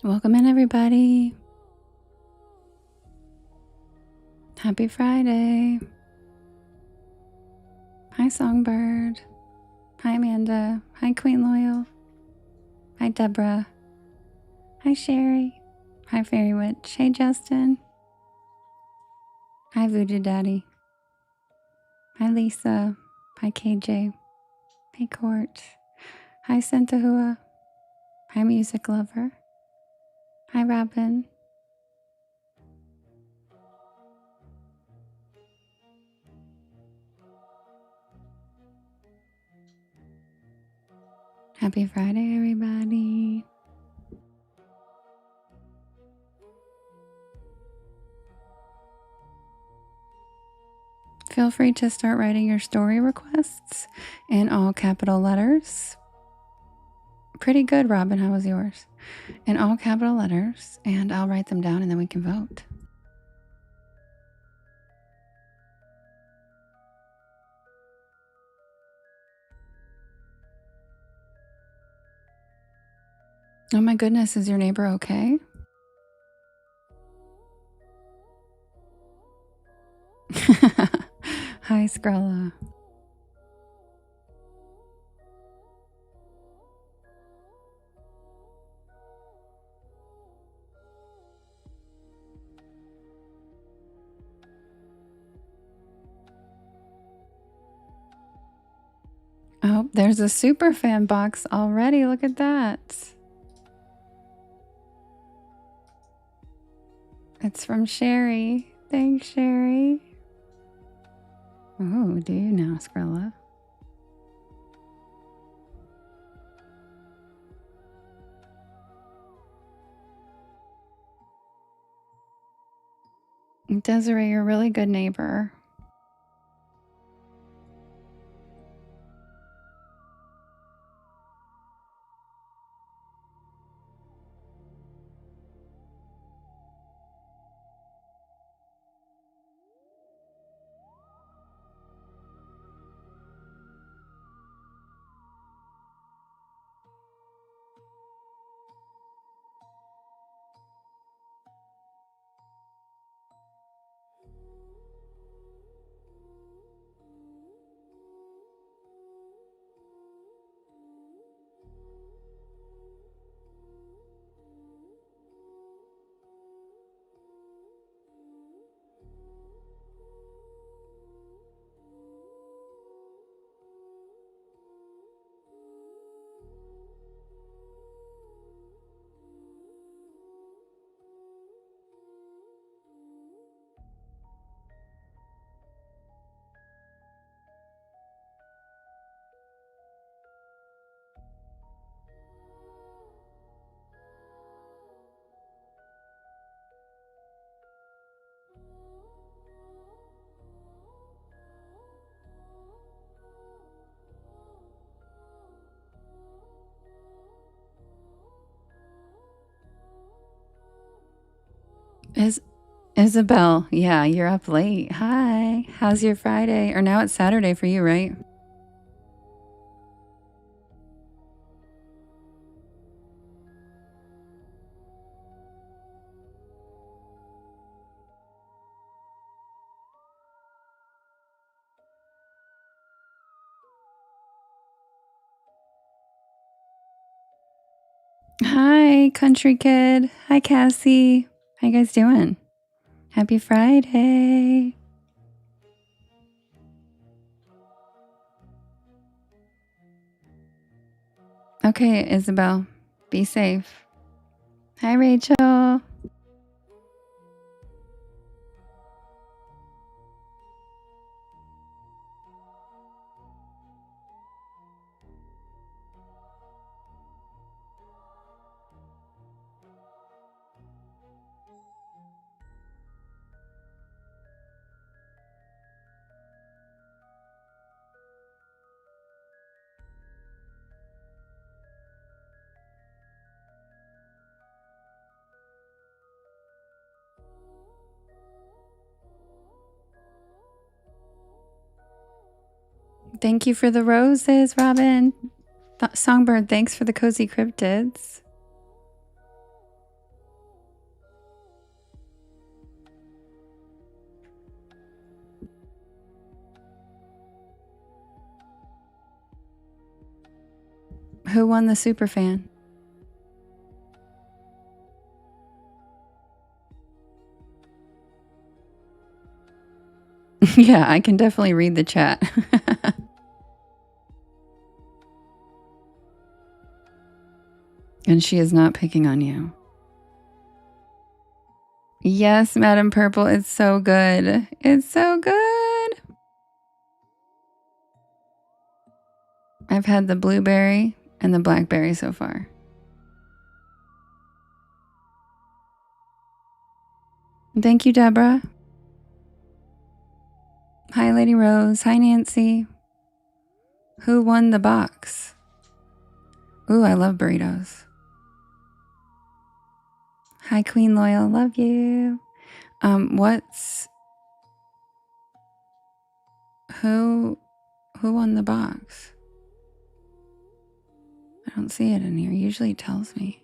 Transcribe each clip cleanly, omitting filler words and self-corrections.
Welcome in, everybody. Happy Friday. Hi, Songbird. Hi, Amanda. Hi, Queen Loyal. Hi, Deborah. Hi, Sherry. Hi, Fairy Witch. Hey, Justin. Hi, Voodoo Daddy. Hi, Lisa. Hi, KJ. Hey, Court. Hi, Santahua. Hi, Music Lover. Hi, Robin. Happy Friday, everybody. Feel free to start writing your story requests in all capital letters. Pretty good, Robin. How was yours? In all capital letters, and I'll write them down and then we can vote. Oh my goodness, is your neighbor okay? Hi, Scrella. Oh, there's a super fan box already. Look at that. It's from Sherry. Thanks, Sherry. Oh, do you now, Scrella? Desiree, you're a really good neighbor. Isabel, yeah, you're up late. Hi. How's your Friday? Or now it's Saturday for you, right? Hi, country kid. Hi, Cassie. How you guys doing? Happy Friday. Okay, Isabel, be safe. Hi, Rachel. Thank you for the roses, Robin. Songbird, thanks for the cozy cryptids. Who won the superfan? Yeah, I can definitely read the chat. And she is not picking on you. Yes, Madam Purple, it's so good. It's so good. I've had the blueberry and the blackberry so far. Thank you, Deborah. Hi, Lady Rose. Hi, Nancy. Who won the box? Ooh, I love burritos. Hi, Queen Loyal. Love you. Who won the box? I don't see it in here. Usually it tells me.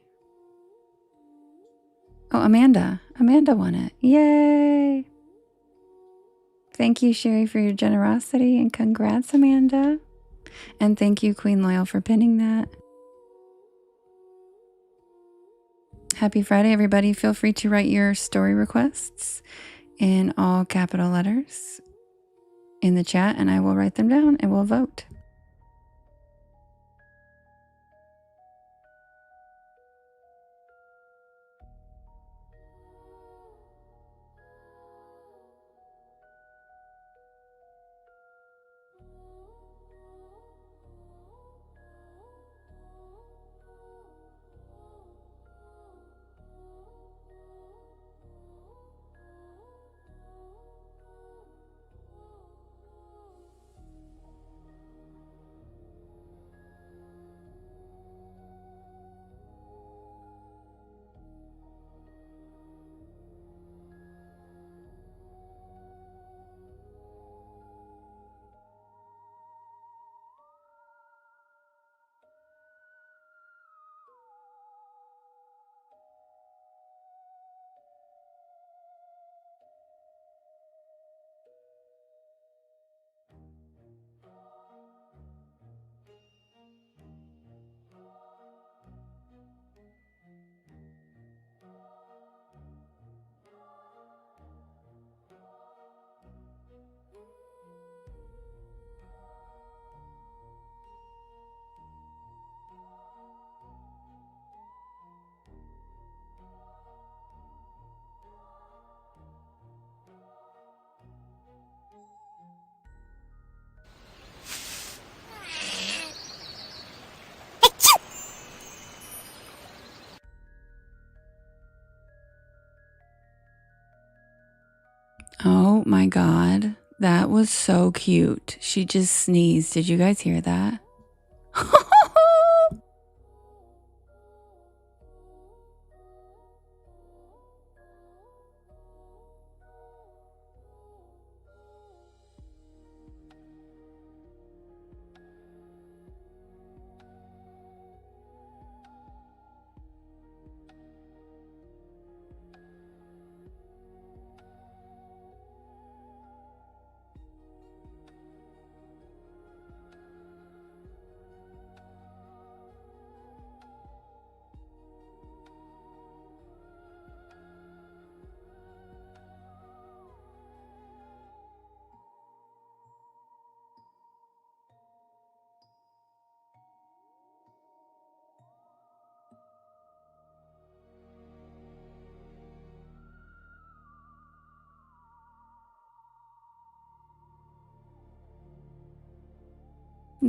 Oh, Amanda. Amanda won it. Yay. Thank you, Sherry, for your generosity, and congrats, Amanda. And thank you, Queen Loyal, for pinning that. Happy Friday, everybody. Feel free to write your story requests in all capital letters in the chat, and I will write them down and we'll vote. Oh my God. That was so cute. She just sneezed. Did you guys hear that?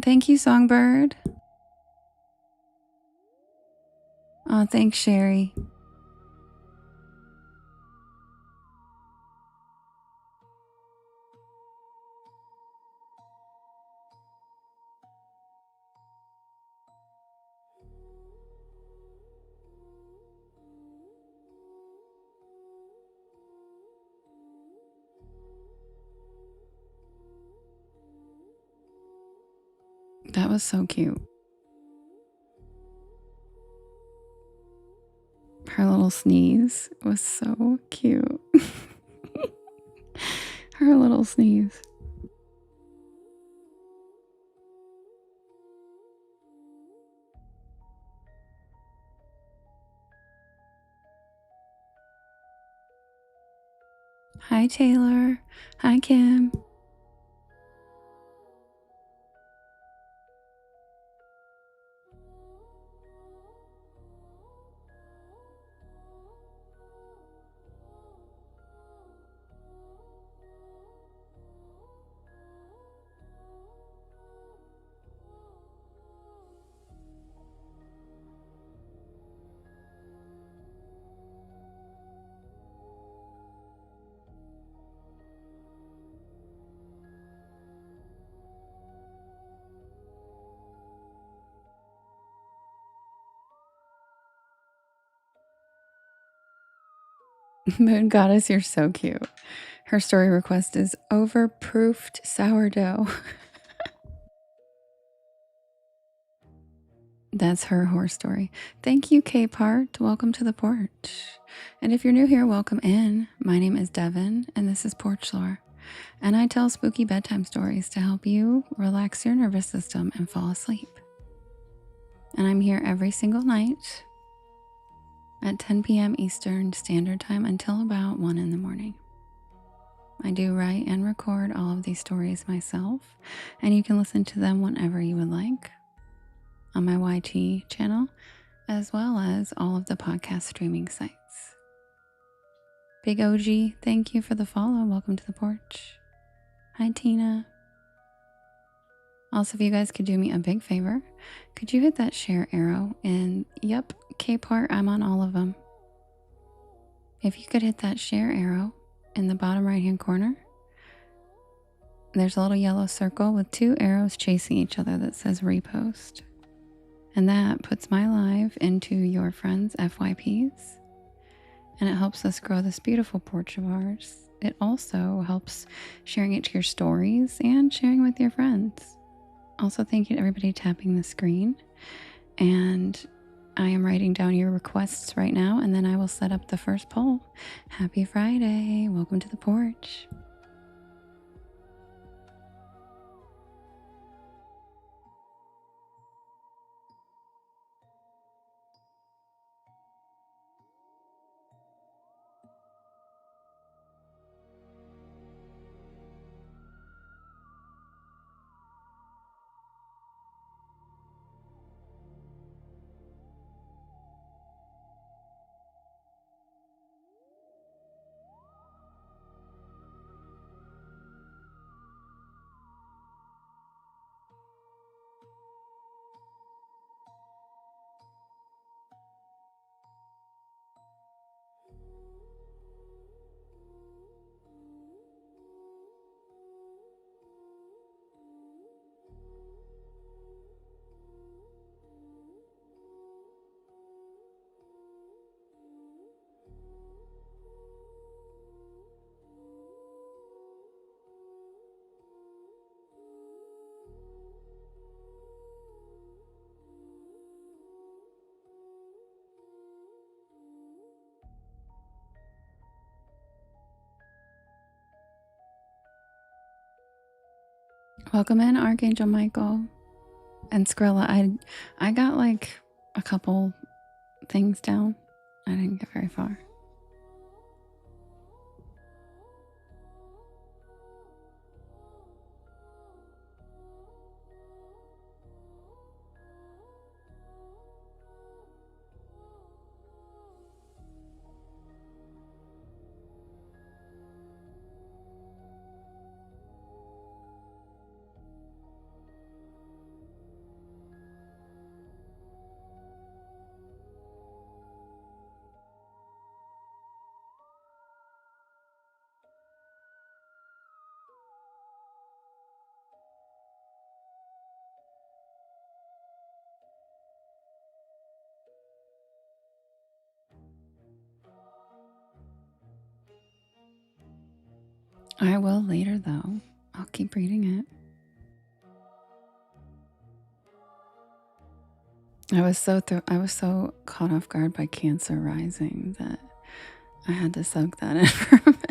Thank you, Songbird. Oh, thanks, Sherry. That was so cute. Her little sneeze was so cute. Her little sneeze. Hi, Taylor. Hi, Kim. Moon Goddess, you're so cute. Her story request is overproofed sourdough. That's her horror story. Thank you, K-Part. Welcome to the porch. And if you're new here, welcome in. My name is Devin, and this is Porch Lore. And I tell spooky bedtime stories to help you relax your nervous system and fall asleep. And I'm here every single night at 10 p.m. Eastern Standard Time until about 1 in the morning. I do write and record all of these stories myself, and you can listen to them whenever you would like on my YT channel, as well as all of the podcast streaming sites. Big OG, thank you for the follow. Welcome to the porch. Hi, Tina. Also, if you guys could do me a big favor, could you hit that share arrow? And yep, K-Part, I'm on all of them. If you could hit that share arrow in the bottom right-hand corner, there's a little yellow circle with 2 arrows chasing each other that says repost. And that puts my live into your friends' FYPs. And it helps us grow this beautiful porch of ours. It also helps sharing it to your stories and sharing with your friends. Also, thank you to everybody tapping the screen. And I am writing down your requests right now, and then I will set up the first poll. Happy Friday. Welcome to the porch. Welcome in, Archangel Michael. And Skrilla, I got like a couple things down. I didn't get very far. I will later, though. I'll keep reading it. I was so caught off guard by Cancer rising that I had to soak that in for a minute.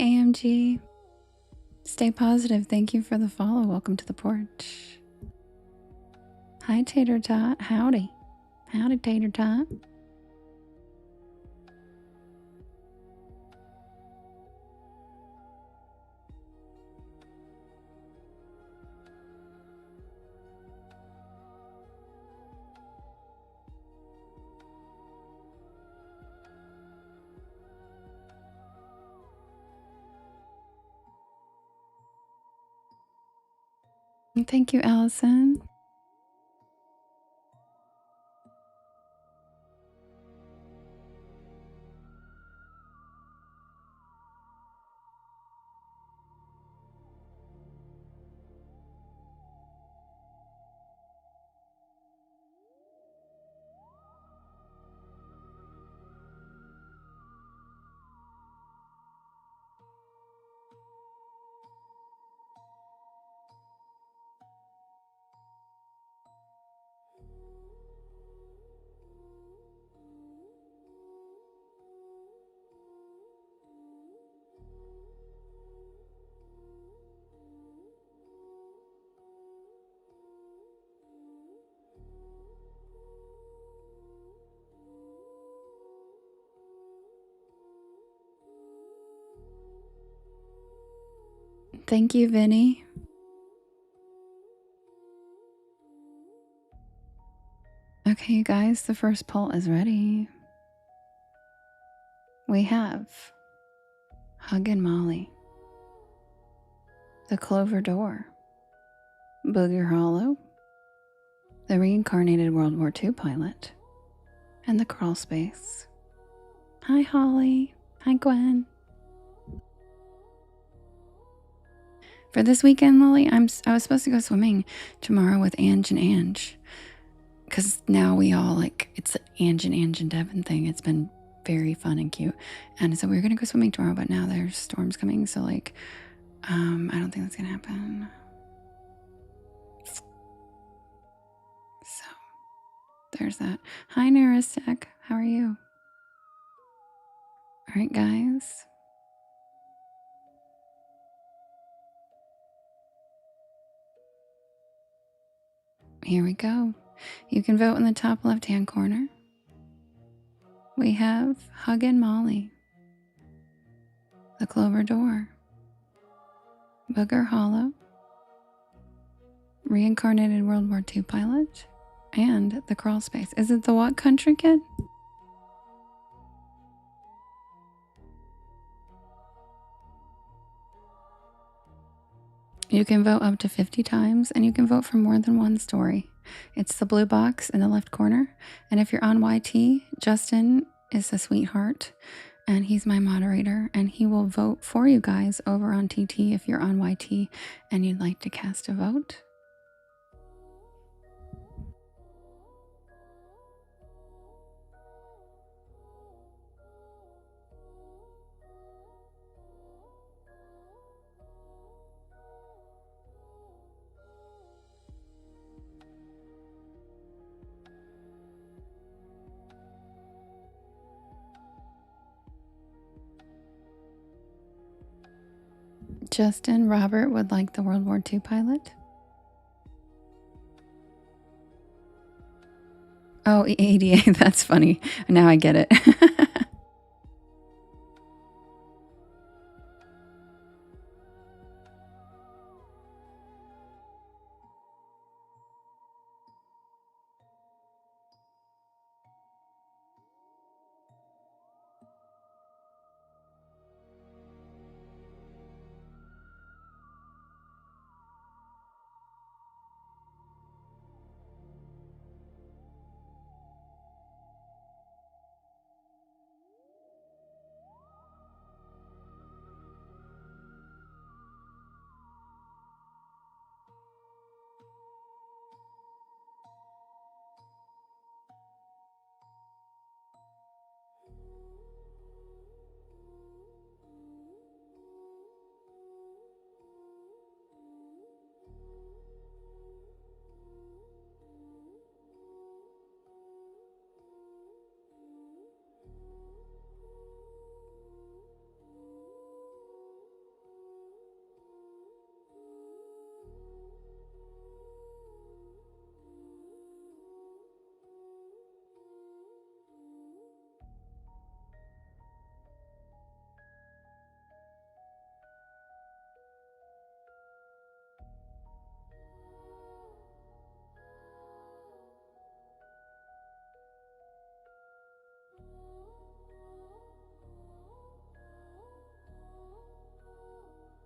AMG. Stay positive. Thank you for the follow. Welcome to the porch. Hi, Tater Tot. Howdy. Howdy, Tater Tot. Thank you, Allison. Thank you, Vinny. Okay, you guys, the first poll is ready. We have Hug and Molly, the Clover Door, Booger Hollow, the reincarnated World War II pilot, and the Crawl Space. Hi, Holly. Hi, Gwen. For this weekend, Lily, I was supposed to go swimming tomorrow with Ange and Ange. Because now we all, like, it's the Ange and Devin thing. It's been very fun and cute. And so we were going to go swimming tomorrow, but now there's storms coming. So, like, I don't think that's going to happen. So, there's that. Hi, Naristek. How are you? All right, guys. Here we go. You can vote in the top left-hand corner. We have Hug and Molly, the Clover Door, Booger Hollow, reincarnated World War II pilot, and the Crawl Space. Is it the what country, kid? You can vote up to 50 times, and you can vote for more than one story. It's the blue box in the left corner. And if you're on YT, Justin is a sweetheart, and he's my moderator, and he will vote for you guys over on TT if you're on YT and you'd like to cast a vote. Justin, Robert would like the World War II pilot. Oh, ADA, that's funny. Now I get it.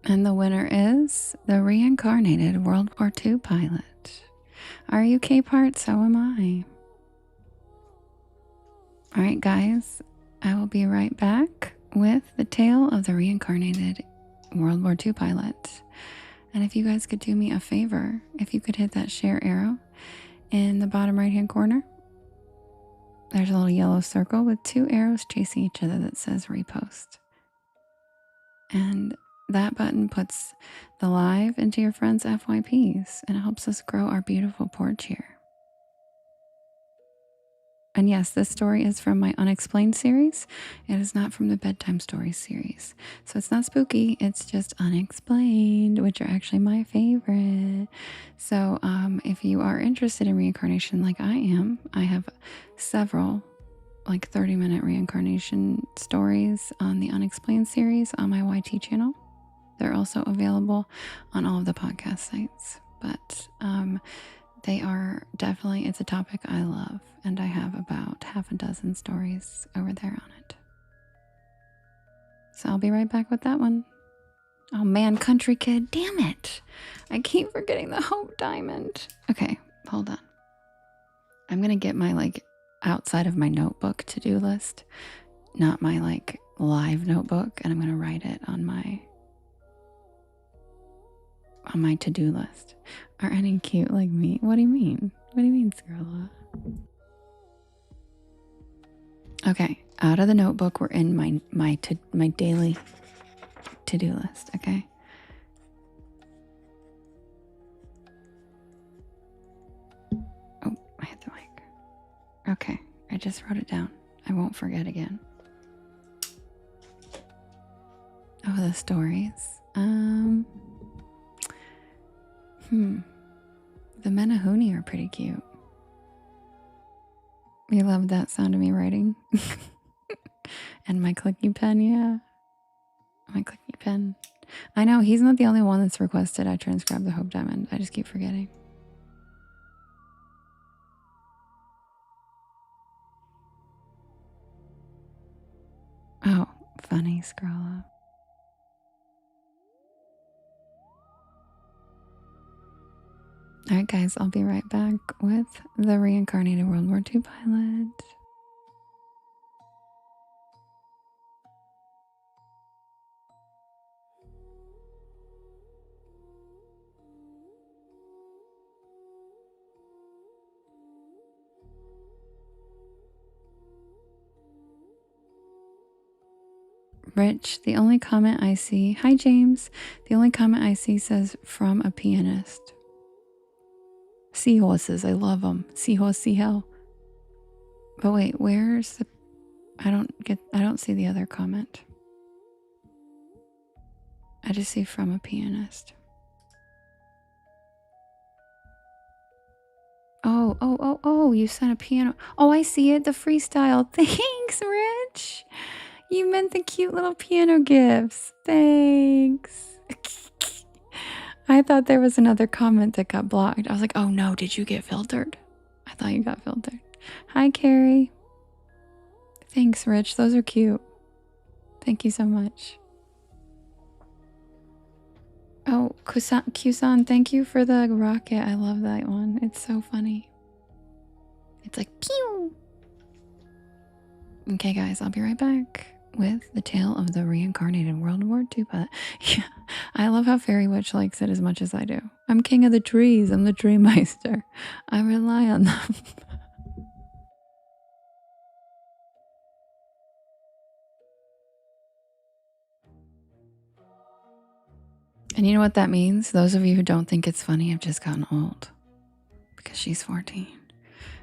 And the winner is the reincarnated World War II pilot. Are you K-Part? So am I. All right, guys, I will be right back with the tale of the reincarnated World War II pilot. And if you guys could do me a favor, if you could hit that share arrow in the bottom right-hand corner, there's a little yellow circle with 2 arrows chasing each other that says repost. And that button puts the live into your friends' FYPs, and it helps us grow our beautiful porch here. And yes, this story is from my Unexplained series. It is not from the Bedtime Stories series. So it's not spooky, it's just unexplained, which are actually my favorite. So if you are interested in reincarnation like I am, I have several like 30-minute reincarnation stories on the Unexplained series on my YT channel. They're also available on all of the podcast sites. But they are definitely, it's a topic I love, and I have about half a dozen stories over there on it. So I'll be right back with that one. Oh man, Country Kid, damn it. I keep forgetting the Hope Diamond. Okay, hold on. I'm gonna get my like outside of my notebook to-do list, not my like live notebook, and I'm gonna write it on my to-do list. Are any cute like me? What do you mean? What do you mean, Scarla? Okay, out of the notebook, we're in my daily to-do list, okay? Oh, I hit the mic. Okay, I just wrote it down. I won't forget again. Oh, the stories. The Menahuni are pretty cute. You love that sound of me writing? And my clicky pen, yeah. My clicky pen. I know, he's not the only one that's requested I transcribe the Hope Diamond. I just keep forgetting. Oh, funny, Scrolla. Alright guys, I'll be right back with the reincarnated World War II pilot. Rich, the only comment I see, hi James, the only comment I see says from a pianist. Seahorses, I love them. Seahorse, see hell. But wait, where's the, I don't see the other comment. I just see from a pianist. Oh, you sent a piano. Oh, I see it, the freestyle. Thanks, Rich. You meant the cute little piano gifts. Thanks. I thought there was another comment that got blocked. I was like, oh no, did you get filtered? I thought you got filtered. Hi, Carrie. Thanks, Rich. Those are cute. Thank you so much. Oh, Kusan, thank you for the rocket. I love that one. It's so funny. It's like, pew. Okay, guys, I'll be right back with the tale of the reincarnated World War II pilot. Yeah, I love how Fairy Witch likes it as much as I do. I'm king of the trees. I'm the tree meister. I rely on them. And you know what that means? Those of you who don't think it's funny have just gotten old. Because she's 14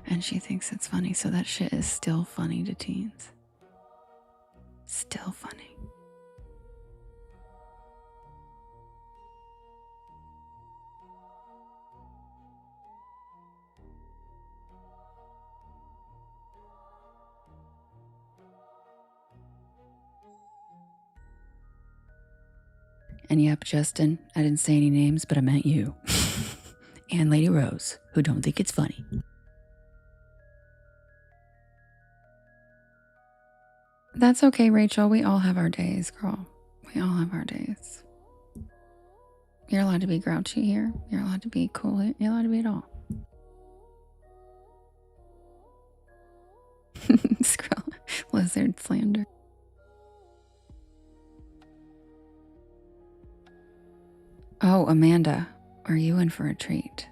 and she thinks it's funny. So that shit is still funny to teens. Still funny. And yep, Justin, I didn't say any names, but I meant you. And Lady Rose, who don't think it's funny. That's okay, Rachel. We all have our days, girl. We all have our days. You're allowed to be grouchy here. You're allowed to be cool here. You're allowed to be it all. Scroll. Lizard slander. Oh, Amanda, are you in for a treat?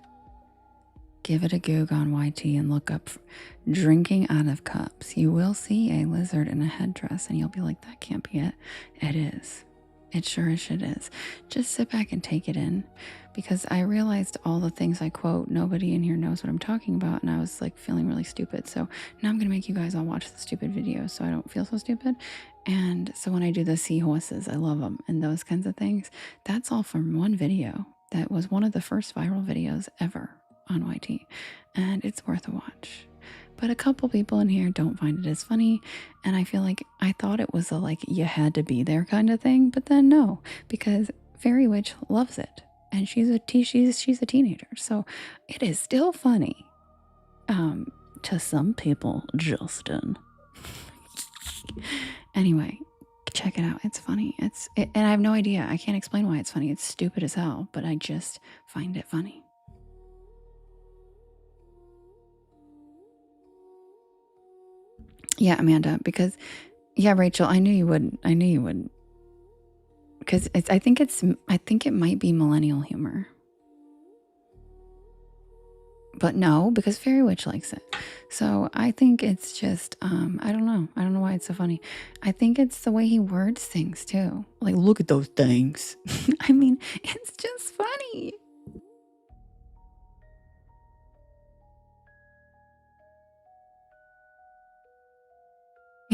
Give it a Goog on YT and look up drinking out of cups. You will see a lizard in a headdress and you'll be like, that can't be it. It is. It sure as shit is. Just sit back and take it in, because I realized all the things I quote, nobody in here knows what I'm talking about, and I was like feeling really stupid. So now I'm gonna make you guys all watch the stupid videos so I don't feel so stupid. And so when I do the seahorses, I love them and those kinds of things. That's all from one video that was one of the first viral videos ever on YT, and it's worth a watch. But a couple people in here don't find it as funny, and I feel like I thought it was a like you had to be there kind of thing, but then no, because Fairy Witch loves it, and she's a teenager, so it is still funny. To some people, Justin. Anyway, check it out. It's funny. And I have no idea. I can't explain why it's funny. It's stupid as hell, but I just find it funny. Yeah, Amanda, because yeah, Rachel, I knew you would. I knew you would. Because I think it might be millennial humor. But no, because Fairy Witch likes it. So I think it's just I don't know. I don't know why it's so funny. I think it's the way he words things too. Like, look at those things. I mean, it's just funny.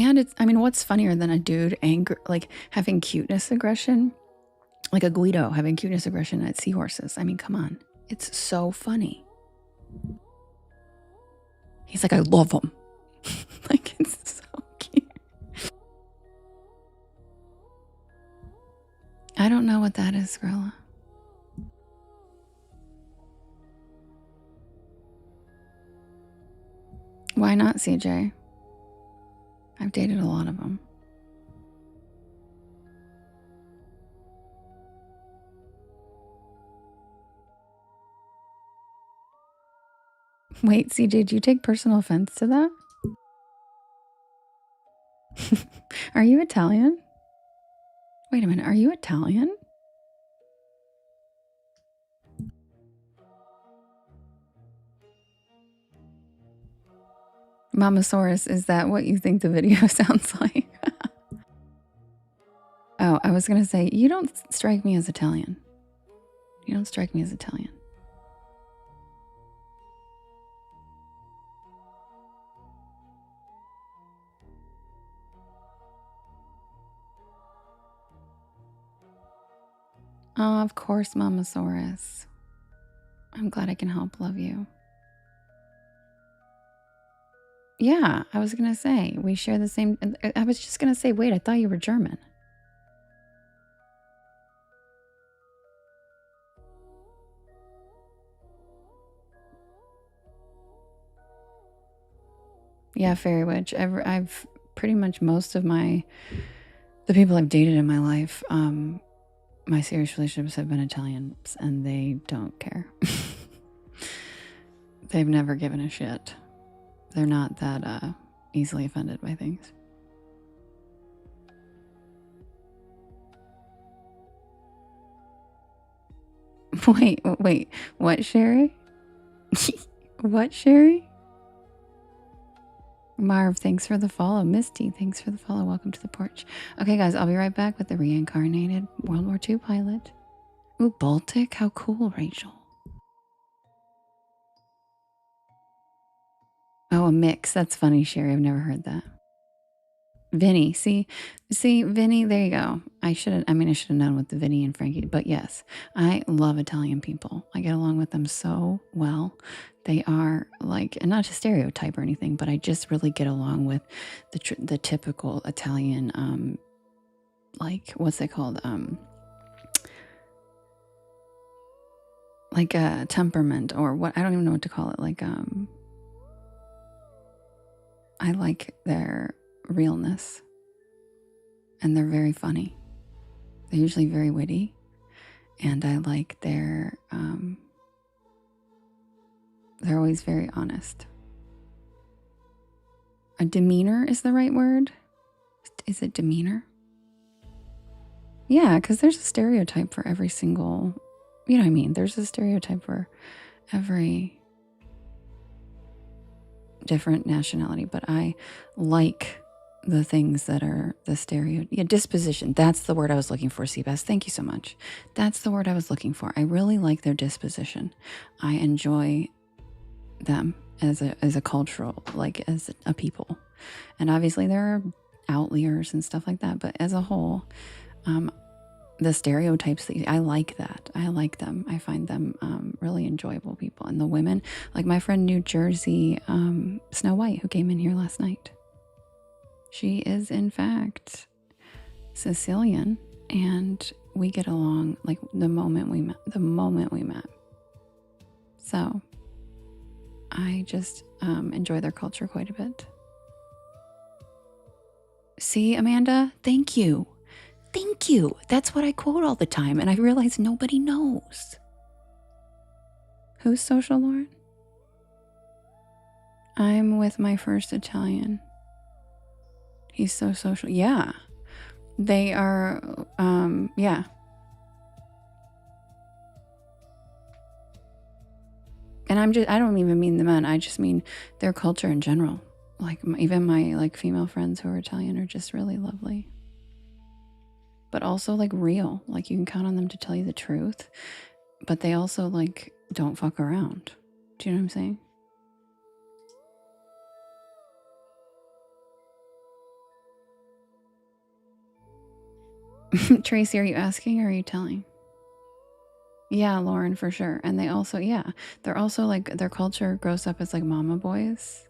And it's, I mean, what's funnier than a dude like having cuteness aggression? Like a Guido having cuteness aggression at seahorses. I mean, come on. It's so funny. He's like, I love them. Like, it's so cute. I don't know what that is, Skrilla. Why not, CJ? I've dated a lot of them. Wait, CJ, do you take personal offense to that? Are you Italian? Wait a minute, are you Italian? Mamasaurus, is that what you think the video sounds like? Oh, I was going to say, you don't strike me as Italian. You don't strike me as Italian. Oh, of course, Mamasaurus. I'm glad I can help love you. Yeah, I was going to say, we share the same. I was just going to say, wait, I thought you were German. Yeah, Fairy Witch. I've pretty much most of the people I've dated in my life, my serious relationships have been Italians, and they don't care. They've never given a shit. They're not that easily offended by things. Wait, what, Sherry? What, Sherry? Marv, thanks for the follow. Misty, thanks for the follow. Welcome to the porch. Okay, guys, I'll be right back with the reincarnated World War II pilot. Ooh, Baltic? How cool, Rachel. Oh, a mix. That's funny, Sherry. I've never heard that. Vinny, see, Vinny, there you go. I should have known with the Vinny and Frankie, but yes, I love Italian people. I get along with them so well. They are like, and not to stereotype or anything, but I just really get along with the typical Italian, like, what's it called? Like a temperament, or what, I don't even know what to call it. Like, I like their realness, and they're very funny. They're usually very witty, And I like they're always very honest. A demeanor is the right word? Is it demeanor? Yeah, because there's a stereotype for every single, you know what I mean? There's a stereotype for every different nationality, but I like the things that are the disposition. That's the word I was looking for, Seabass. Thank you so much. That's the word I was looking for. I really like their disposition. I enjoy them as a cultural, like as a people. And obviously there are outliers and stuff like that, but as a whole, the stereotypes I like that. I like them. I find them really enjoyable people. And the women, like my friend New Jersey Snow White, who came in here last night. She is in fact Sicilian, and we get along like the moment we met. So I just enjoy their culture quite a bit. See, Amanda, thank you. Thank you. That's what I quote all the time, and I realize nobody knows. Who's social, Lauren? I'm with my first Italian. He's so social. Yeah. They are, yeah. And I don't even mean the men. I just mean their culture in general. Like even my like female friends who are Italian are just really lovely. But also like real. Like you can count on them to tell you the truth. But they also like don't fuck around. Do you know what I'm saying? Tracy, are you asking or are you telling? Yeah, Lauren, for sure. And they also, yeah, they're also like, their culture grows up as like mama boys.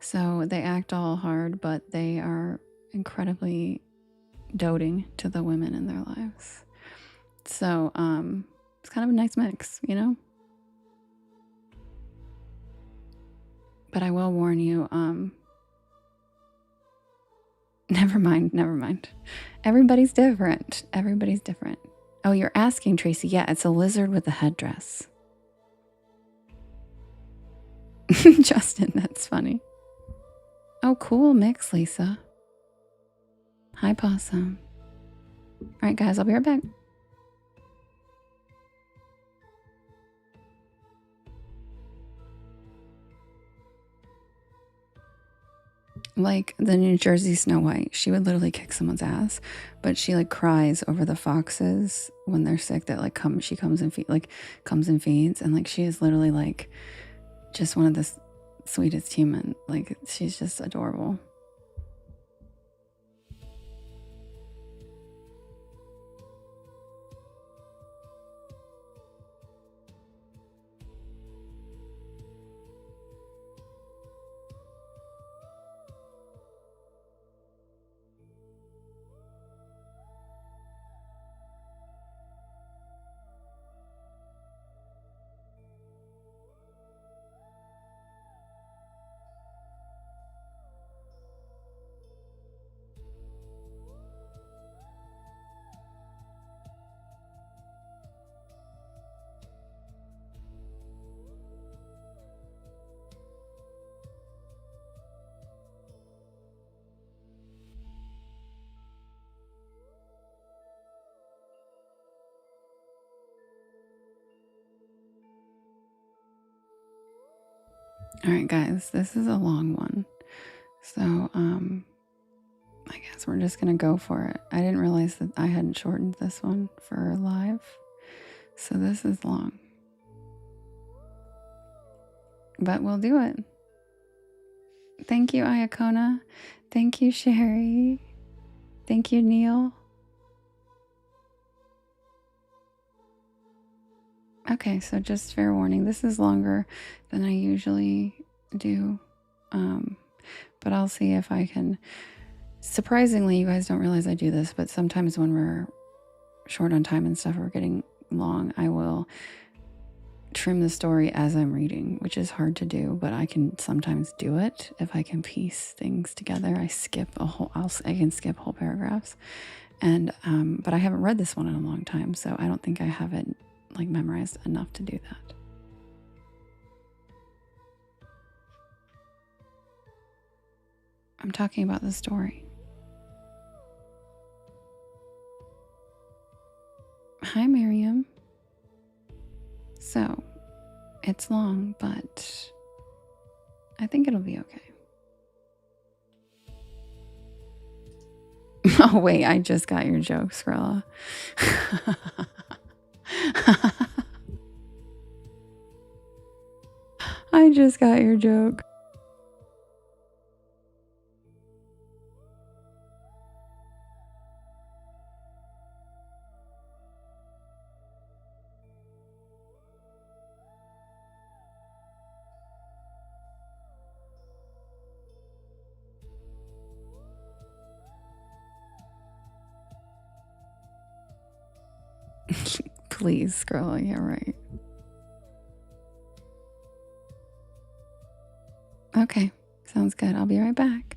So they act all hard, but they are incredibly doting to the women in their lives. So it's kind of a nice mix, you know? But I will warn you, never mind. Everybody's different. Oh, you're asking, Tracy. Yeah, it's a lizard with a headdress. Justin, that's funny. Oh, cool mix, Lisa. Hi, Possum. All right, guys, I'll be right back. Like the New Jersey Snow White, she would literally kick someone's ass, but she like cries over the foxes when they're sick that like she comes and feeds, and like she is literally like just one of the sweetest human. Like she's just adorable. All right, guys, this is a long one. So, I guess we're just going to go for it. I didn't realize that I hadn't shortened this one for live. So this is long. But we'll do it. Thank you, Ayakona. Thank you, Sherry. Thank you, Neil. Okay, so just fair warning. This is longer than I usually do. But I'll see if I can. Surprisingly, you guys don't realize I do this, but sometimes when we're short on time and stuff, we're getting long, I will trim the story as I'm reading, which is hard to do, but I can sometimes do it if I can piece things together. I can skip whole paragraphs, And but I haven't read this one in a long time, so I don't think I have it like memorized enough to do that. I'm talking about the story. Hi, Miriam. So, it's long, but I think it'll be okay. Oh, wait, I just got your joke, Skrilla. I just got your joke. Please, Skrilla, yeah, right. Okay, sounds good. I'll be right back.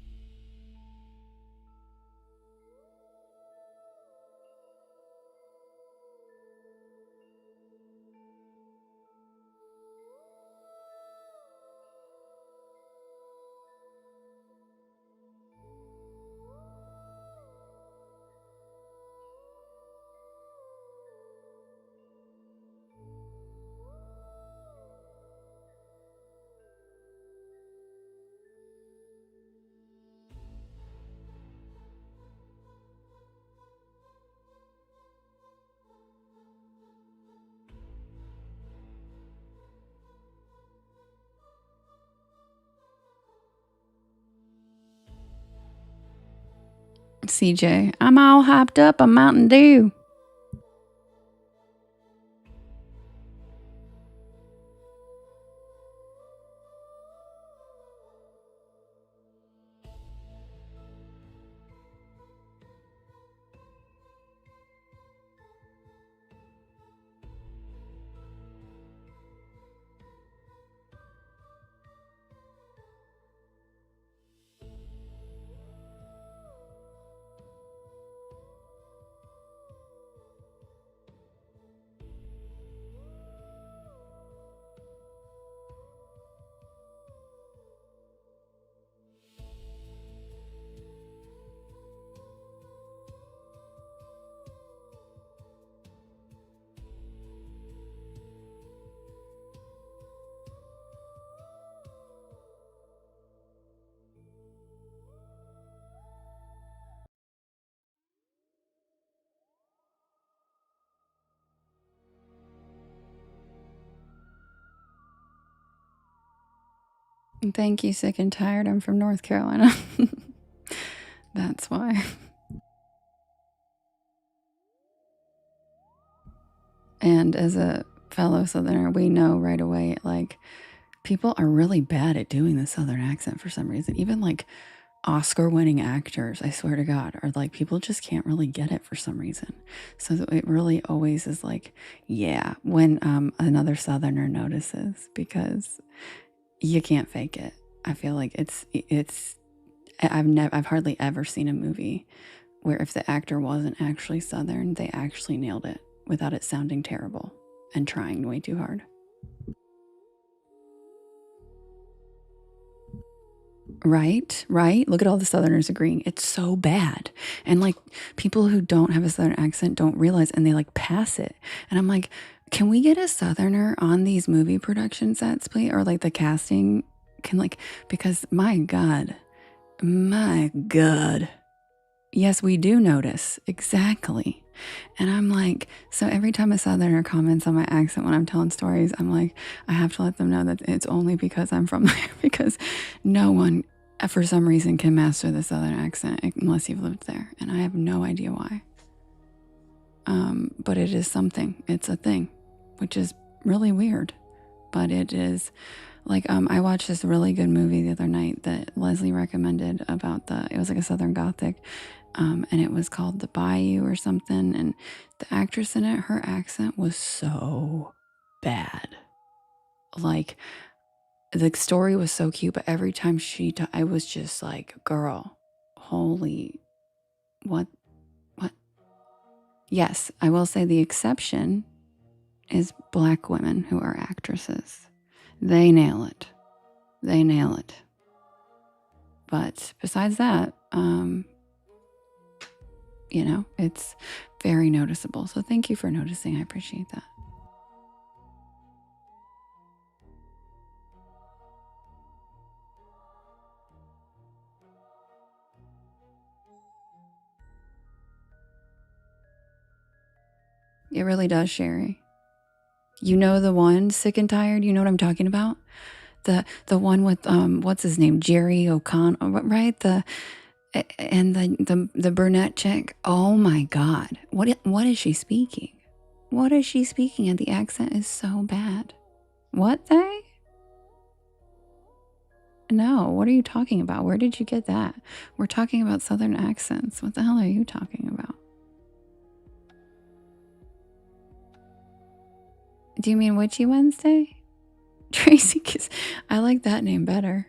CJ, I'm all hyped up on Mountain Dew. Thank you, sick and tired. I'm from North Carolina. That's why. And as a fellow Southerner, we know right away, like, people are really bad at doing the Southern accent for some reason. Even like Oscar winning actors, I swear to God, are like, people just can't really get it for some reason. So it really always is like, yeah, when another Southerner notices, because you can't fake it. I feel like I've hardly ever seen a movie where if the actor wasn't actually Southern, they actually nailed it without it sounding terrible and trying way too hard. Right, right. Look at all the Southerners agreeing. It's so bad. And like, people who don't have a Southern accent don't realize, and they like pass it. And I'm like, can we get a Southerner on these movie production sets, please? Or like the casting can, like, because my God. Yes, we do notice. Exactly. And I'm like, so every time a Southerner comments on my accent when I'm telling stories, I'm like, I have to let them know that it's only because I'm from there, because no one, for some reason, can master the Southern accent unless you've lived there. And I have no idea why. But it is something. It's a thing, which is really weird. But it is. Like, I watched this really good movie the other night that Leslie recommended about it was like a Southern Gothic, and it was called The Bayou or something. And the actress in it, her accent was so bad. Like, the story was so cute, but every time I was just like, girl, holy, what? yes, I will say the exception is Black women who are actresses. They nail it. They nail it. But besides that, it's very noticeable. So thank you for noticing. I appreciate that. It really does, Sherry. You know the one, Sick and Tired? You know what I'm talking about? The one with what's his name? Jerry O'Connell, right? The brunette chick. Oh my god. What is she speaking? What is she speaking? And the accent is so bad. What they? No, what are you talking about? Where did you get that? We're talking about southern accents. What the hell are you talking about? Do you mean Witchy Wednesday? Tracy, because I like that name better.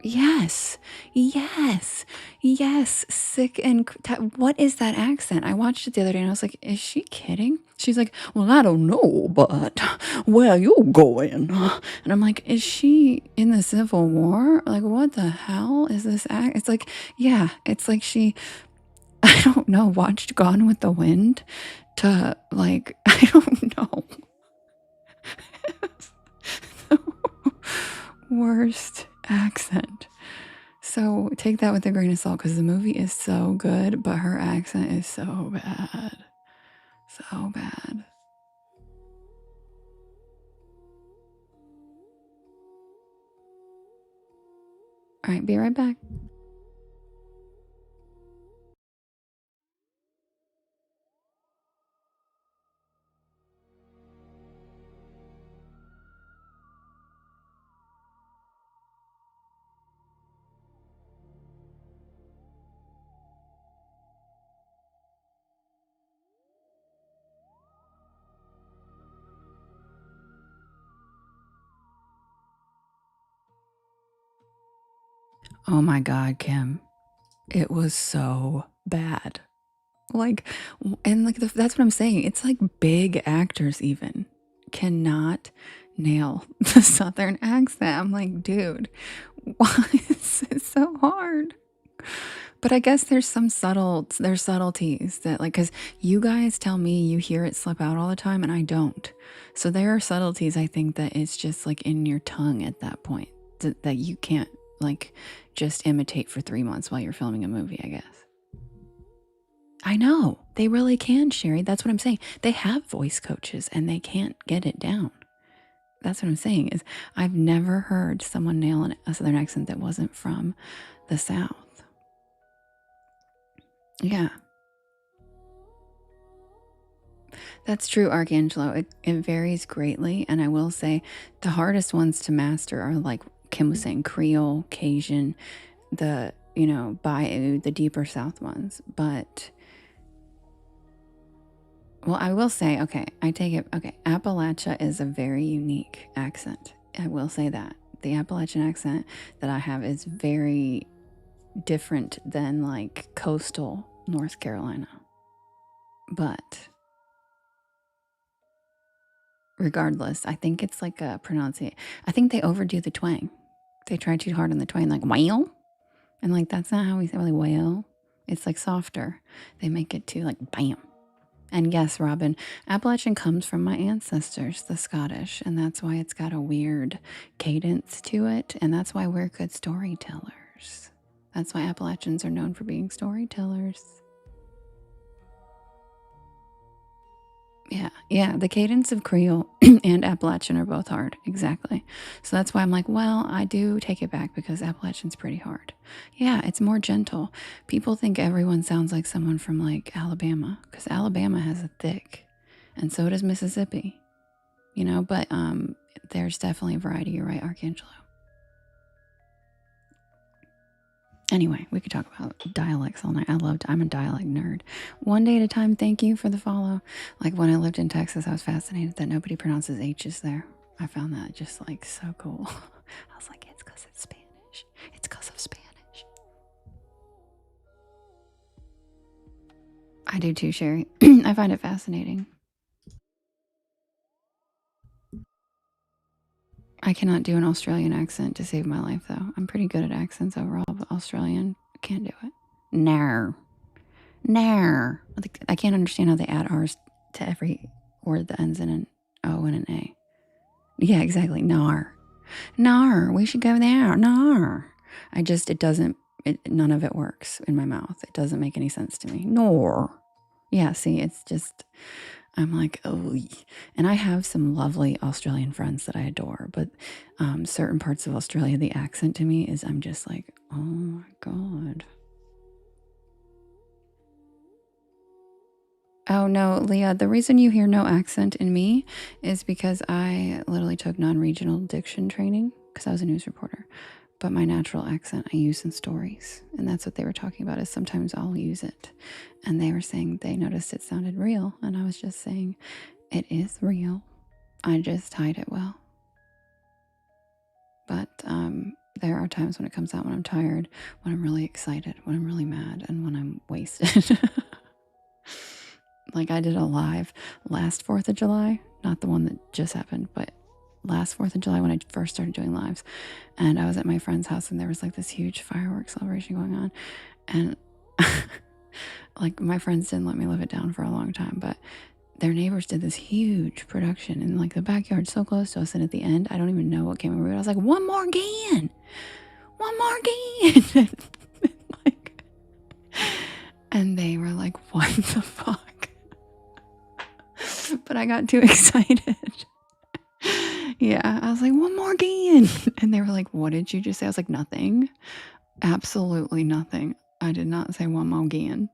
Yes, yes. Sick and what is that accent? I watched it the other day and I was like, is she kidding? She's like, well, I don't know, but where you going? And I'm like, is she in the Civil War? Like, what the hell is this act? It's like, yeah, it's like she, I don't know, watched Gone with the Wind to like, I don't know. Worst accent. So take that with a grain of salt because the movie is so good, but her accent is so bad. So bad. All right, be right back. Oh my God, Kim. It was so bad. Like, and like, that's what I'm saying. It's like big actors even cannot nail the Southern accent. I'm like, dude, why is it so hard? But I guess there's subtleties that like, because you guys tell me you hear it slip out all the time and I don't. So there are subtleties I think that it's just like in your tongue at that point that you can't like just imitate for 3 months while you're filming a movie, I guess. I know. They really can, Sherry. That's what I'm saying. They have voice coaches and they can't get it down. That's what I'm saying is I've never heard someone nail a Southern accent that wasn't from the South. Yeah. That's true, Archangelo. It varies greatly. And I will say the hardest ones to master are like Kim was saying, Creole, Cajun, the, Bayou, the deeper South ones. But, well, I will say, okay, I take it, okay, Appalachia is a very unique accent. I will say that. The Appalachian accent that I have is very different than like coastal North Carolina. But regardless, I think it's like a pronunciation. I think they overdo the twang. They try too hard on the twang, like whale, and like that's not how we say really whale. It's like softer. They make it too like bam. And yes, Robin, Appalachian comes from my ancestors, the Scottish, and that's why it's got a weird cadence to it, and that's why we're good storytellers. That's why Appalachians are known for being storytellers. Yeah, the cadence of Creole and Appalachian are both hard, exactly. So that's why I'm like, well, I do take it back because Appalachian's pretty hard. Yeah, it's more gentle. People think everyone sounds like someone from like Alabama because Alabama has a thick, and so does Mississippi, but there's definitely a variety. You're right, Archangelo. Anyway, we could talk about dialects all night. I'm a dialect nerd. One day at a time, thank you for the follow. Like when I lived in Texas, I was fascinated that nobody pronounces H's there. I found that just like so cool. I was like, it's because it's Spanish. It's because of Spanish. I do too, Sherry. I find it fascinating. I cannot do an Australian accent to save my life, though. I'm pretty good at accents overall, but Australian, can't do it. Nar. Nar. I can't understand how they add R's to every word that ends in an O and an A. Yeah, exactly. Nar. Nar. We should go there. Nar. It doesn't, none of it works in my mouth. It doesn't make any sense to me. Nor. Yeah, see, it's just, I'm like, oh, and I have some lovely Australian friends that I adore, but certain parts of Australia, the accent to me is, I'm just like, oh my God. Oh no, Leah, the reason you hear no accent in me is because I literally took non-regional diction training because I was a news reporter. But my natural accent I use in stories. And that's what they were talking about is sometimes I'll use it. And they were saying they noticed it sounded real. And I was just saying, it is real. I just hide it well. But there are times when it comes out when I'm tired, when I'm really excited, when I'm really mad, and when I'm wasted. Like I did a live last 4th of July, not the one that just happened, but last 4th of July when I first started doing lives. And I was at my friend's house and there was like this huge fireworks celebration going on. And like my friends didn't let me live it down for a long time, but their neighbors did this huge production in like the backyard so close to us. And at the end, I don't even know what came over. I was like, one more again. Like, and they were like, what the fuck? But I got too excited. Yeah, I was like, one more again. And they were like, what did you just say? I was like, nothing. Absolutely nothing. I did not say one more again.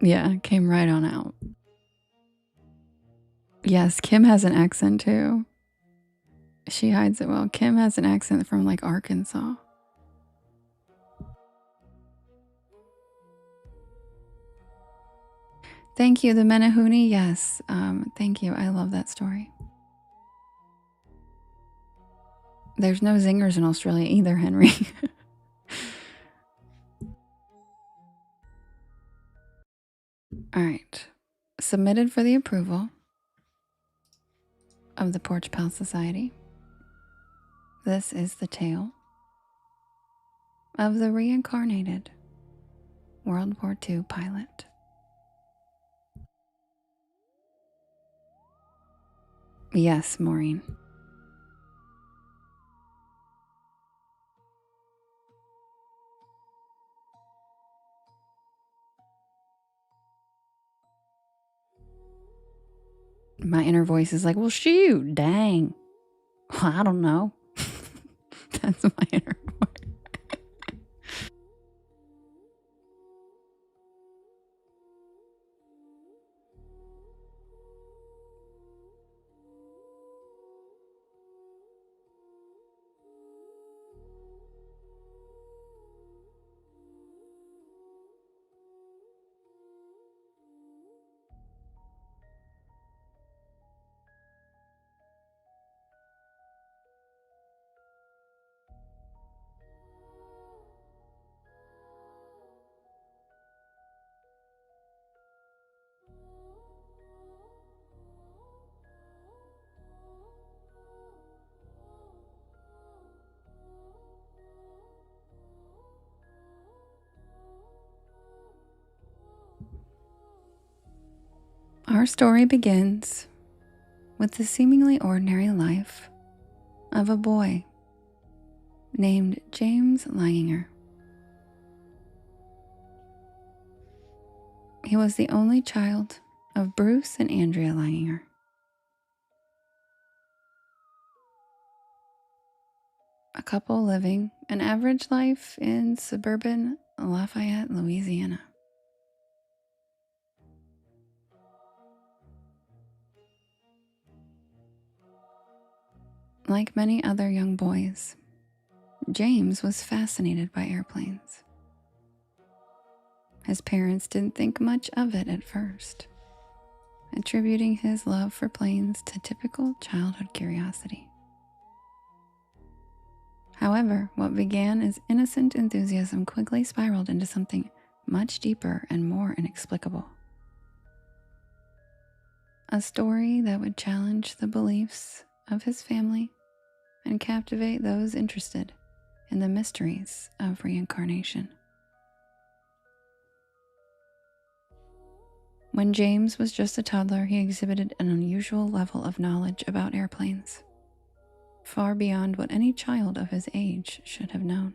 Yeah, came right on out. Yes, Kim has an accent too. She hides it well. Kim has an accent from like Arkansas. Thank you, the Menahuni. Yes, thank you. I love that story. There's no zingers in Australia either, Henry. All right. Submitted for the approval of the Porch Pal Society. This is the tale of the reincarnated World War II pilot. Yes, Maureen. My inner voice is like, well, shoot, dang. Well, I don't know. That's my inner voice. Our story begins with the seemingly ordinary life of a boy named James Langinger. He was the only child of Bruce and Andrea Langinger. A couple living an average life in suburban Lafayette, Louisiana. Like many other young boys, James was fascinated by airplanes. His parents didn't think much of it at first, attributing his love for planes to typical childhood curiosity. However, what began as innocent enthusiasm quickly spiraled into something much deeper and more inexplicable. A story that would challenge the beliefs of his family and captivate those interested in the mysteries of reincarnation. When James was just a toddler, he exhibited an unusual level of knowledge about airplanes, far beyond what any child of his age should have known.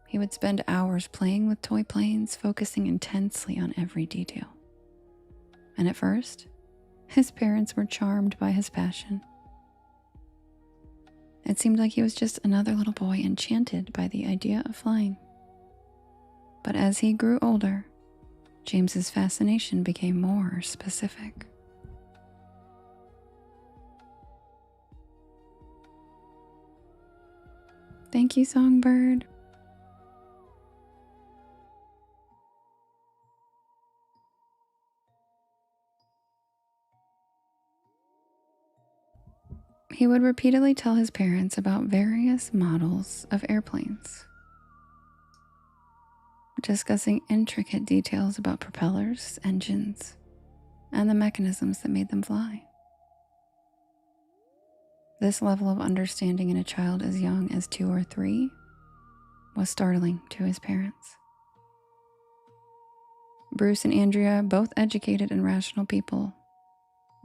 He would spend hours playing with toy planes, focusing intensely on every detail. And at first, his parents were charmed by his passion. It seemed like he was just another little boy enchanted by the idea of flying. But as he grew older, James's fascination became more specific. Thank you, Songbird. He would repeatedly tell his parents about various models of airplanes, discussing intricate details about propellers, engines, and the mechanisms that made them fly. This level of understanding in a child as young as 2 or 3 was startling to his parents. Bruce and Andrea, both educated and rational people,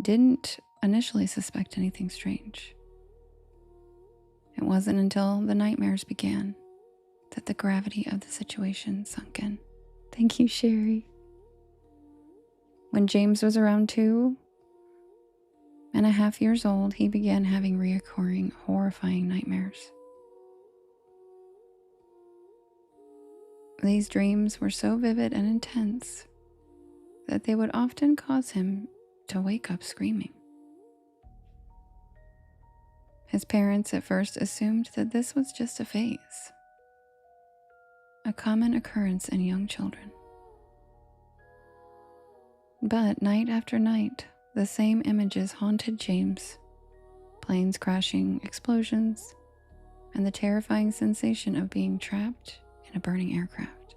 didn't initially suspect anything strange. It wasn't until the nightmares began that the gravity of the situation sunk in. Thank you, Sherry. When James was around 2.5 years old, he began having recurring, horrifying nightmares. These dreams were so vivid and intense that they would often cause him to wake up screaming. His parents at first assumed that this was just a phase, a common occurrence in young children. But night after night, the same images haunted James: planes crashing, explosions, and the terrifying sensation of being trapped in a burning aircraft.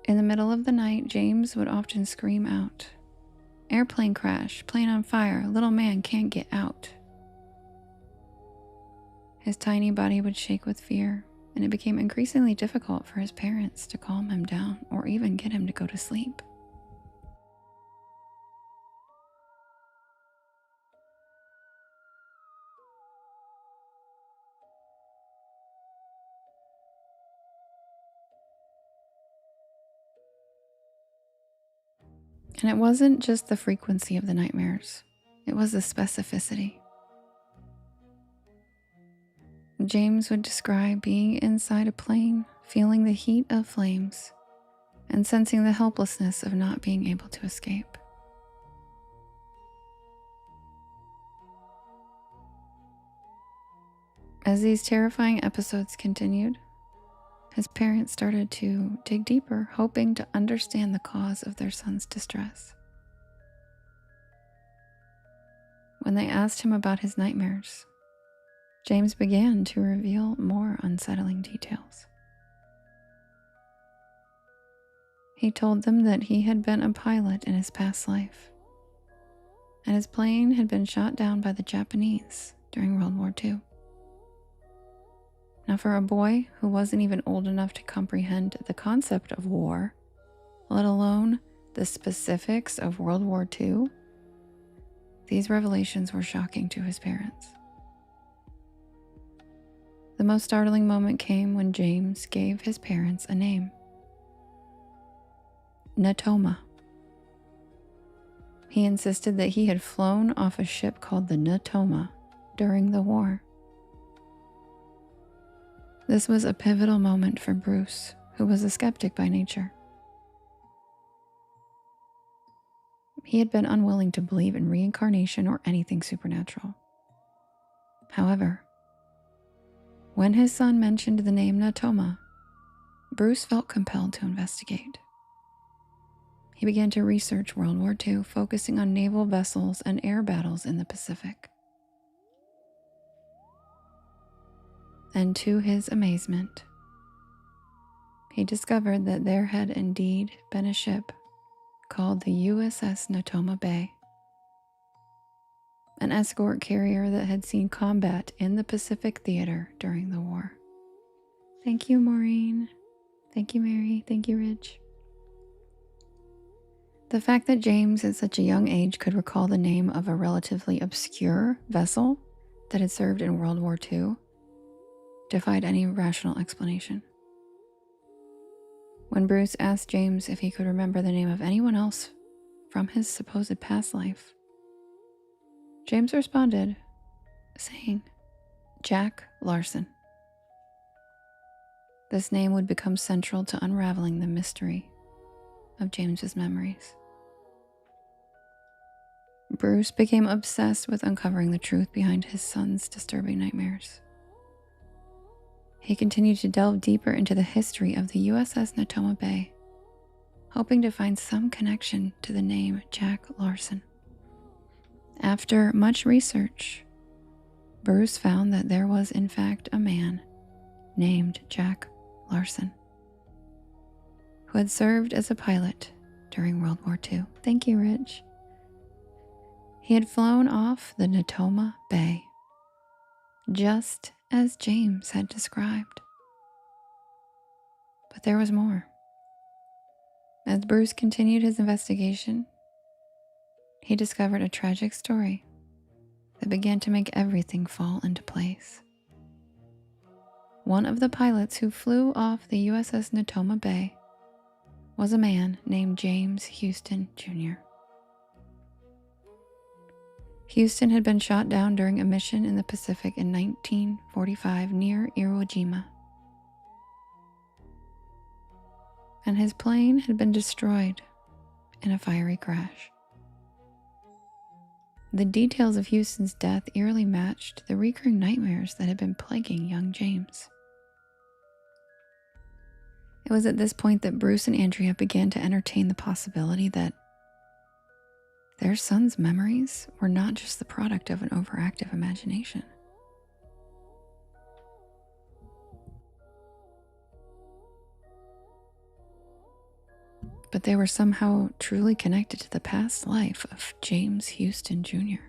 In the middle of the night, James would often scream out, "Airplane crash, plane on fire, little man can't get out." His tiny body would shake with fear, and it became increasingly difficult for his parents to calm him down or even get him to go to sleep. And it wasn't just the frequency of the nightmares, it was the specificity. James would describe being inside a plane, feeling the heat of flames, and sensing the helplessness of not being able to escape. As these terrifying episodes continued, his parents started to dig deeper, hoping to understand the cause of their son's distress. When they asked him about his nightmares, James began to reveal more unsettling details. He told them that he had been a pilot in his past life, and his plane had been shot down by the Japanese during World War II. Now, for a boy who wasn't even old enough to comprehend the concept of war, let alone the specifics of World War II, these revelations were shocking to his parents. The most startling moment came when James gave his parents a name: Natoma. He insisted that he had flown off a ship called the Natoma during the war. This was a pivotal moment for Bruce, who was a skeptic by nature. He had been unwilling to believe in reincarnation or anything supernatural. However, when his son mentioned the name Natoma, Bruce felt compelled to investigate. He began to research World War II, focusing on naval vessels and air battles in the Pacific. And to his amazement, he discovered that there had indeed been a ship called the USS Natoma Bay, an escort carrier that had seen combat in the Pacific theater during the war. Thank you, Maureen. Thank you, Mary. Thank you, Rich. The fact that James at such a young age could recall the name of a relatively obscure vessel that had served in World War II defied any rational explanation. When Bruce asked James if he could remember the name of anyone else from his supposed past life, James responded, saying, Jack Larson. This name would become central to unraveling the mystery of James's memories. Bruce became obsessed with uncovering the truth behind his son's disturbing nightmares. He continued to delve deeper into the history of the USS Natoma Bay, hoping to find some connection to the name Jack Larson. After much research, Bruce found that there was in fact a man named Jack Larson, who had served as a pilot during World War II. Thank you, Rich. He had flown off the Natoma Bay, just as James had described. But there was more. As Bruce continued his investigation, he discovered a tragic story that began to make everything fall into place. One of the pilots who flew off the USS Natoma Bay was a man named James Houston Jr. Houston had been shot down during a mission in the Pacific in 1945 near Iwo Jima, and his plane had been destroyed in a fiery crash. The details of Houston's death eerily matched the recurring nightmares that had been plaguing young James. It was at this point that Bruce and Andrea began to entertain the possibility that their son's memories were not just the product of an overactive imagination. But they were somehow truly connected to the past life of James Houston Jr.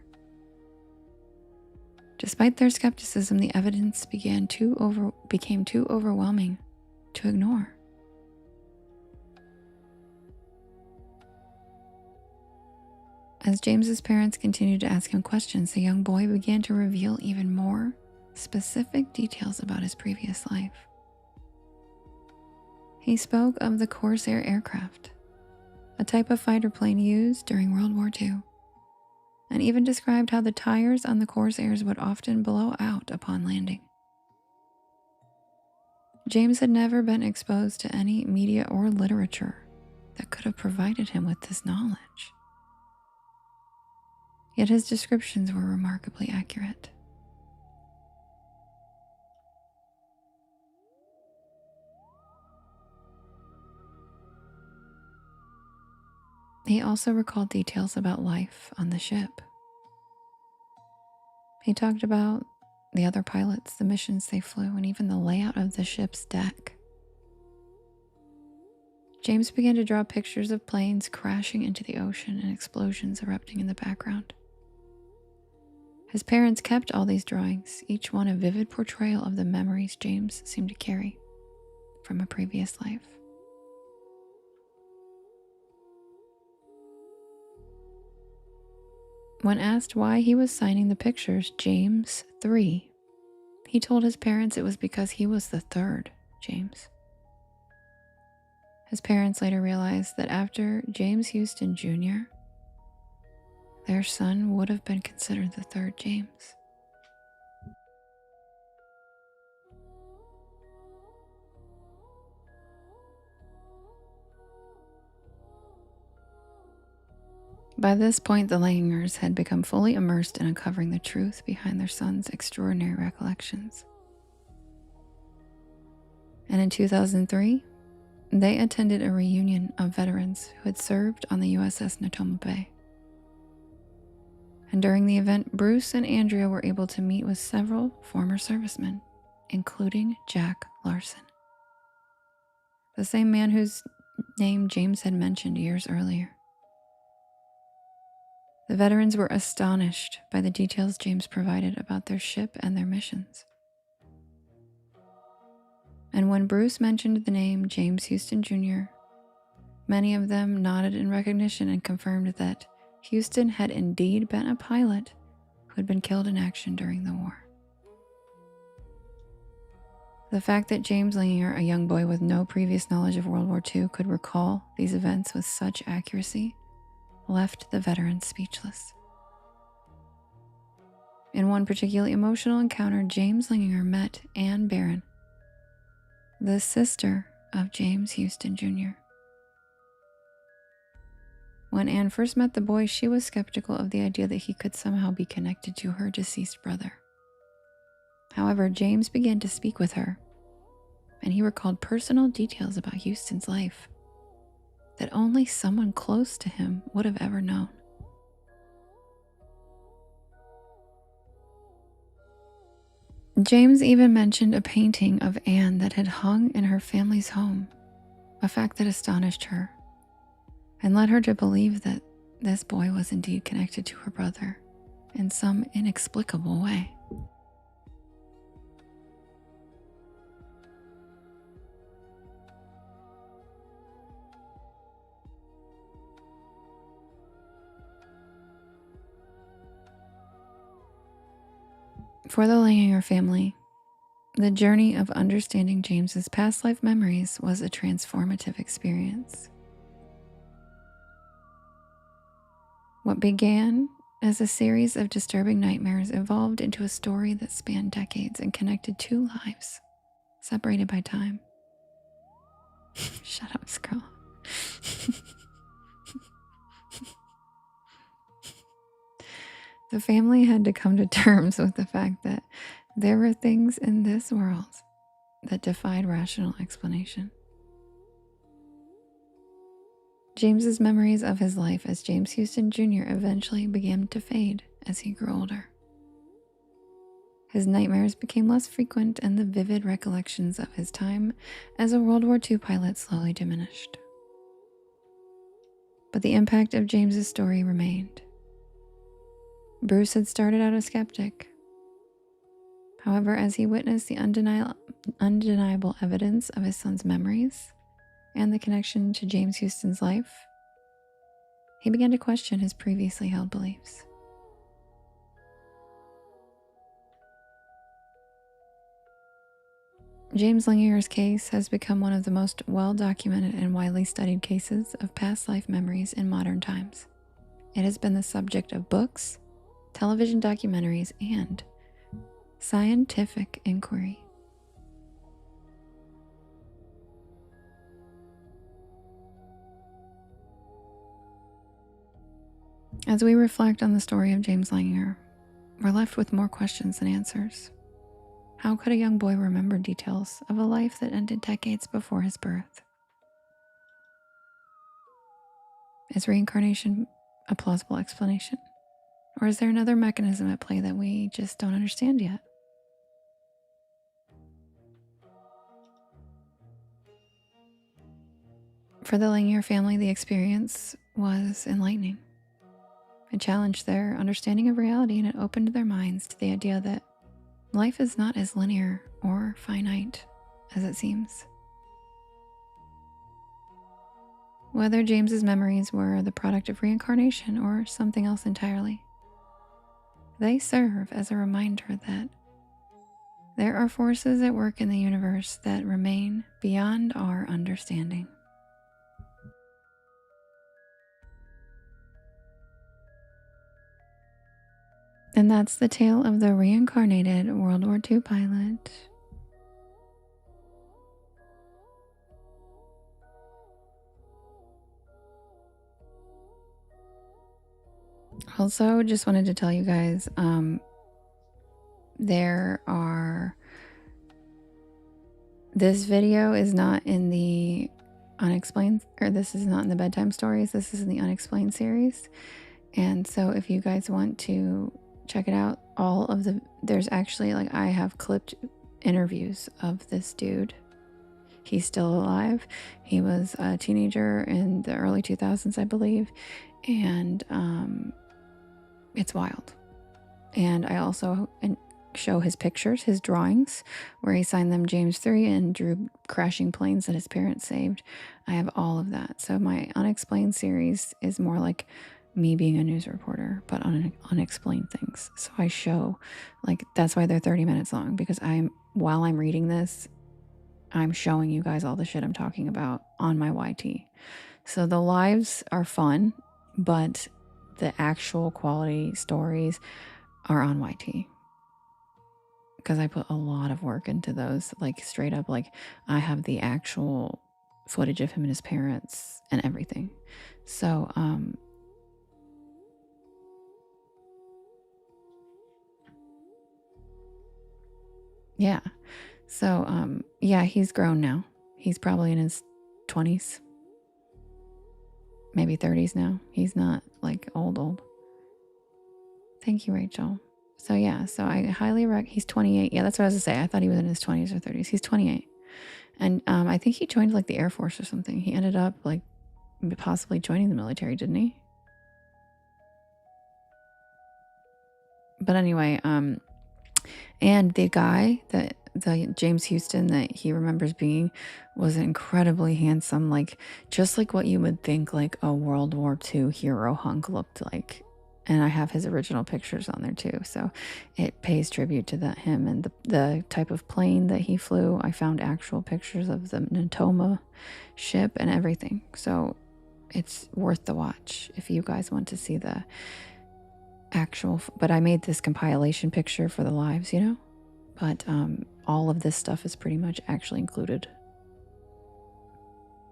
Despite their skepticism, the evidence became too overwhelming to ignore. As James's parents continued to ask him questions, the young boy began to reveal even more specific details about his previous life. He spoke of the Corsair aircraft, a type of fighter plane used during World War II, and even described how the tires on the Corsairs would often blow out upon landing. James had never been exposed to any media or literature that could have provided him with this knowledge. Yet his descriptions were remarkably accurate. He also recalled details about life on the ship. He talked about the other pilots, the missions they flew, and even the layout of the ship's deck. James began to draw pictures of planes crashing into the ocean and explosions erupting in the background. His parents kept all these drawings, each one a vivid portrayal of the memories James seemed to carry from a previous life. When asked why he was signing the pictures James 3, he told his parents it was because he was the third James. His parents later realized that after James Houston Jr., their son would have been considered the third James. By this point, the Langers had become fully immersed in uncovering the truth behind their son's extraordinary recollections. And in 2003, they attended a reunion of veterans who had served on the USS Natoma Bay. And during the event, Bruce and Andrea were able to meet with several former servicemen, including Jack Larson, the same man whose name James had mentioned years earlier. The veterans were astonished by the details James provided about their ship and their missions. And when Bruce mentioned the name James Houston Jr., many of them nodded in recognition and confirmed that Houston had indeed been a pilot who had been killed in action during the war. The fact that James Langinger, a young boy with no previous knowledge of World War II, could recall these events with such accuracy left the veterans speechless. In one particularly emotional encounter, James Langinger met Anne Barron, the sister of James Houston Jr. When Anne first met the boy, she was skeptical of the idea that he could somehow be connected to her deceased brother. However, James began to speak with her, and he recalled personal details about Houston's life that only someone close to him would have ever known. James even mentioned a painting of Anne that had hung in her family's home, a fact that astonished her and led her to believe that this boy was indeed connected to her brother in some inexplicable way. For the Langinger family, the journey of understanding James's past life memories was a transformative experience. What began as a series of disturbing nightmares evolved into a story that spanned decades and connected two lives, separated by time. Shut up, Scroll. The family had to come to terms with the fact that there were things in this world that defied rational explanation. James's memories of his life as James Houston Jr. eventually began to fade as he grew older. His nightmares became less frequent, and the vivid recollections of his time as a World War II pilot slowly diminished. But the impact of James's story remained. Bruce had started out a skeptic. However, as he witnessed the undeniable evidence of his son's memories and the connection to James Houston's life, he began to question his previously held beliefs. James Langinger's case has become one of the most well-documented and widely studied cases of past life memories in modern times. It has been the subject of books, television documentaries, and scientific inquiry. As we reflect on the story of James Langinger, we're left with more questions than answers. How could a young boy remember details of a life that ended decades before his birth? Is reincarnation a plausible explanation? Or is there another mechanism at play that we just don't understand yet? For the Langinger family, the experience was enlightening. It challenged their understanding of reality, and it opened their minds to the idea that life is not as linear or finite as it seems. Whether James's memories were the product of reincarnation or something else entirely, they serve as a reminder that there are forces at work in the universe that remain beyond our understanding. And that's the tale of the reincarnated World War II pilot. Also, just wanted to tell you guys, this video is not in the unexplained, or this is not in the bedtime stories. This is in the unexplained series. And so if you guys want to check it out, there's actually, like, I have clipped interviews of this dude. He's still alive. He was a teenager in the early 2000s, I believe. And it's wild. And I also show his pictures, his drawings, where he signed them James 3 and drew crashing planes that his parents saved. I have all of that. So my unexplained series is more like me being a news reporter, but on unexplained things. So I show, like, that's why they're 30 minutes long, because while I'm reading this, I'm showing you guys all the shit I'm talking about on my YT. So the lives are fun, but the actual quality stories are on YT. Because I put a lot of work into those, like, straight up, like, I have the actual footage of him and his parents and everything. So, yeah. So, yeah, he's grown now. He's probably in his 20s, maybe 30s now. He's not, like, old. Thank you, Rachel. So, yeah, so I highly recommend. He's 28. Yeah, that's what I was going to say. I thought he was in his 20s or 30s. He's 28. And I think he joined, like, the Air Force or something. He ended up, like, possibly joining the military, didn't he? But anyway, and the guy that the James Houston that he remembers being was incredibly handsome, like, just like what you would think like a World War II hero hunk looked like. And I have his original pictures on there too, so it pays tribute to him and the type of plane that he flew. I found actual pictures of the Natoma ship and everything, so it's worth the watch if you guys want to see the actual. But I made this compilation picture for the lives, but all of this stuff is pretty much actually included.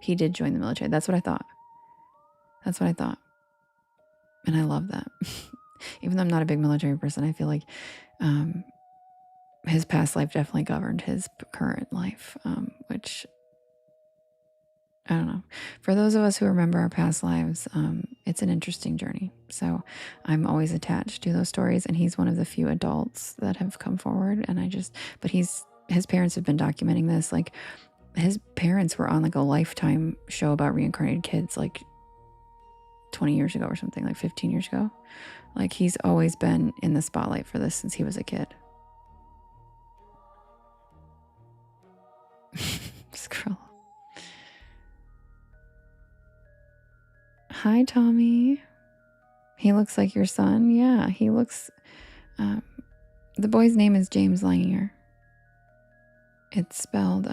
He did join the military. That's what I thought. And I love that. Even though I'm not a big military person, I feel like his past life definitely governed his current life, which, I don't know. For those of us who remember our past lives, it's an interesting journey. So I'm always attached to those stories, and he's one of the few adults that have come forward. But his parents have been documenting this. Like, his parents were on, like, a Lifetime show about reincarnated kids, like 20 years ago or something, like 15 years ago. Like, he's always been in the spotlight for this since he was a kid. Scroll. Hi, Tommy. He looks like your son. Yeah, he looks. The boy's name is James Langier. It's spelled.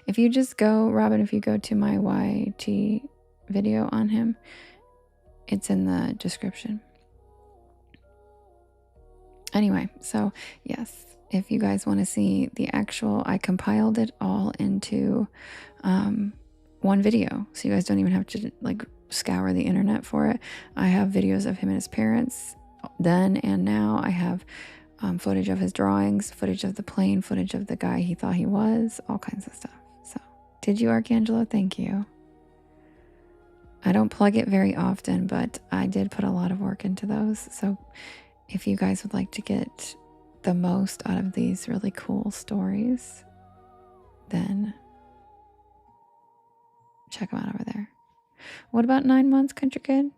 If you just go, Robin, if you go to my YT video on him, it's in the description. Anyway, so yes, if you guys want to see the actual, I compiled it all into one video, so you guys don't even have to, like, scour the internet for it. I have videos of him and his parents then and now. I have footage of his drawings, footage of the plane, footage of the guy he thought he was, all kinds of stuff. So, did you, Archangelo? Thank you. I don't plug it very often, but I did put a lot of work into those. So if you guys would like to get the most out of these really cool stories, then check them out over there. What about 9 months, country kid?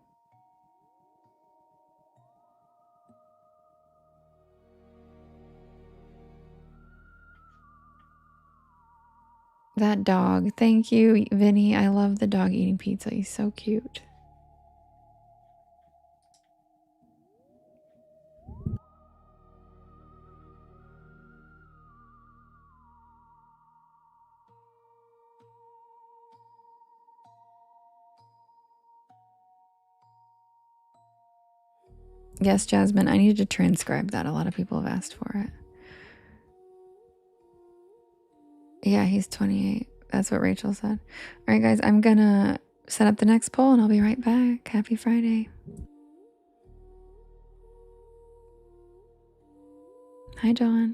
That dog. Thank you, Vinny. I love the dog eating pizza. He's so cute. Yes, Jasmine, I need to transcribe that. A lot of people have asked for it. Yeah, he's 28. That's what Rachel said. All right, guys, I'm going to set up the next poll and I'll be right back. Happy Friday. Hi, Dawn.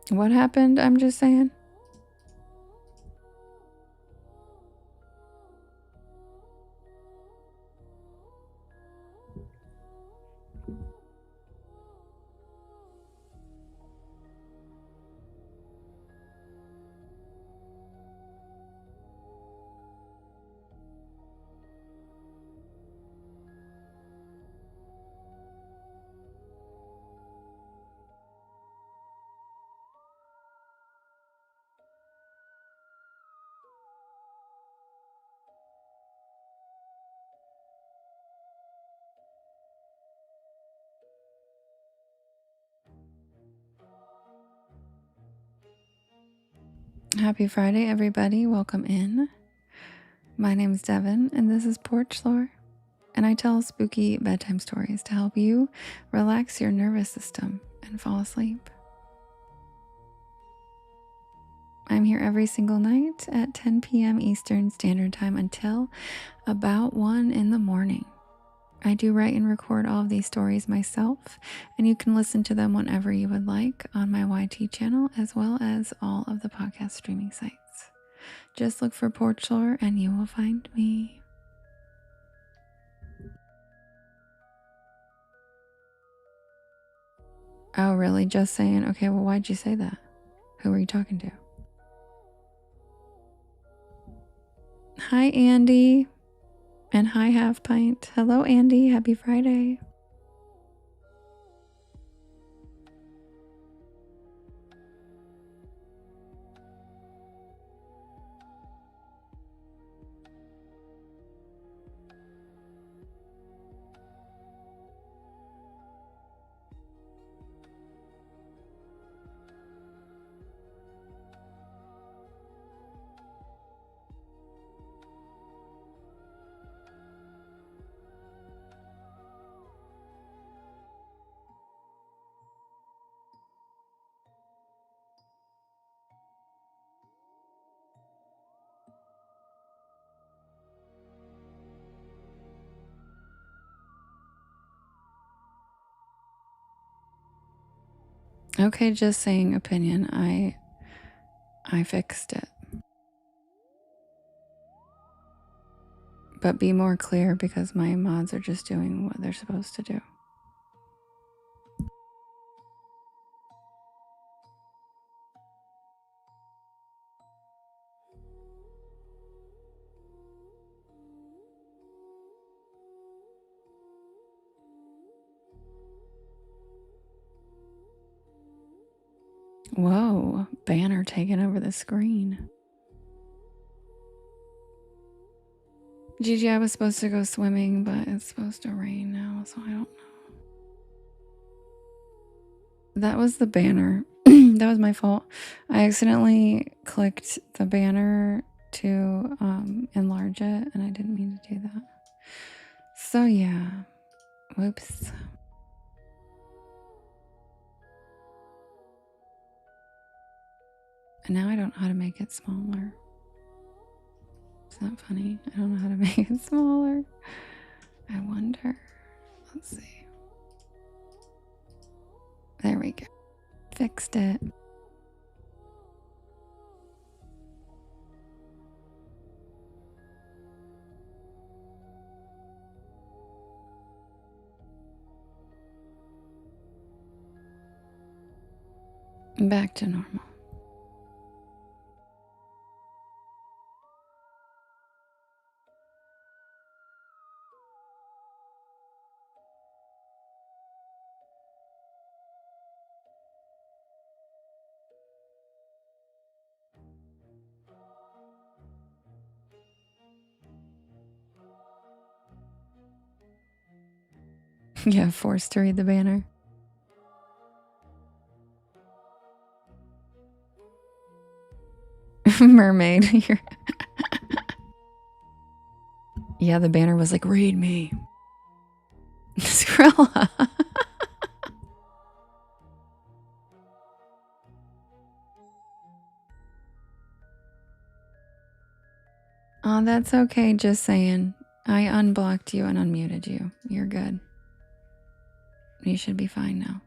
What happened? I'm just saying. Happy Friday, everybody. Welcome in. My name is Devin, and this is Porch Lore, and I tell spooky bedtime stories to help you relax your nervous system and fall asleep. I'm here every single night at 10 p.m. Eastern Standard Time until about 1 in the morning. I do write and record all of these stories myself, and you can listen to them whenever you would like on my YT channel, as well as all of the podcast streaming sites. Just look for Porch Lore and you will find me. Oh, really? Just saying? Okay, well, why'd you say that? Who were you talking to? Hi, Andy. And hi, Half Pint. Hello, Andy. Happy Friday. Okay, just saying opinion. I fixed it. But be more clear because my mods are just doing what they're supposed to do. Whoa, banner taking over the screen. Gigi, I was supposed to go swimming, but it's supposed to rain now, so I don't know. That was the banner. That was my fault. I accidentally clicked the banner to enlarge it, and I didn't mean to do that. So yeah, whoops. And now I don't know how to make it smaller. Isn't that funny? I don't know how to make it smaller. I wonder. Let's see. There we go. Fixed it. Back to normal. Yeah, forced to read the banner. Mermaid. Yeah, the banner was like, read me. Skrilla. Oh, that's okay. Just saying. I unblocked you and unmuted you. You're good. You should be fine now.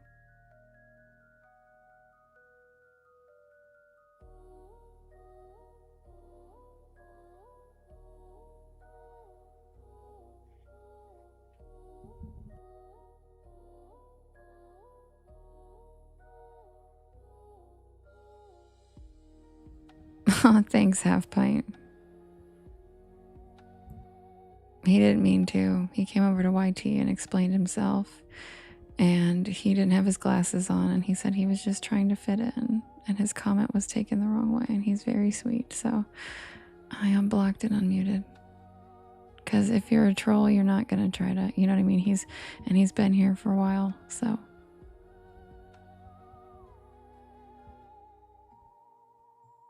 Oh, thanks, Half Pint. He didn't mean to. He came over to YT and explained himself. And he didn't have his glasses on. And he said he was just trying to fit in. And his comment was taken the wrong way. And he's very sweet. So I unblocked and unmuted. Because if you're a troll, you're not going to try to, you know what I mean? He's been here for a while. So.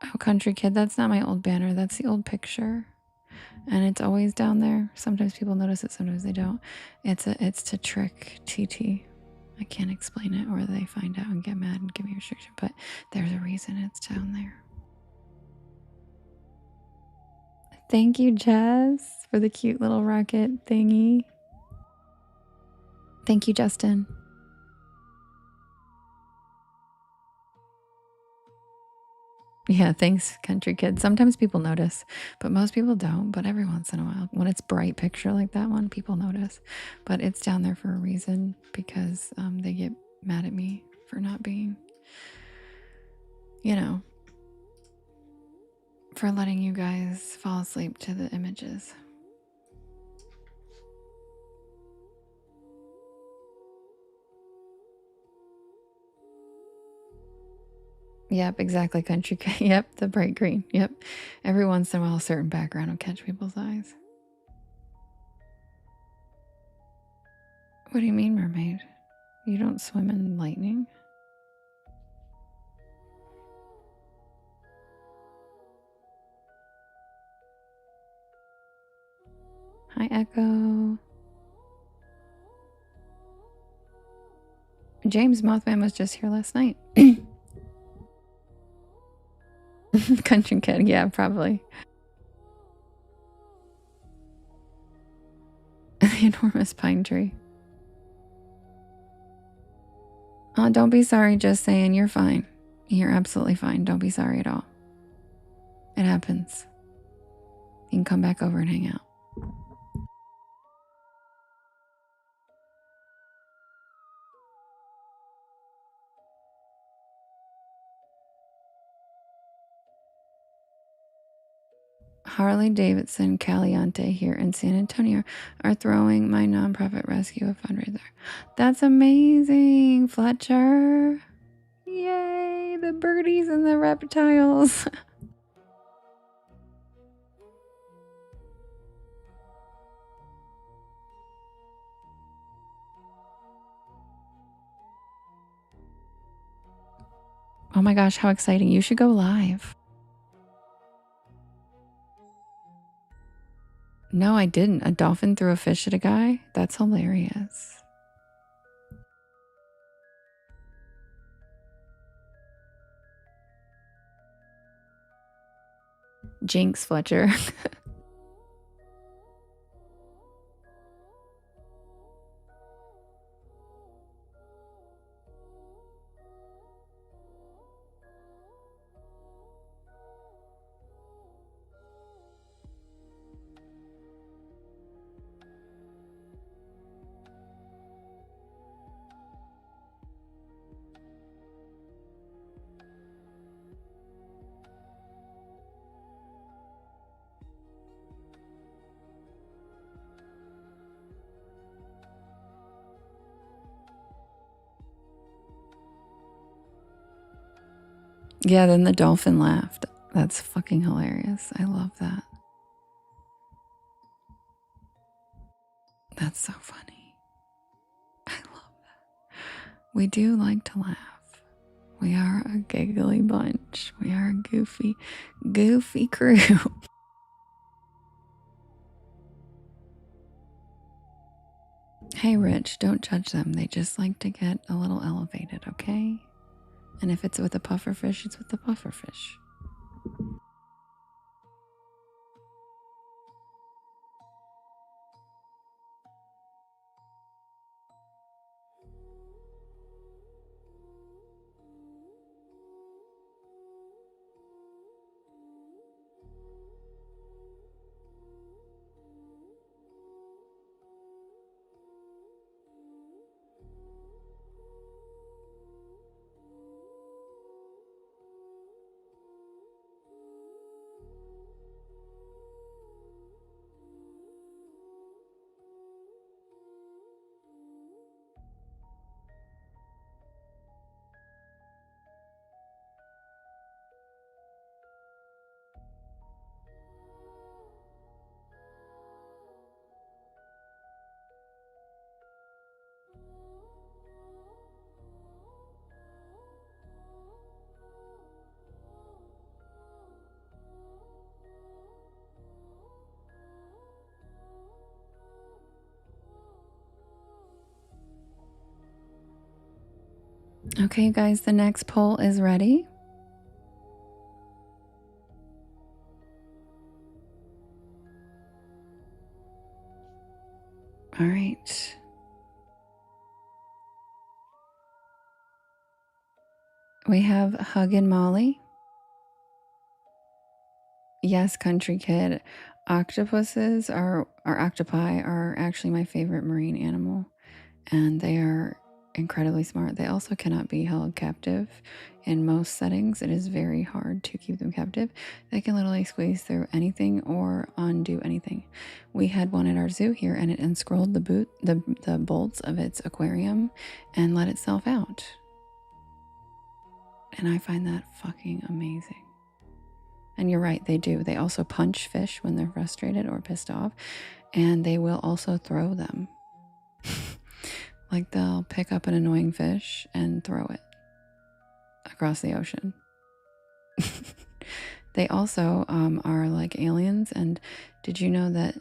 Oh, Country Kid, that's not my old banner. That's the old picture. And it's always down there. Sometimes people notice it, sometimes they don't. It's to trick TT. I can't explain it, or they find out and get mad and give me a restriction, but there's a reason it's down there. Thank you, Jess, for the cute little rocket thingy. Thank you, Justin. Yeah, thanks, Country Kid. Sometimes people notice, but most people don't. But every once in a while, when it's bright picture like that one, people notice. But it's down there for a reason, because they get mad at me for not being, you know, for letting you guys fall asleep to the images. Yep, exactly, Country Kid. Yep, the bright green. Yep. Every once in a while, a certain background will catch people's eyes. What do you mean, mermaid? You don't swim in lightning? Hi, Echo. James Mothman was just here last night. Country Kid, yeah, probably. The enormous pine tree. Oh, don't be sorry, just saying you're fine. You're absolutely fine. Don't be sorry at all. It happens. You can come back over and hang out. Harley Davidson Caliente here in San Antonio are throwing my nonprofit rescue a fundraiser. That's amazing, Fletcher. Yay, the birdies and the reptiles. Oh my gosh, how exciting. You should go live. No, I didn't. A dolphin threw a fish at a guy? That's hilarious. Jinx, Fletcher. Yeah, then the dolphin laughed. That's fucking hilarious. I love that. That's so funny. I love that. We do like to laugh. We are a giggly bunch. We are a goofy crew. Hey, Rich, don't judge them. They just like to get a little elevated, okay? And if it's with a pufferfish, it's with the pufferfish. Okay, guys, the next poll is ready. All right. We have Hug and Molly. Yes, country kid. Octopuses or octopi are actually my favorite marine animal, and they are incredibly smart. They also cannot be held captive in most settings. It is very hard to keep them captive. They can literally squeeze through anything or undo anything. We had one at our zoo here, and it unscrolled the bolts of its aquarium and let itself out. And I find that fucking amazing. And you're right, they do. They also punch fish when they're frustrated or pissed off, and they will also throw them. Like they'll pick up an annoying fish and throw it across the ocean. They also are like aliens. And did you know that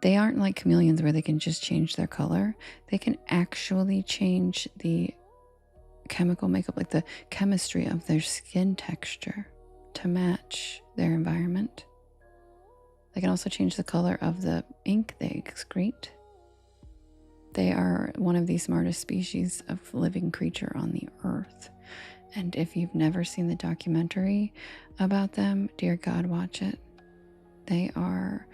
they aren't like chameleons where they can just change their color? They can actually change the chemical makeup, like the chemistry of their skin texture to match their environment. They can also change the color of the ink they excrete. They are one of the smartest species of living creature on the earth. And if you've never seen the documentary about them, dear God, watch it. They are,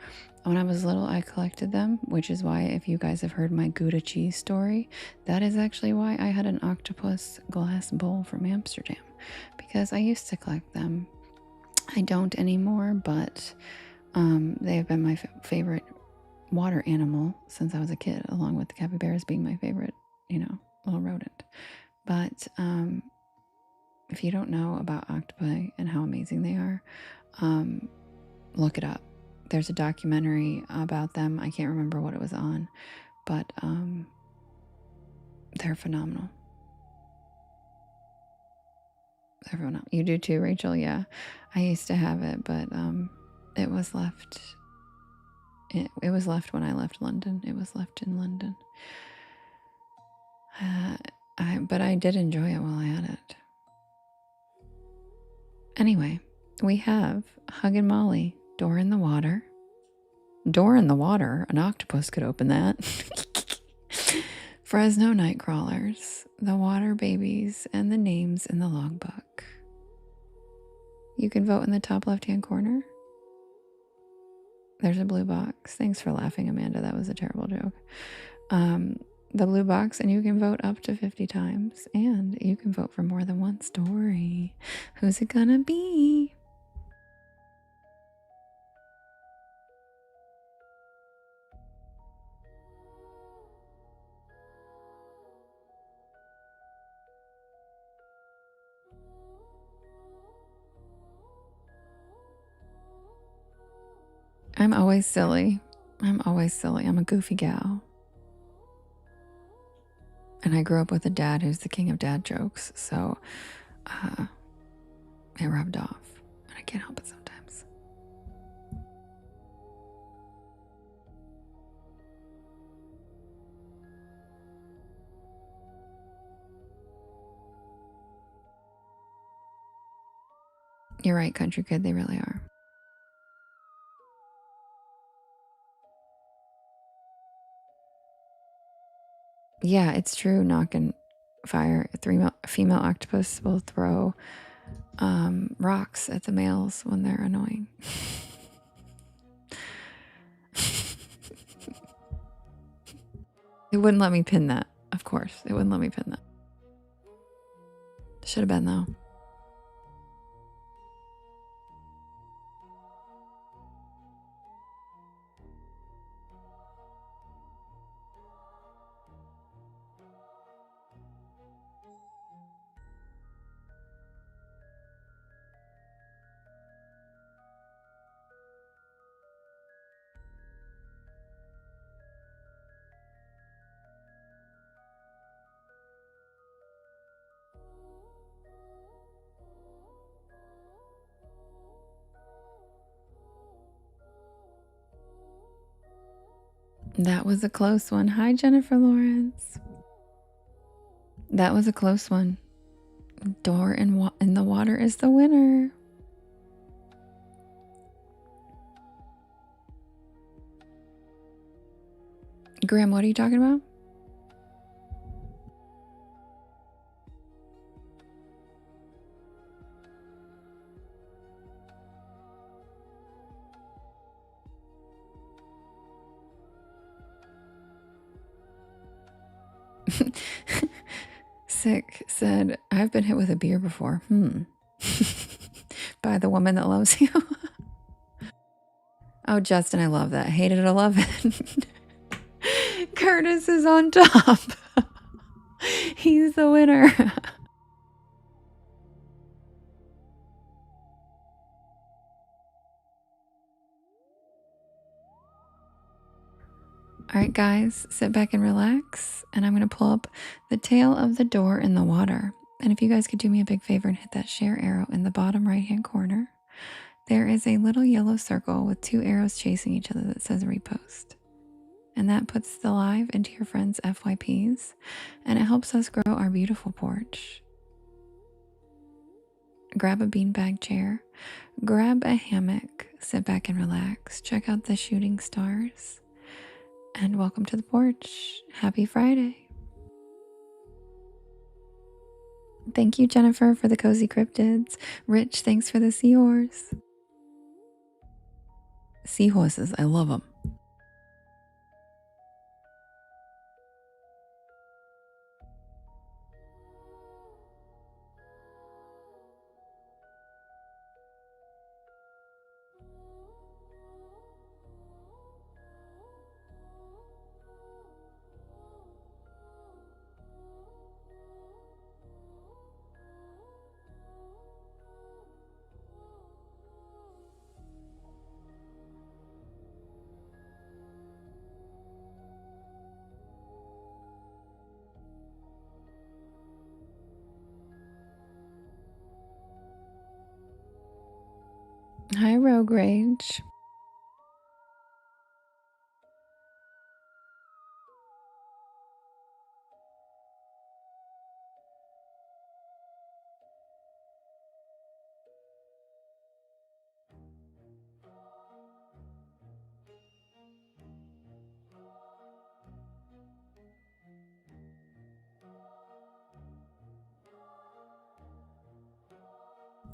when I was little, I collected them, which is why if you guys have heard my Gouda cheese story, that is actually why I had an octopus glass bowl from Amsterdam, because I used to collect them. I don't anymore, but they have been my favorite water animal since I was a kid, along with the capybaras being my favorite, little rodent. But if you don't know about octopi and how amazing they are, look it up. There's a documentary about them. I can't remember what it was on, but they're phenomenal. They're phenomenal. You do too, Rachel? Yeah. I used to have it, but it was left. It was left when I left London. It was left in London. But I did enjoy it while I had it. Anyway, we have Hug and Molly, door in the water. Door in the water? An octopus could open that. Fresno night crawlers, the water babies, and the names in the logbook. You can vote in the top left-hand corner. There's a blue box. Thanks for laughing, Amanda. That was a terrible joke. The blue box, and you can vote up to 50 times, and you can vote for more than one story. Who's it gonna be? I'm always silly. I'm a goofy gal. And I grew up with a dad who's the king of dad jokes. So it rubbed off. And I can't help it sometimes. You're right, country kid, they really are. Yeah, it's true. Knock and fire. Female octopus will throw rocks at the males when they're annoying. It wouldn't let me pin that. Of course, it wouldn't let me pin that. Should have been though. That was a close one. Hi, Jennifer Lawrence. That was a close one. Door in the water is the winner. Graham, what are you talking about? Sick said, I've been hit with a beer before. By the woman that loves you. Oh, Justin, I love that. Hated it or love it. Curtis is on top. He's the winner. All right, guys, sit back and relax. And I'm going to pull up the tail of the door in the water. And if you guys could do me a big favor and hit that share arrow in the bottom right-hand corner, there is a little yellow circle with 2 arrows chasing each other that says repost. And that puts the live into your friends' FYPs, and it helps us grow our beautiful porch. Grab a beanbag chair, grab a hammock, sit back and relax, check out the shooting stars, and welcome to the porch. Happy Friday. Thank you, Jennifer, for the cozy cryptids. Rich, thanks for the seahorse. Seahorses, I love them. Hi, Rogue Rage.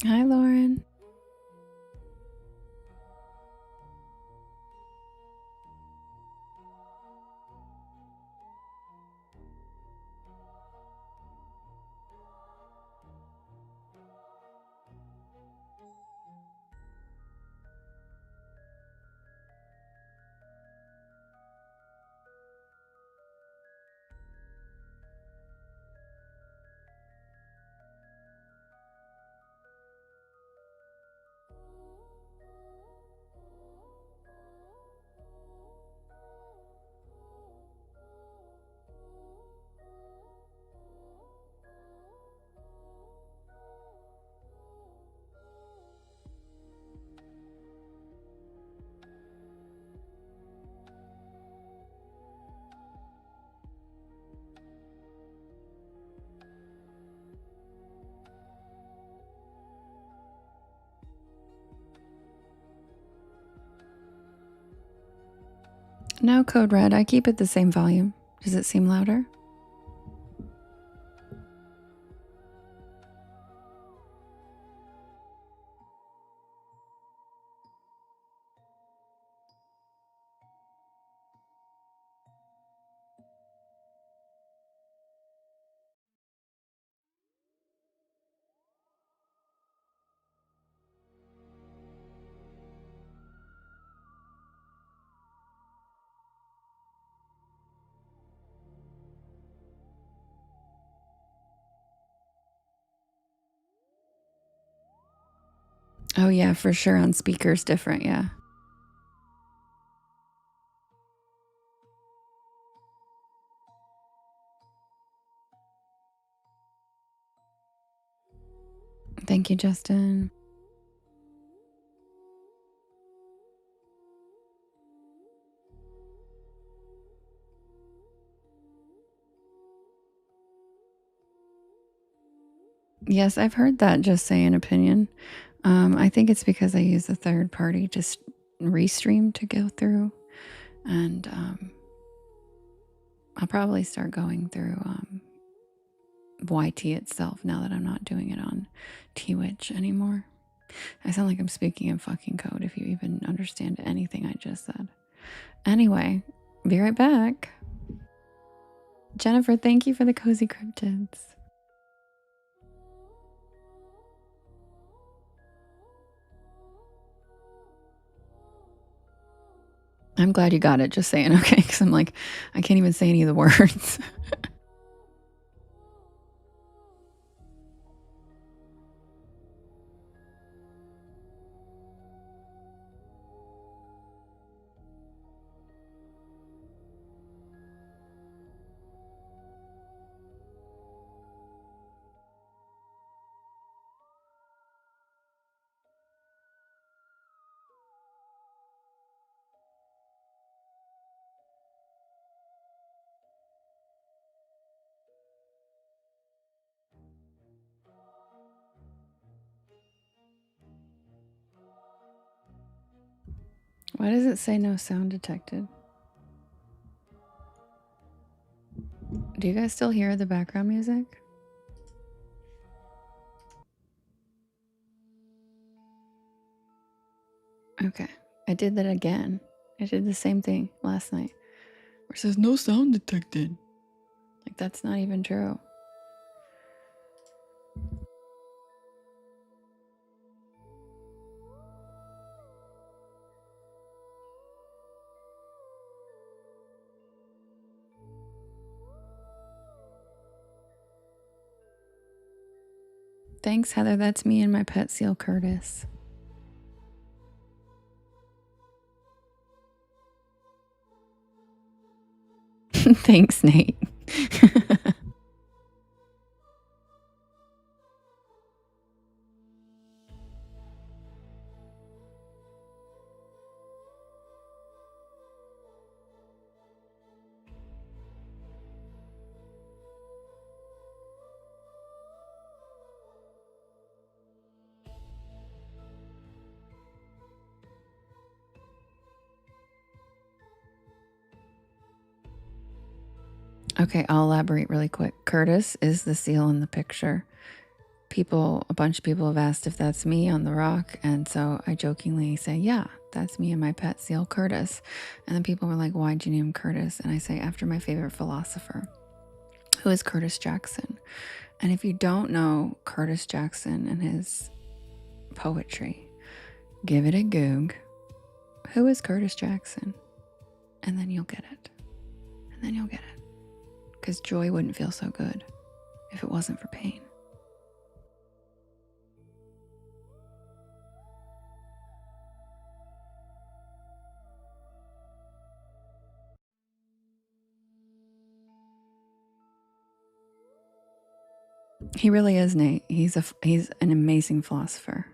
Hi, Lauren. No, Code Red. I keep it the same volume. Does it seem louder? Oh yeah, for sure. On speakers, different. Yeah. Thank you, Justin. Yes, I've heard that. Just say an opinion. I think it's because I use a third party just restream to go through, and I'll probably start going through YT itself now that I'm not doing it on Twitch anymore. I sound like I'm speaking in fucking code if you even understand anything I just said. Anyway, be right back. Jennifer, thank you for the cozy cryptids. I'm glad you got it. Just saying, okay, because I'm like, I can't even say any of the words. Why does it say no sound detected? Do you guys still hear the background music? Okay. I did that again. I did the same thing last night. Where it says no sound detected. Like, that's not even true. Thanks, Heather. That's me and my pet seal, Curtis. Thanks, Nate. Okay, I'll elaborate really quick. Curtis is the seal in the picture. A bunch of people have asked if that's me on the rock, and so I jokingly say, yeah, that's me and my pet seal, Curtis. And then people were like, why'd you name Curtis? And I say, after my favorite philosopher, who is Curtis Jackson. And if you don't know Curtis Jackson and his poetry, give it a goog. Who is Curtis Jackson? And then you'll get it. And then you'll get it. Because joy wouldn't feel so good if it wasn't for pain. He really is, Nate. He's an amazing philosopher.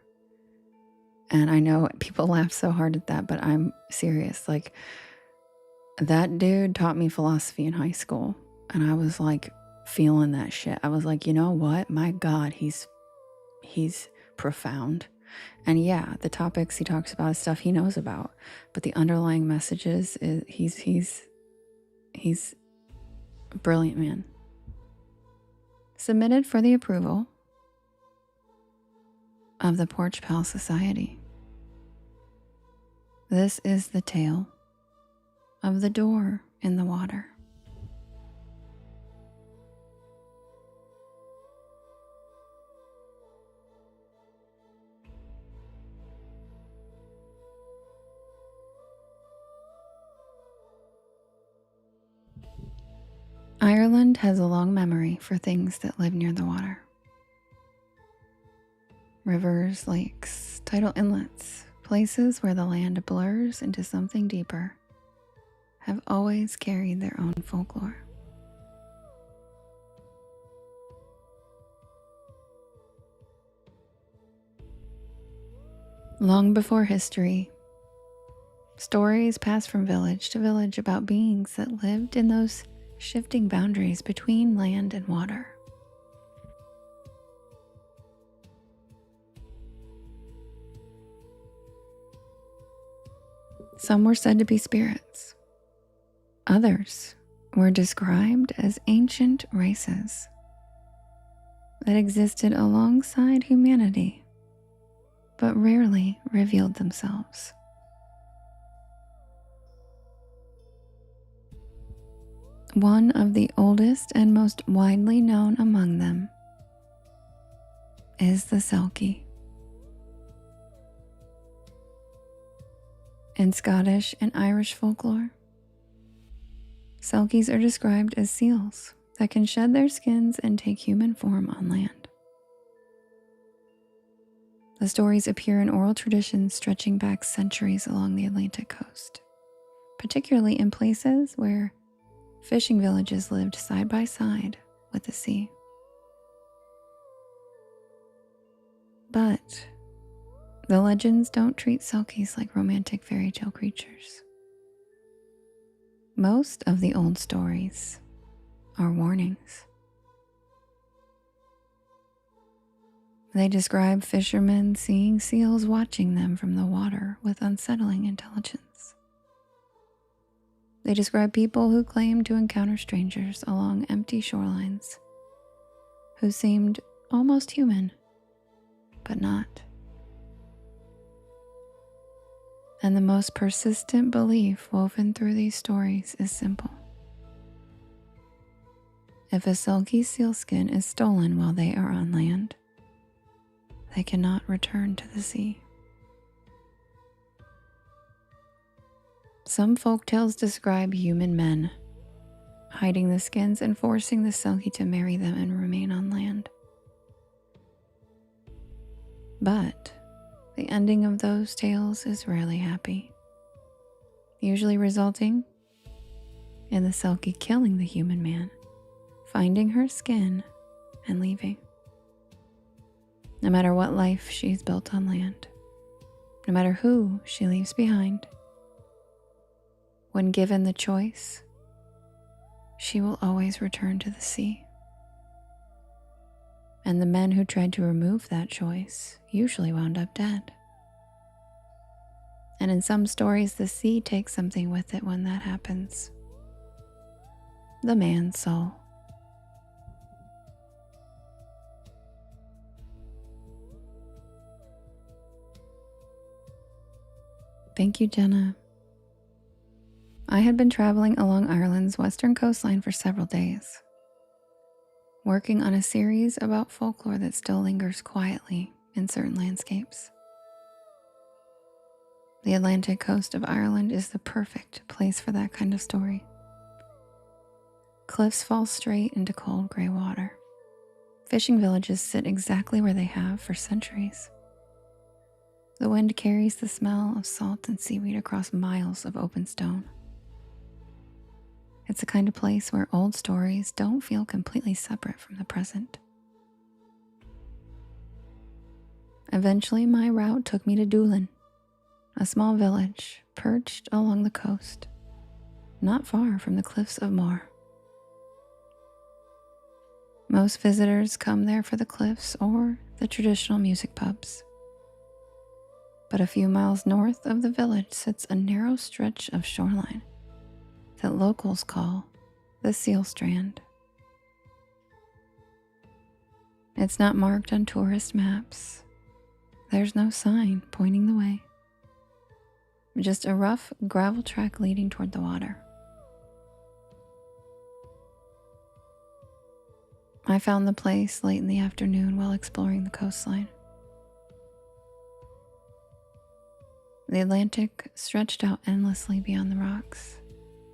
And I know people laugh so hard at that, but I'm serious. Like, that dude taught me philosophy in high school, and I was like feeling that shit. I was like, you know what? My God, he's profound. And yeah, the topics he talks about is stuff he knows about, but the underlying messages he's a brilliant man. Submitted for the approval of the Porch Pal Society. This is the tale of the door in the water. Ireland has a long memory for things that live near the water. Rivers, lakes, tidal inlets, places where the land blurs into something deeper, have always carried their own folklore. Long before history, stories passed from village to village about beings that lived in those shifting boundaries between land and water. Some were said to be spirits. Others were described as ancient races that existed alongside humanity, but rarely revealed themselves. One of the oldest and most widely known among them is the Selkie. In Scottish and Irish folklore, Selkies are described as seals that can shed their skins and take human form on land. The stories appear in oral traditions stretching back centuries along the Atlantic coast, particularly in places where fishing villages lived side by side with the sea. But the legends don't treat Selkies like romantic fairy tale creatures. Most of the old stories are warnings. They describe fishermen seeing seals watching them from the water with unsettling intelligence. They describe people who claim to encounter strangers along empty shorelines, who seemed almost human, but not. And the most persistent belief woven through these stories is simple. If a Selkie sealskin is stolen while they are on land, they cannot return to the sea. Some folktales describe human men hiding the skins and forcing the Selkie to marry them and remain on land. But the ending of those tales is rarely happy, usually resulting in the Selkie killing the human man, finding her skin, and leaving. No matter what life she's built on land, no matter who she leaves behind, when given the choice, she will always return to the sea. And the men who tried to remove that choice usually wound up dead. And in some stories, the sea takes something with it when that happens. The man's soul. Thank you, Jenna. I had been traveling along Ireland's western coastline for several days, working on a series about folklore that still lingers quietly in certain landscapes. The Atlantic coast of Ireland is the perfect place for that kind of story. Cliffs fall straight into cold gray water. Fishing villages sit exactly where they have for centuries. The wind carries the smell of salt and seaweed across miles of open stone. It's the kind of place where old stories don't feel completely separate from the present. Eventually, my route took me to Doolin, a small village perched along the coast, not far from the cliffs of Moher. Most visitors come there for the cliffs or the traditional music pubs. But a few miles north of the village sits a narrow stretch of shoreline that locals call the Seal Strand. It's not marked on tourist maps. There's no sign pointing the way. Just a rough gravel track leading toward the water. I found the place late in the afternoon while exploring the coastline. The Atlantic stretched out endlessly beyond the rocks,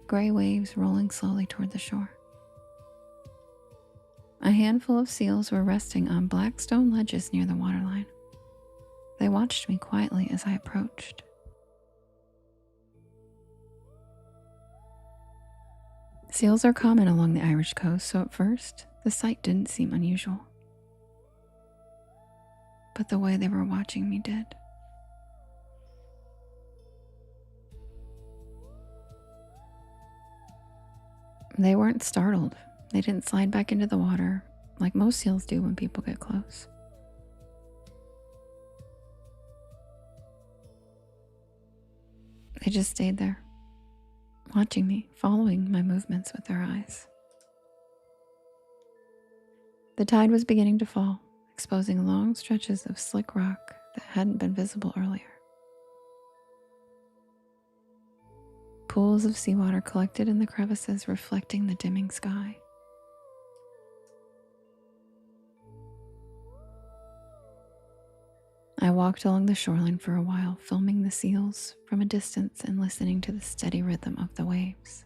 gray waves rolling slowly toward the shore. A handful of seals were resting on black stone ledges near the waterline. They watched me quietly as I approached. Seals are common along the Irish coast, so at first, the sight didn't seem unusual. But the way they were watching me did. They weren't startled. They didn't slide back into the water like most seals do when people get close. They just stayed there, watching me, following my movements with their eyes. The tide was beginning to fall, exposing long stretches of slick rock that hadn't been visible earlier. Pools of seawater collected in the crevices, reflecting the dimming sky. I walked along the shoreline for a while, filming the seals from a distance and listening to the steady rhythm of the waves.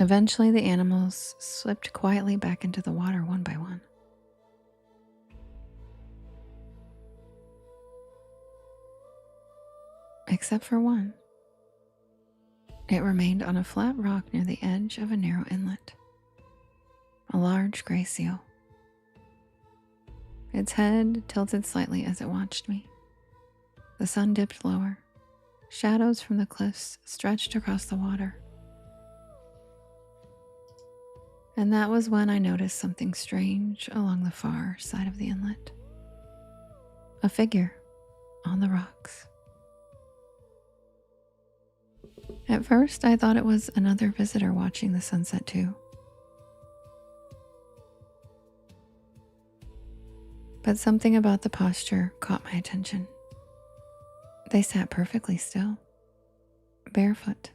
Eventually, the animals slipped quietly back into the water one by one. Except for one. It remained on a flat rock near the edge of a narrow inlet. A large gray seal. Its head tilted slightly as it watched me. The sun dipped lower. Shadows from the cliffs stretched across the water. And that was when I noticed something strange along the far side of the inlet. A figure on the rocks. At first, I thought it was another visitor watching the sunset too. But something about the posture caught my attention. They sat perfectly still, barefoot.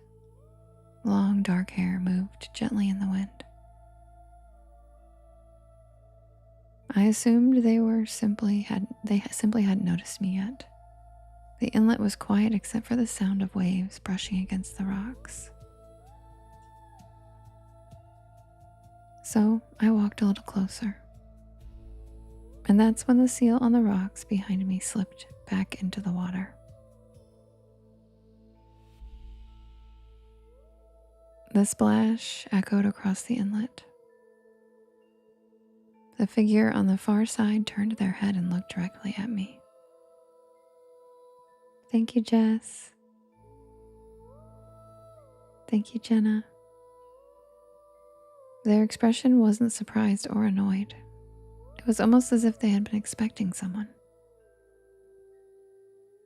Long dark hair moved gently in the wind. I assumed they simply hadn't noticed me yet. The inlet was quiet except for the sound of waves brushing against the rocks. So I walked a little closer. And that's when the seal on the rocks behind me slipped back into the water. The splash echoed across the inlet. The figure on the far side turned their head and looked directly at me. Thank you, Jess. Thank you, Jenna. Their expression wasn't surprised or annoyed. It was almost as if they had been expecting someone.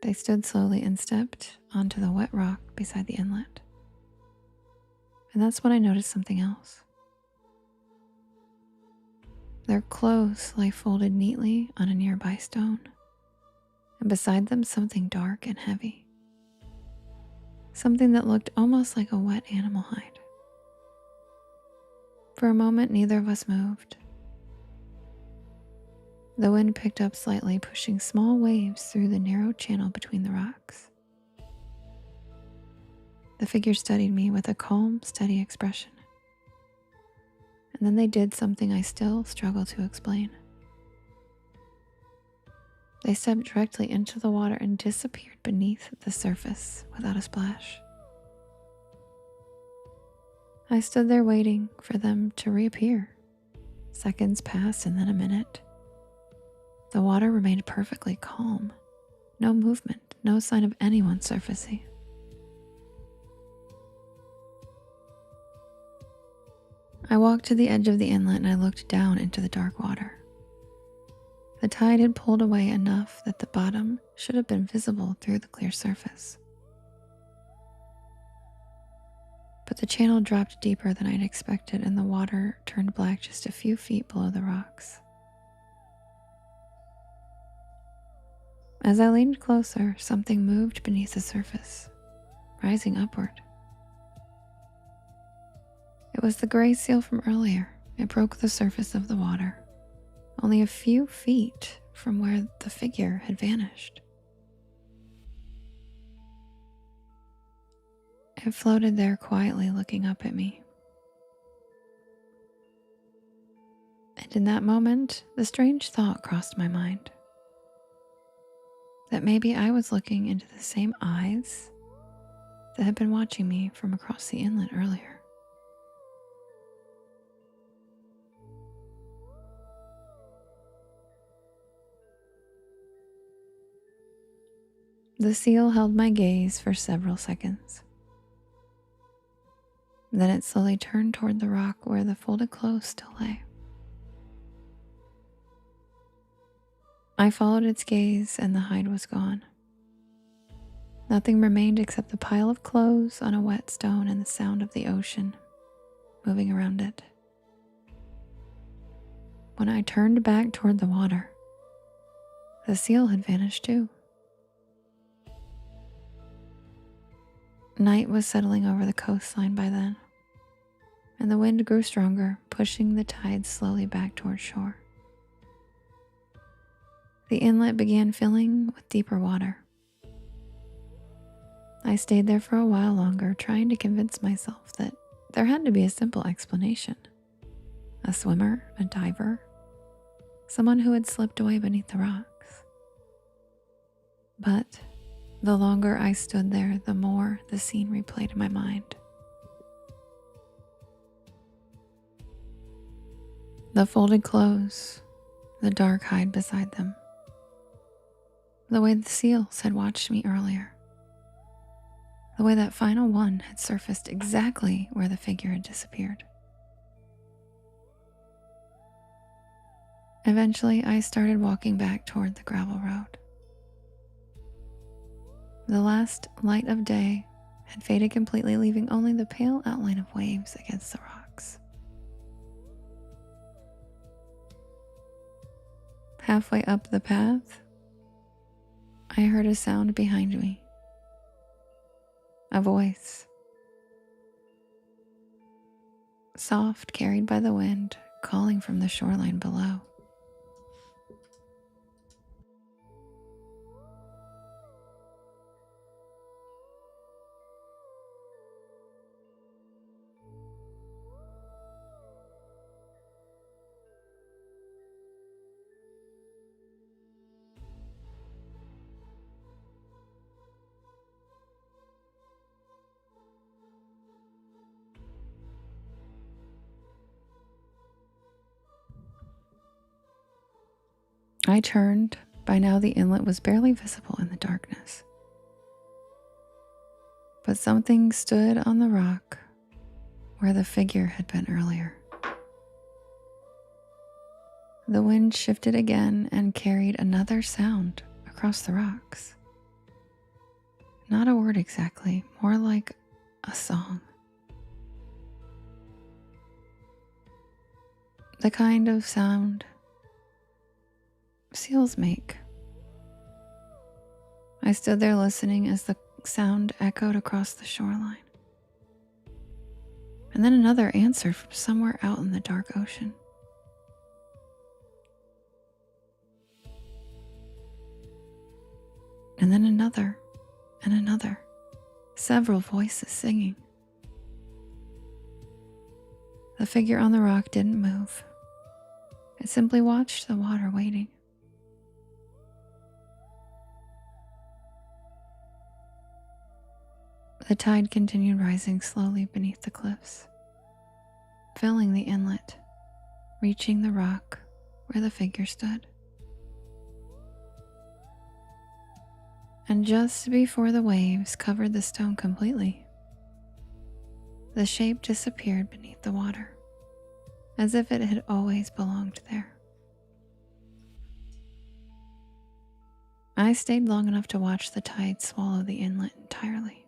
They stood slowly and stepped onto the wet rock beside the inlet. And that's when I noticed something else. Their clothes lay folded neatly on a nearby stone, and beside them something dark and heavy. Something that looked almost like a wet animal hide. For a moment, neither of us moved. The wind picked up slightly, pushing small waves through the narrow channel between the rocks. The figure studied me with a calm, steady expression. And then they did something I still struggle to explain. They stepped directly into the water and disappeared beneath the surface without a splash. I stood there waiting for them to reappear. Seconds passed and then a minute. The water remained perfectly calm, No movement, no sign of anyone surfacing. I walked to the edge of the inlet and I looked down into the dark water. The tide had pulled away enough that the bottom should have been visible through the clear surface. But the channel dropped deeper than I'd expected and the water turned black just a few feet below the rocks. As I leaned closer, something moved beneath the surface, rising upward. It was the gray seal from earlier. It broke the surface of the water, only a few feet from where the figure had vanished. It floated there quietly looking up at me. And in that moment, the strange thought crossed my mind. That maybe I was looking into the same eyes that had been watching me from across the inlet earlier. The seal held my gaze for several seconds. Then it slowly turned toward the rock where the folded clothes still lay. I followed its gaze and the hide was gone. Nothing remained except the pile of clothes on a wet stone and the sound of the ocean moving around it. When I turned back toward the water, the seal had vanished too. Night was settling over the coastline by then, and the wind grew stronger, pushing the tide slowly back toward shore. The inlet began filling with deeper water. I stayed there for a while longer, trying to convince myself that there had to be a simple explanation. A swimmer, a diver, someone who had slipped away beneath the rocks. But the longer I stood there, the more the scene replayed in my mind. The folded clothes, the dark hide beside them, the way the seals had watched me earlier, the way that final one had surfaced exactly where the figure had disappeared. Eventually, I started walking back toward the gravel road. The last light of day had faded completely, leaving only the pale outline of waves against the rocks. Halfway up the path, I heard a sound behind me. A voice. Soft, carried by the wind, calling from the shoreline below. I turned. By now the inlet was barely visible in the darkness. But something stood on the rock where the figure had been earlier. The wind shifted again and carried another sound across the rocks. Not a word exactly, more like a song. The kind of sound seals make. I stood there listening as the sound echoed across the shoreline. And then another answered from somewhere out in the dark ocean. And then another and another, several voices singing. The figure on the rock didn't move. It simply watched the water waiting. The tide continued rising slowly beneath the cliffs, filling the inlet, reaching the rock where the figure stood. And just before the waves covered the stone completely, the shape disappeared beneath the water, as if it had always belonged there. I stayed long enough to watch the tide swallow the inlet entirely.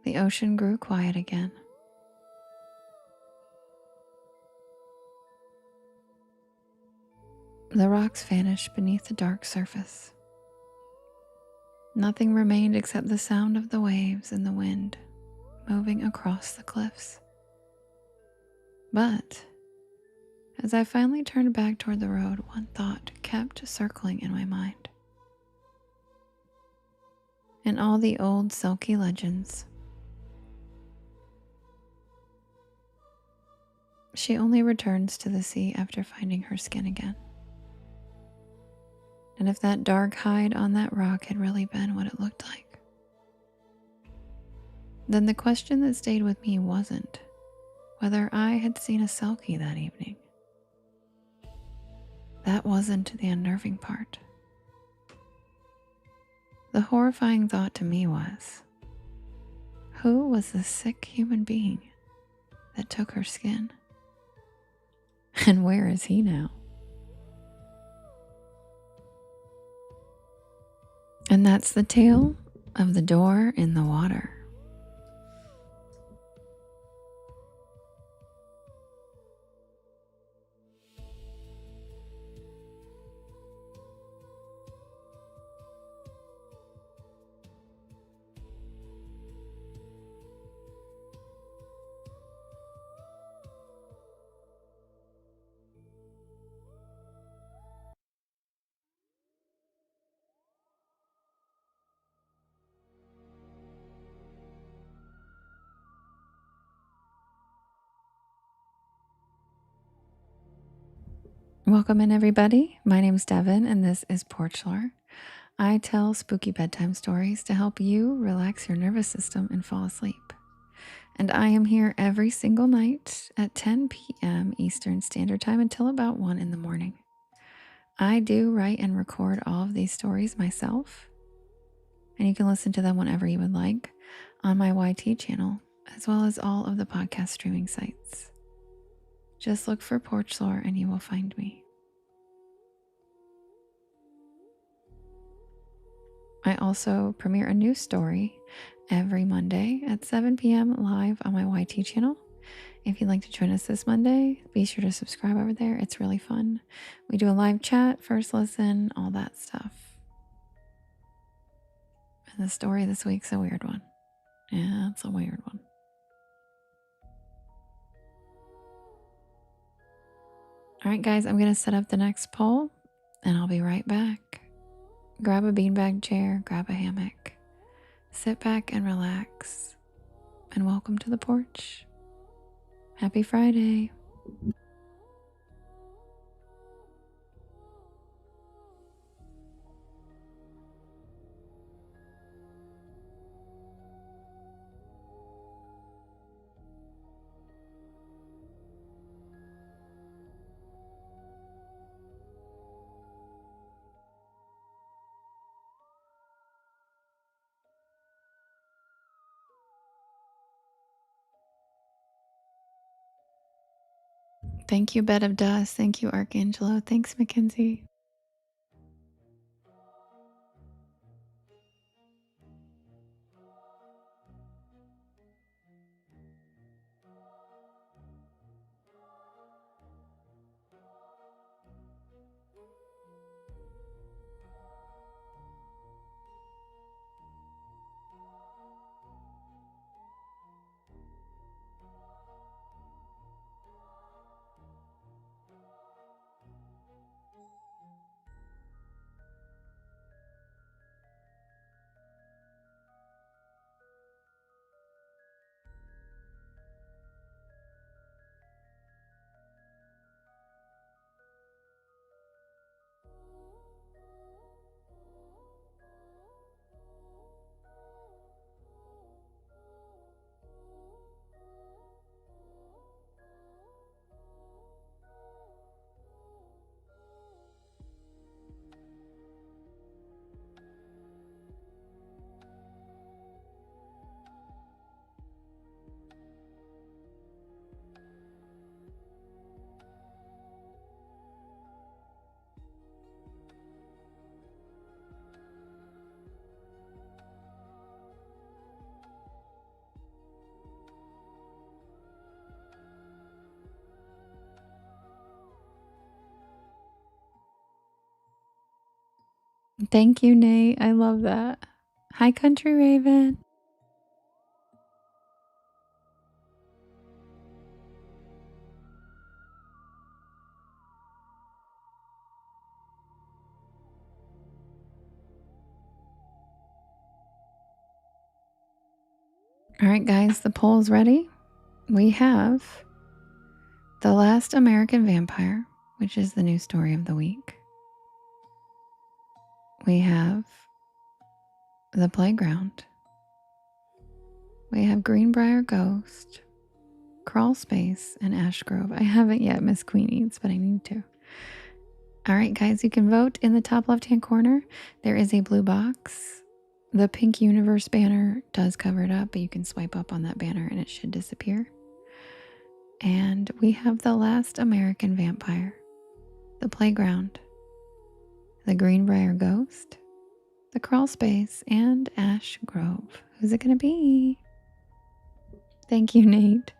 The ocean grew quiet again. The rocks vanished beneath the dark surface. Nothing remained except the sound of the waves and the wind moving across the cliffs. But as I finally turned back toward the road, one thought kept circling in my mind. In all the old Selkie legends, she only returns to the sea after finding her skin again. And if that dark hide on that rock had really been what it looked like, then the question that stayed with me wasn't whether I had seen a Selkie that evening. That wasn't the unnerving part. The horrifying thought to me was, who was the sick human being that took her skin? And where is he now? And that's the tale of the door in the water. Welcome in, everybody. My name's Devin, and this is Porch Lore. I tell spooky bedtime stories to help you relax your nervous system and fall asleep. And I am here every single night at 10 p.m. Eastern Standard Time until about 1 in the morning. I do write and record all of these stories myself, and you can listen to them whenever you would like on my YT channel, as well as all of the podcast streaming sites. Just look for Porch Lore and you will find me. I also premiere a new story every Monday at 7 p.m. live on my YT channel. If you'd like to join us this Monday, be sure to subscribe over there. It's really fun. We do a live chat, first listen, all that stuff. And the story this week's a weird one. Yeah, it's a weird one. All right, guys, I'm going to set up the next poll and I'll be right back. Grab a beanbag chair, grab a hammock, sit back and relax, and welcome to the porch. Happy Friday. Thank you, Bed of Dust. Thank you, Archangelo. Thanks, Mackenzie. Thank you, Nate. I love that. Hi, Country Raven. All right, guys, the poll is ready. We have The Last American Vampire, which is the new story of the week. We have The Playground. We have Greenbrier Ghost, Crawl Space, and Ash Grove. I haven't yet Miss Queen Eats, but I need to. All right, guys, you can vote in the top left-hand corner. There is a blue box. The Pink Universe banner does cover it up, but you can swipe up on that banner and it should disappear. And we have The Last American Vampire, The Playground, The Greenbrier Ghost, The Crawl Space, and Ash Grove. Who's it going to be? Thank you, Nate.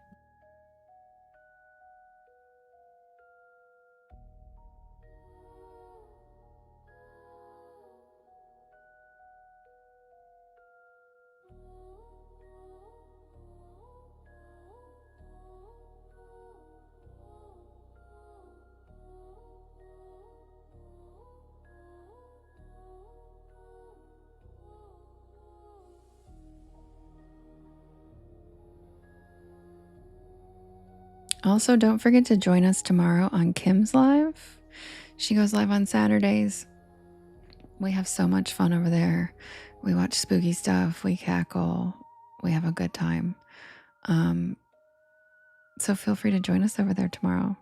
Also, don't forget to join us tomorrow on Kim's Live. She goes live on Saturdays. We have so much fun over there. We watch spooky stuff. We cackle. We have a good time. So feel free to join us over there tomorrow.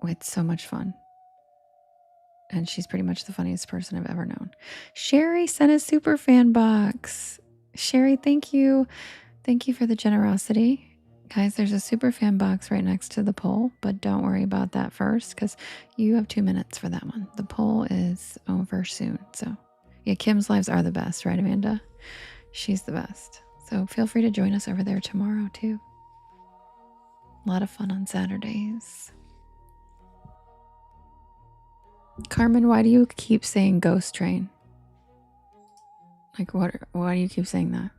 It's so much fun. And she's pretty much the funniest person I've ever known. Sherry sent a super fan box. Sherry, thank you. Thank you for the generosity. Guys, there's a super fan box right next to the poll, but don't worry about that first because you have 2 minutes for that one. The poll is over soon. So yeah, Kim's lives are the best, right, Amanda? She's the best. So feel free to join us over there tomorrow too. A lot of fun on Saturdays. Carmen, why do you keep saying ghost train? Like, why do you keep saying that?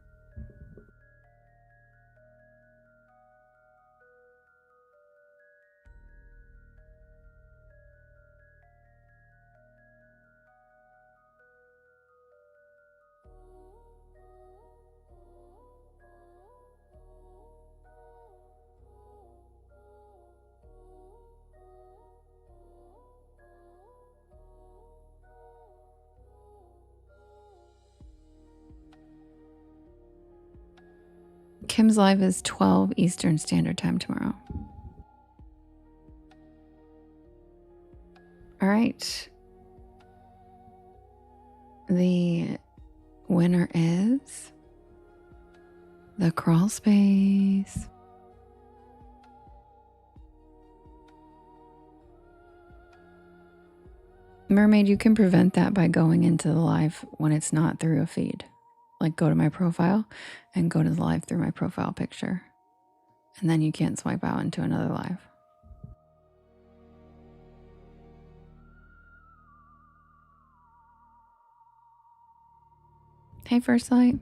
Kim's live is 12 Eastern Standard Time tomorrow. All right. The winner is The Crawl Space. Mermaid, you can prevent that by going into the live when it's not through a feed. Like, go to my profile and go to the live through my profile picture. And then you can't swipe out into another live. Hey, First Light.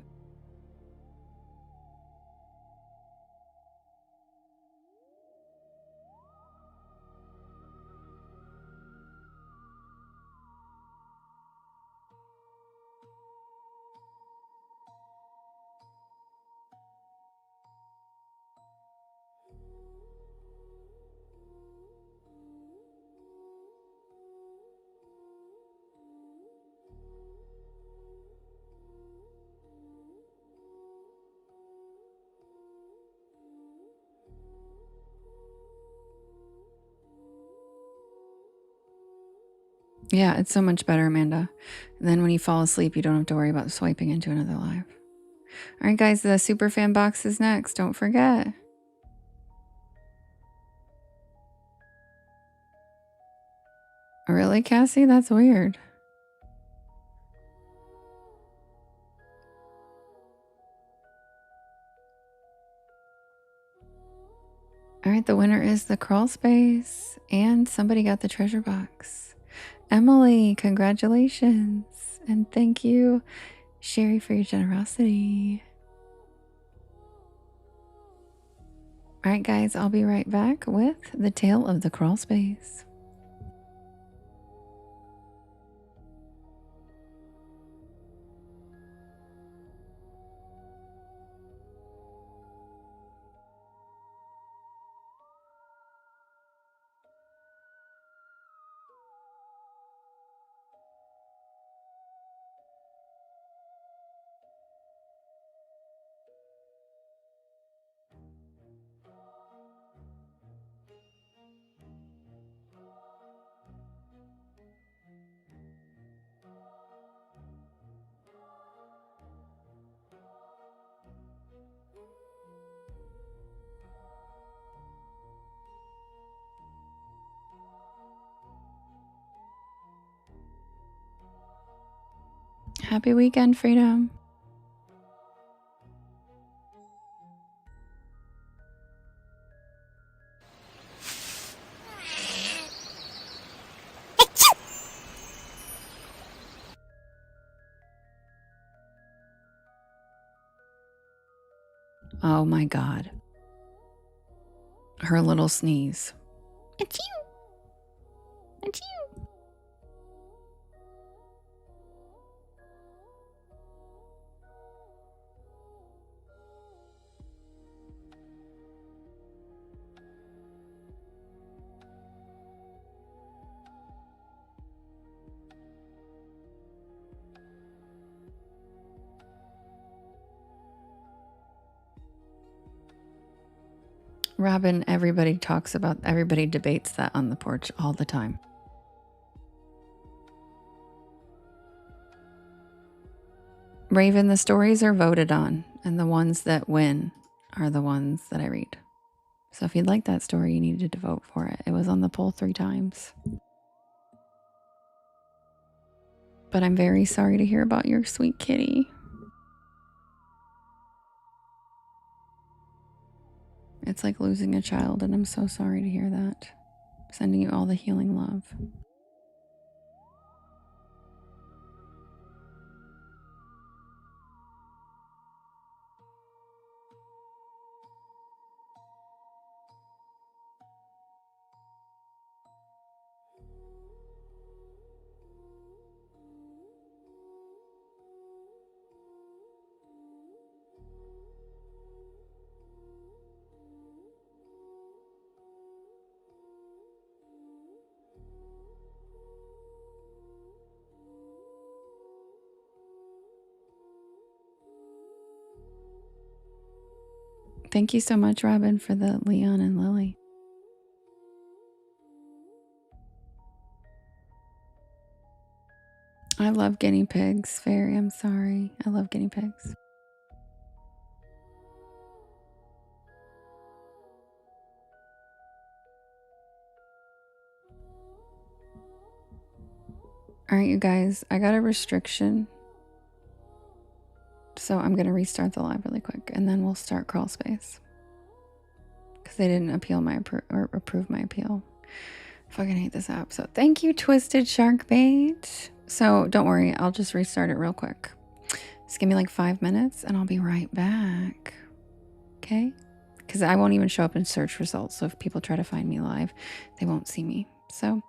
Yeah, it's so much better, Amanda. And then when you fall asleep, you don't have to worry about swiping into another live. All right, guys, the super fan box is next. Don't forget. Really, Cassie? That's weird. All right, the winner is The Crawl Space, and somebody got the treasure box. Emily, congratulations. And thank you, Sherry, for your generosity. All right, guys, I'll be right back with the tale of the crawl space. Happy weekend, Freedom. Oh my God. Her little sneeze. Achoo! Achoo! Robin, everybody debates that on the porch all the time. Raven, the stories are voted on, and the ones that win are the ones that I read. So if you'd like that story, you needed to vote for it. It was on the poll 3 times. But I'm very sorry to hear about your sweet kitty. It's like losing a child, and I'm so sorry to hear that. Sending you all the healing love. Thank you so much, Robin, for the Leon and Lily. I love guinea pigs. Fairy, I'm sorry. I love guinea pigs. All right, you guys, I got a restriction. So I'm going to restart the live really quick, and then we'll start crawl space. Because they didn't approve my appeal. Fucking hate this app. So thank you, Twisted Shark Bait. So don't worry, I'll just restart it real quick. Just give me like 5 minutes and I'll be right back. Okay? Because I won't even show up in search results. So if people try to find me live, they won't see me. So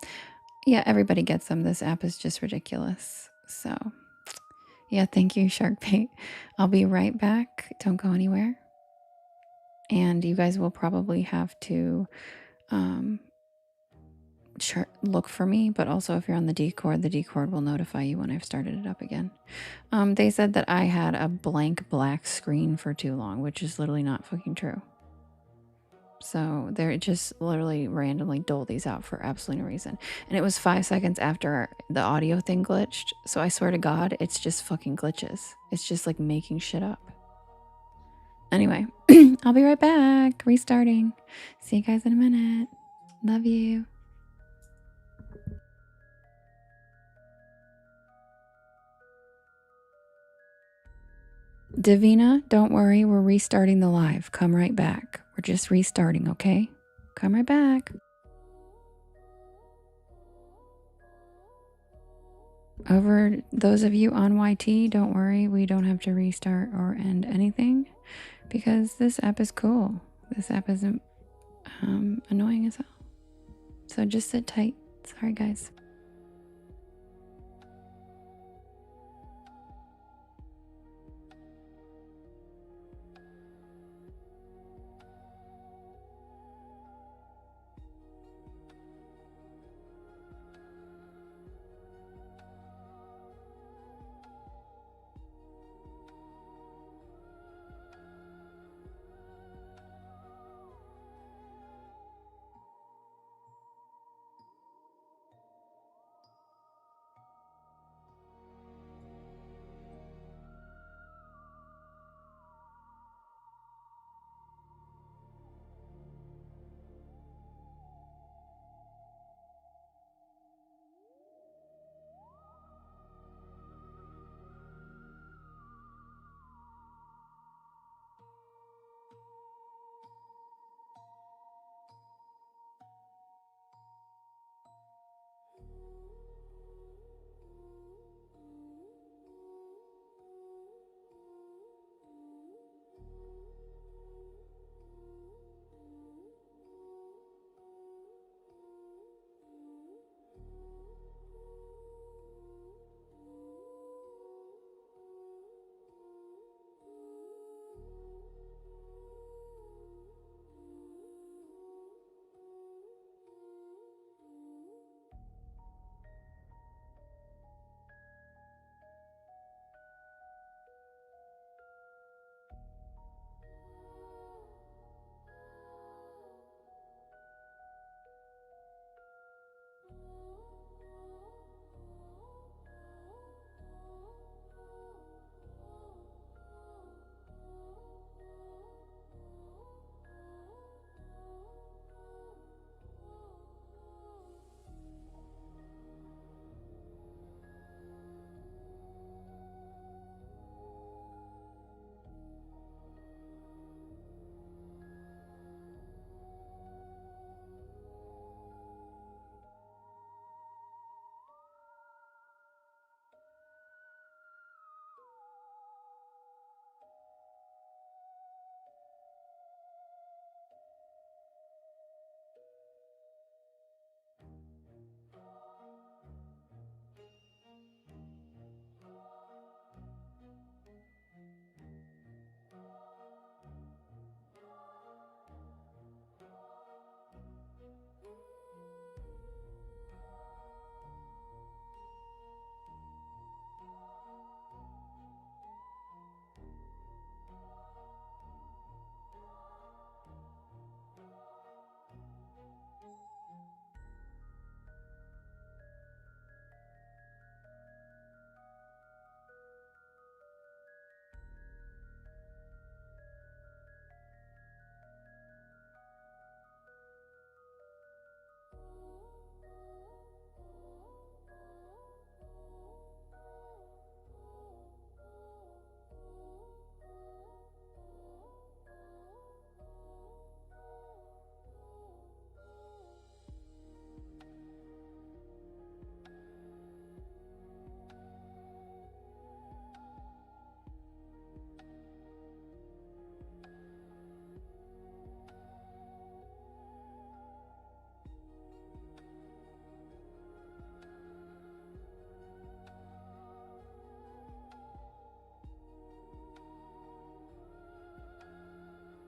yeah, everybody gets them. This app is just ridiculous. So yeah, thank you, Shark Bait. I'll be right back. Don't go anywhere. And you guys will probably have to look for me, but also if you're on the Discord will notify you when I've started it up again. They said that I had a blank black screen for too long, which is literally not fucking true. So they're just literally randomly dole these out for absolutely no reason. And it was 5 seconds after the audio thing glitched. So I swear to God, it's just fucking glitches. It's just like making shit up. Anyway, I'll be right back. Restarting. See you guys in a minute. Love you. Davina, don't worry. We're restarting the live. Come right back. We're just restarting, okay? Come right back. Over those of you on YT, don't worry, we don't have to restart or end anything because this app is cool. This app isn't annoying as hell. So just sit tight. Sorry, guys.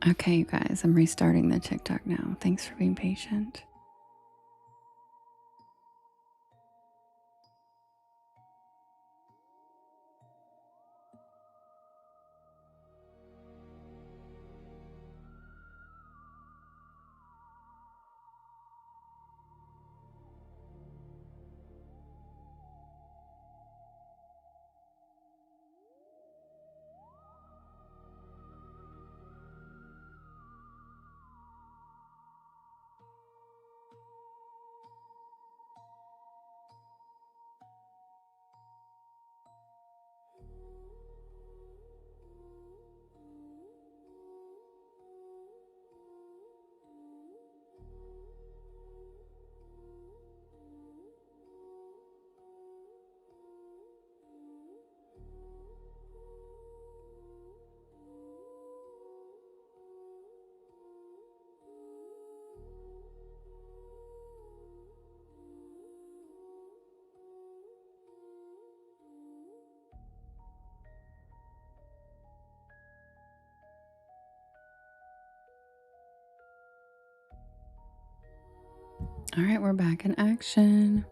Okay, you guys, I'm restarting the TikTok now. Thanks for being patient. All right, we're back in action.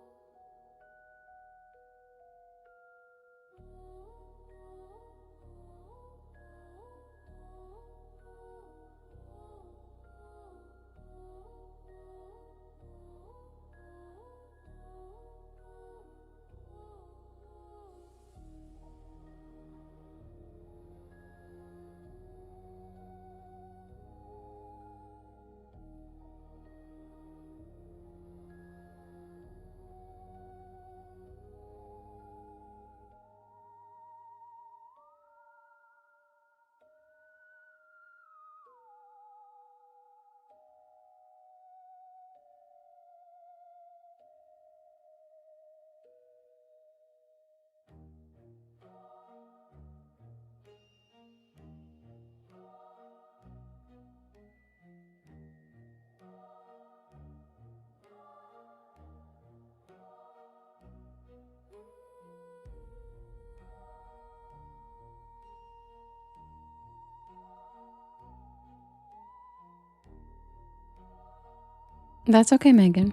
That's okay, Megan.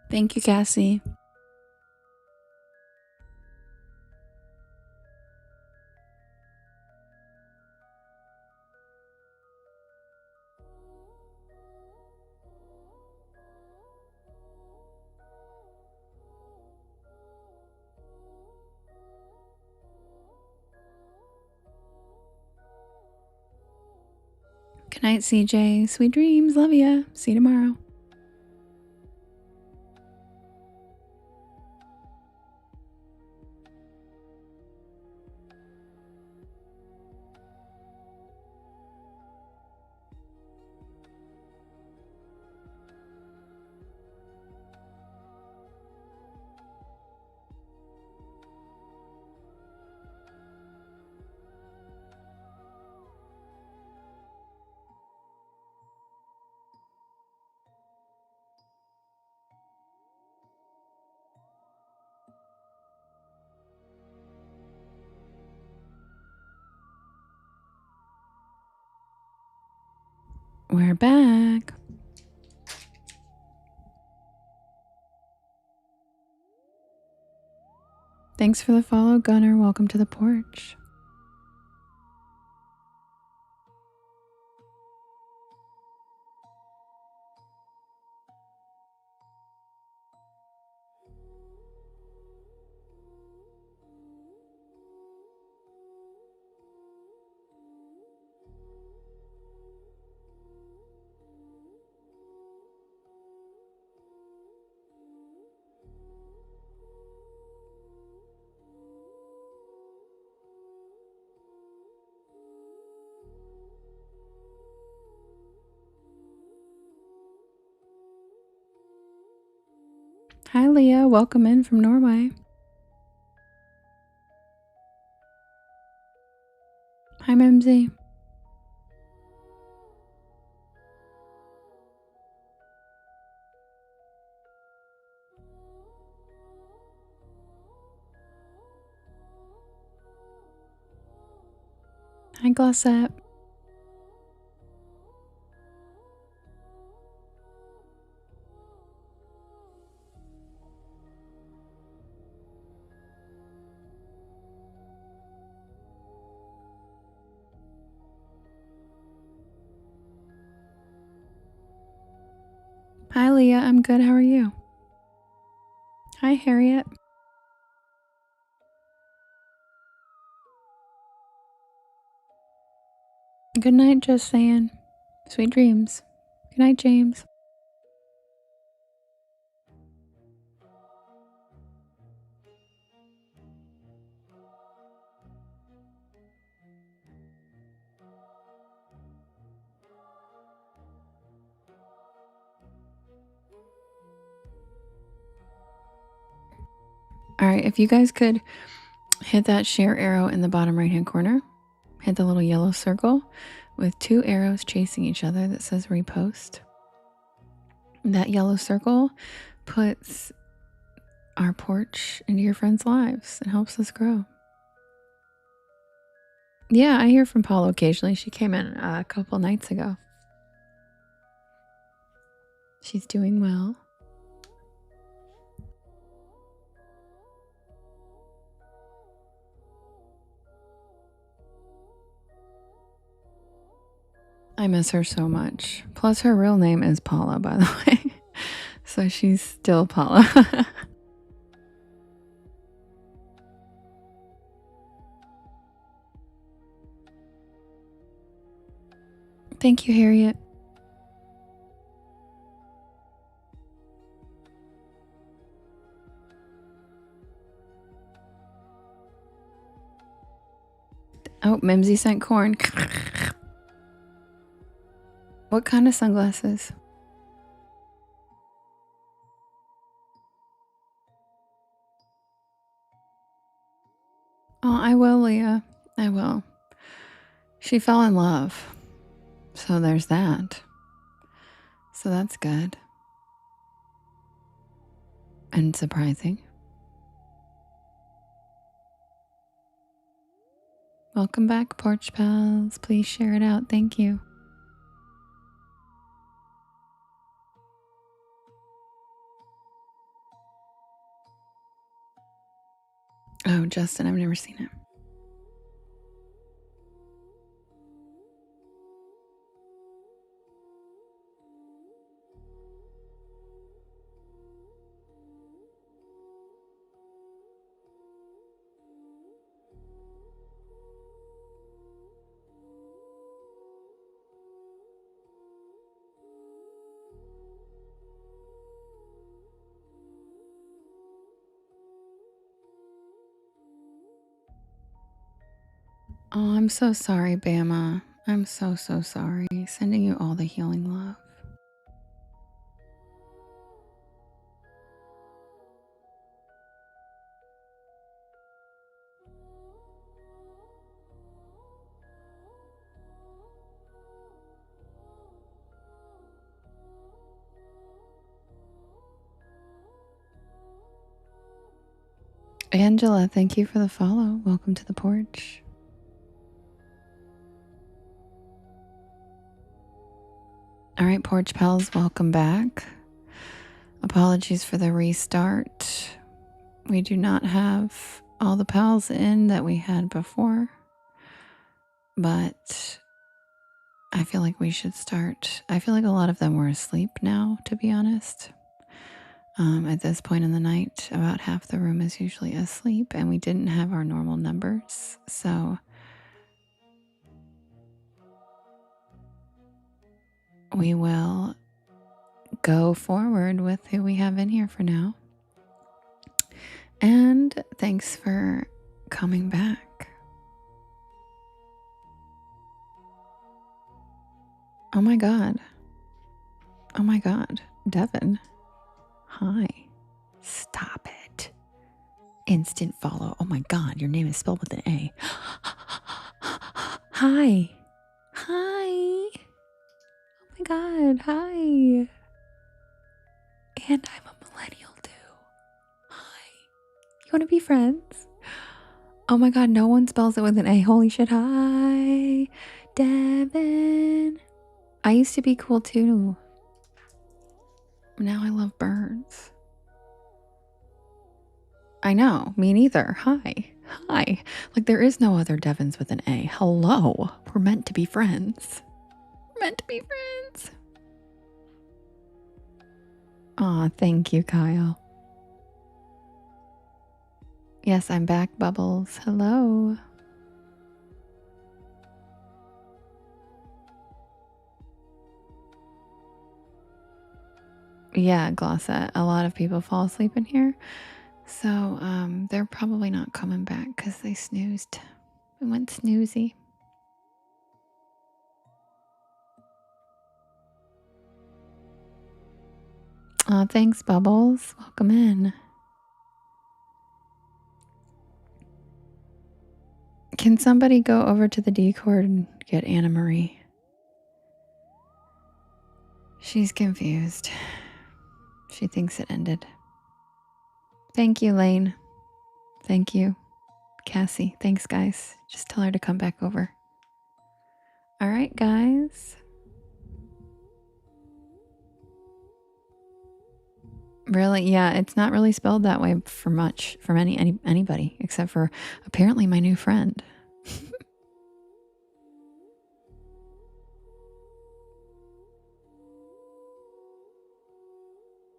Thank you, Cassie. Good night, CJ. Sweet dreams. Love ya. See you tomorrow. We're back. Thanks for the follow, Gunner. Welcome to the porch. Hi, Leah. Welcome in from Norway. Hi, Mimsy. Hi, Glossette. Hi, Leah. I'm good. How are you? Hi, Harriet. Good night, just saying. Sweet dreams. Good night, James. All right, if you guys could hit that share arrow in the bottom right hand corner, hit the little yellow circle with 2 arrows chasing each other that says repost. That yellow circle puts our porch into your friends' lives and helps us grow. Yeah, I hear from Paula occasionally. She came in a couple nights ago. She's doing well. I miss her so much. Plus, her real name is Paula, by the way. So she's still Paula. Thank you, Harriet. Oh, Mimsy sent corn. What kind of sunglasses? Oh, I will, Leah. I will. She fell in love. So there's that. So that's good. And surprising. Welcome back, Porch Pals. Please share it out. Thank you. Oh, Justin, I've never seen it. Oh, I'm so sorry, Bama. I'm so sorry. Sending you all the healing love. Angela, thank you for the follow. Welcome to the porch. All right, Porch Pals, welcome back. Apologies for the restart. We do not have all the pals in that we had before, but I feel like we should start. I feel like a lot of them were asleep now, to be honest. At this point in the night, about half the room is usually asleep, and we didn't have our normal numbers. So we will go forward with who we have in here for now. And thanks for coming back. Oh my God. Oh my God. Devin. Hi. Stop it. Instant follow. Oh my God, your name is spelled with an A. Hi. Hi. Oh my God. Hi. And I'm a millennial too. Hi. You want to be friends? Oh my God, no one spells it with an A. Holy shit. Hi. Devin. I used to be cool too. Now I love birds. I know, me neither. Hi. Hi. Like there is no other Devons with an A. Hello. We're meant to be friends. We're meant to be friends. Aw, thank you, Kyle. Yes, I'm back, Bubbles. Hello. Yeah, Glossette. A lot of people fall asleep in here. So they're probably not coming back because they snoozed. It went snoozy. Aw, thanks, Bubbles. Welcome in. Can somebody go over to the Discord and get Anna Marie? She's confused. She thinks it ended. Thank you, Lane. Thank you. Cassie. Thanks, guys. Just tell her to come back over. All right, guys. Really? Yeah, it's not really spelled that way from anybody except for apparently my new friend.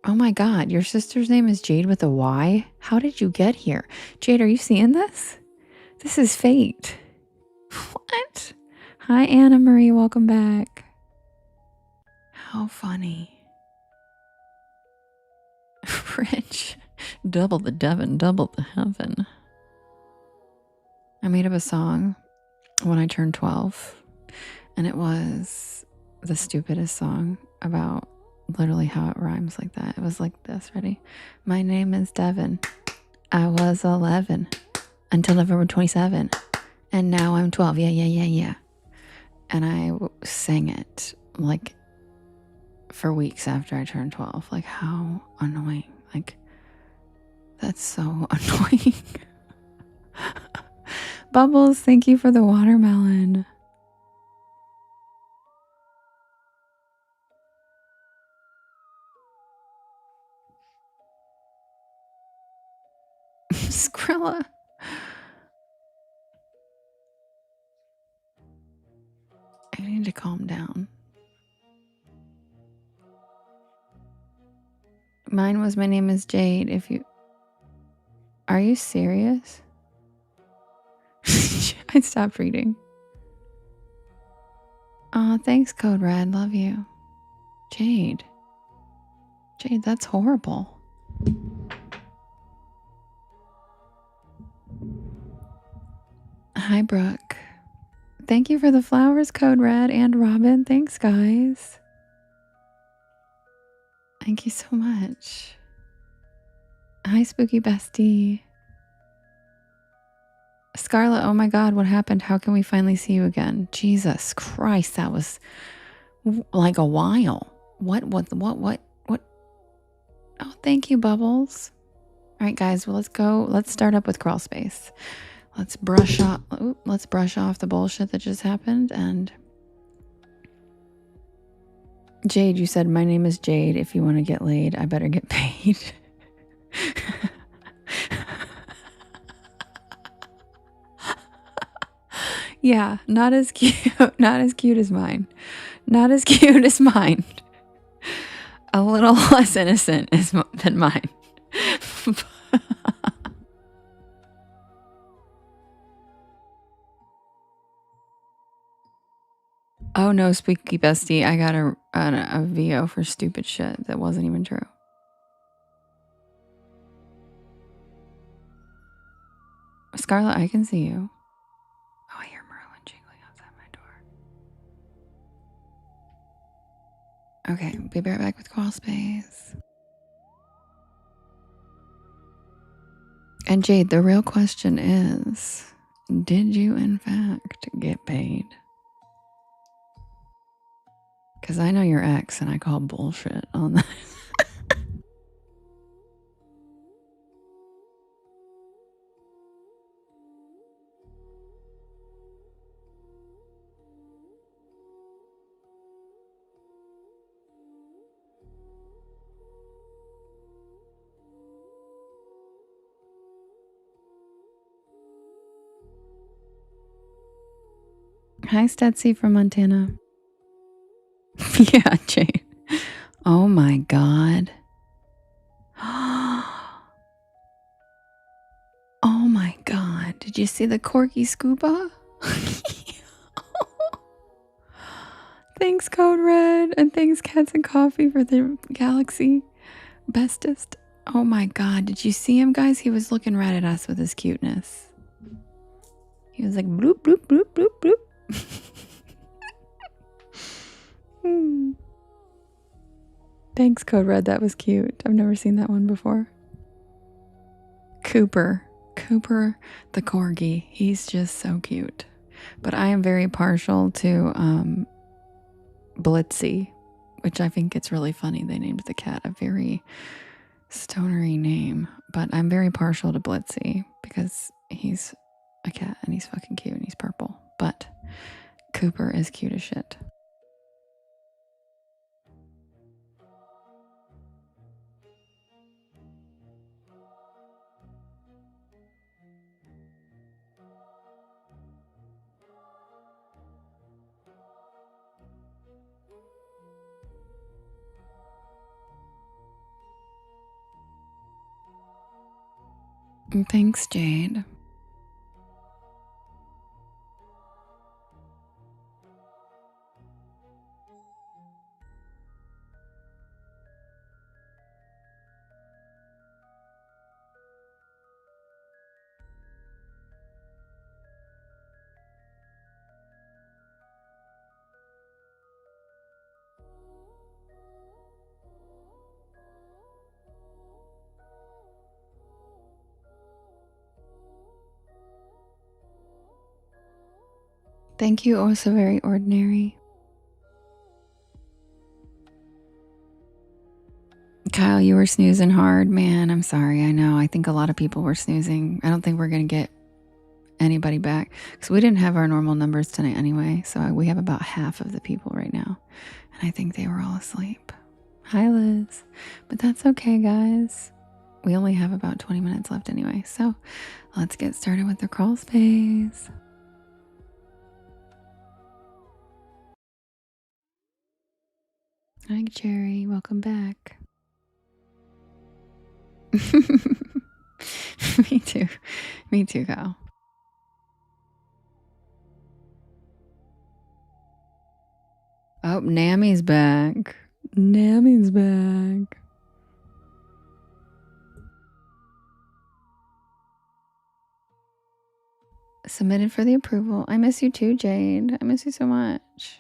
Oh my God, your sister's name is Jade with a Y? How did you get here? Jade, are you seeing this? This is fate. What? Hi, Anna Marie. Welcome back. How funny. Rich. Double the Devon, double the heaven. I made up a song when I turned 12, and it was the stupidest song about literally how it rhymes like that. It was like this. Ready? My name is Devon. I was 11 until November 27, and now I'm 12. Yeah. And I sang it like for weeks after I turned 12. Like, how annoying. Like, that's so annoying. Bubbles, thank you for the watermelon. Skrilla. I need to calm down. Mine was my name is Jade. Are you serious? I stopped reading. Oh, thanks, Code Red. Love you. Jade, that's horrible. Hi, Brooke. Thank you for the flowers, Code Red and Robin. Thanks, guys. Thank you so much. Hi, Spooky Bestie. Scarlett, oh my God, what happened? How can we finally see you again? Jesus Christ, that was like a while. What? Oh, thank you, Bubbles. All right, guys, well, let's go. Let's start up with crawl space. Let's brush off the bullshit that just happened. And Jade, you said my name is Jade. If you want to get laid, I better get paid. Yeah, not as cute. Not as cute as mine. Not as cute as mine. A little less innocent than mine. Oh no, Spooky Bestie, I got a VO for stupid shit that wasn't even true. Scarlett, I can see you. Oh, I hear Merlin jingling outside my door. Okay, be right back with crawl space. And Jade, the real question is, did you in fact get paid? Because I know your ex and I call bullshit on that. Hi, Stetsy from Montana. Yeah, Jade. Oh my God. Oh my God. Did you see the corky scuba? Thanks, Code Red. And thanks, Cats and Coffee, for the galaxy bestest. Oh my God. Did you see him, guys? He was looking right at us with his cuteness. He was like, bloop, bloop, bloop, bloop, bloop. Thanks, Code Red. That was cute. I've never seen that one before. Cooper the corgi. He's just so cute. But I am very partial to Blitzy, which I think it's really funny. They named the cat a very stonery name. But I'm very partial to Blitzy because he's a cat, and he's fucking cute, and he's purple. But Cooper is cute as shit. Thanks, Jade. Thank you, oh so very ordinary. Kyle, you were snoozing hard. Man, I'm sorry. I know. I think a lot of people were snoozing. I don't think we're going to get anybody back because we didn't have our normal numbers tonight anyway. So we have about half of the people right now. And I think they were all asleep. Hi, Liz. But that's okay, guys. We only have about 20 minutes left anyway. So let's get started with the crawl space. Hi, Jerry. Welcome back. Me too. Me too, Kyle. Oh, Nammy's back. Nammy's back. Submitted for the approval. I miss you too, Jade. I miss you so much.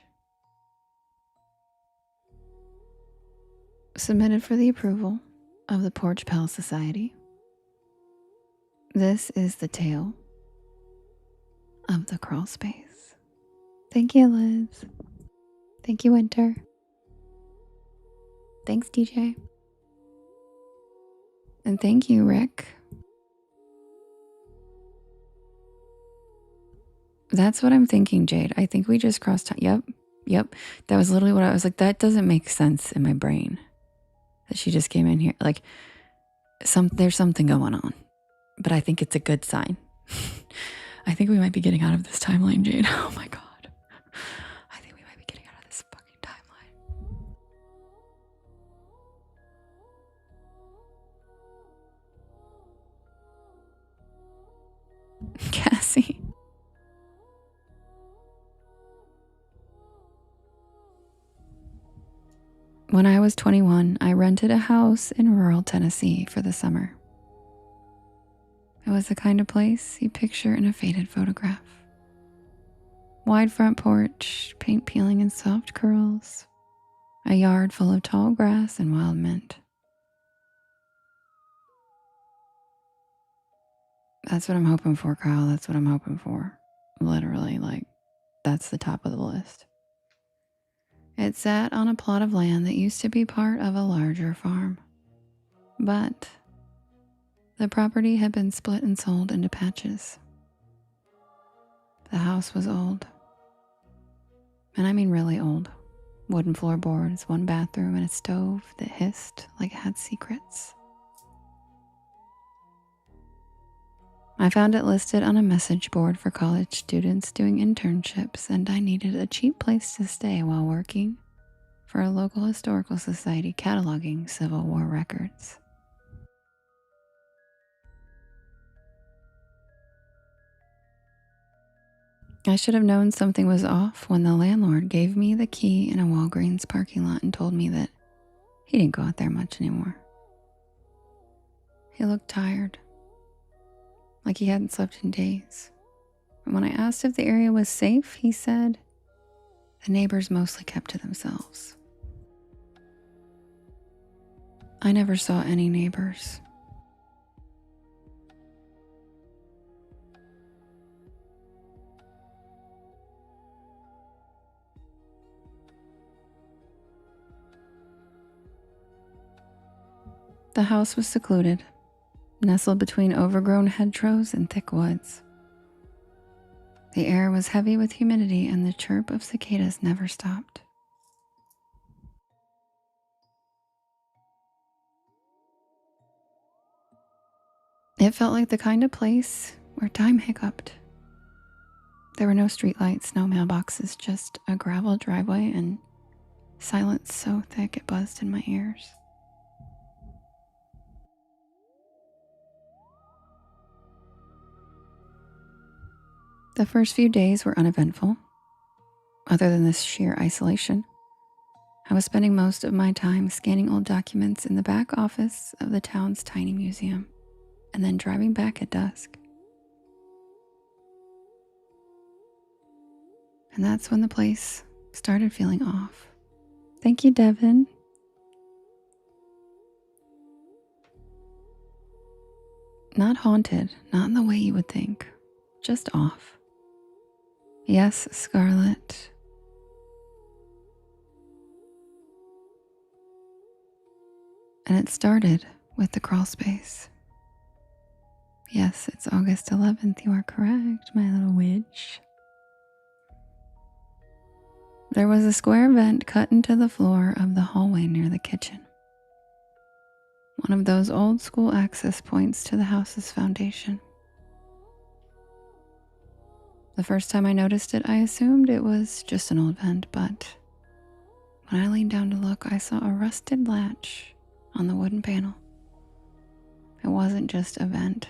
Submitted for the approval of the Porch Pal Society. This is the tale of the crawl space. Thank you, Liz. Thank you, Winter. Thanks, DJ. And thank you, Rick. That's what I'm thinking, Jade. I think we just crossed time. Yep. That was literally what I was like, that doesn't make sense in my brain. That she just came in here. Like, there's something going on. But I think it's a good sign. I think we might be getting out of this timeline, Jade. Oh my God. I think we might be getting out of this fucking timeline. Cassie. When I was 21, I rented a house in rural Tennessee for the summer. It was the kind of place you picture in a faded photograph. Wide front porch, paint peeling in soft curls, a yard full of tall grass and wild mint. That's what I'm hoping for, Kyle. That's what I'm hoping for. Literally, like, that's the top of the list. It sat on a plot of land that used to be part of a larger farm. But the property had been split and sold into patches. The house was old. And I mean really old. Wooden floorboards, one bathroom, and a stove that hissed like it had secrets. I found it listed on a message board for college students doing internships, and I needed a cheap place to stay while working for a local historical society cataloging Civil War records. I should have known something was off when the landlord gave me the key in a Walgreens parking lot and told me that he didn't go out there much anymore. He looked tired, like he hadn't slept in days. And when I asked if the area was safe, he said the neighbors mostly kept to themselves. I never saw any neighbors. The house was secluded, nestled between overgrown hedgerows and thick woods. The air was heavy with humidity, and the chirp of cicadas never stopped. It felt like the kind of place where time hiccuped. There were no streetlights, no mailboxes, just a gravel driveway and silence so thick it buzzed in my ears. The first few days were uneventful, other than this sheer isolation. I was spending most of my time scanning old documents in the back office of the town's tiny museum, and then driving back at dusk. And that's when the place started feeling off. Thank you, Devin. Not haunted, not in the way you would think, just off. Yes, Scarlett. And it started with the crawl space. Yes, it's August 11th, you are correct, my little witch. There was a square vent cut into the floor of the hallway near the kitchen. One of those old school access points to the house's foundation. The first time I noticed it, I assumed it was just an old vent, but when I leaned down to look, I saw a rusted latch on the wooden panel. It wasn't just a vent.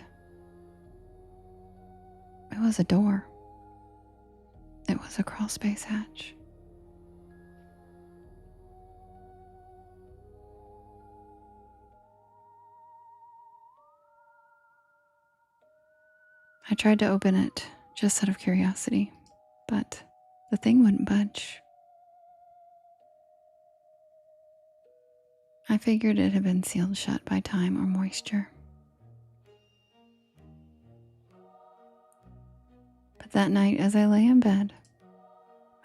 It was a door. It was a crawl space hatch. I tried to open it just out of curiosity, but the thing wouldn't budge. I figured it had been sealed shut by time or moisture. But that night, as I lay in bed,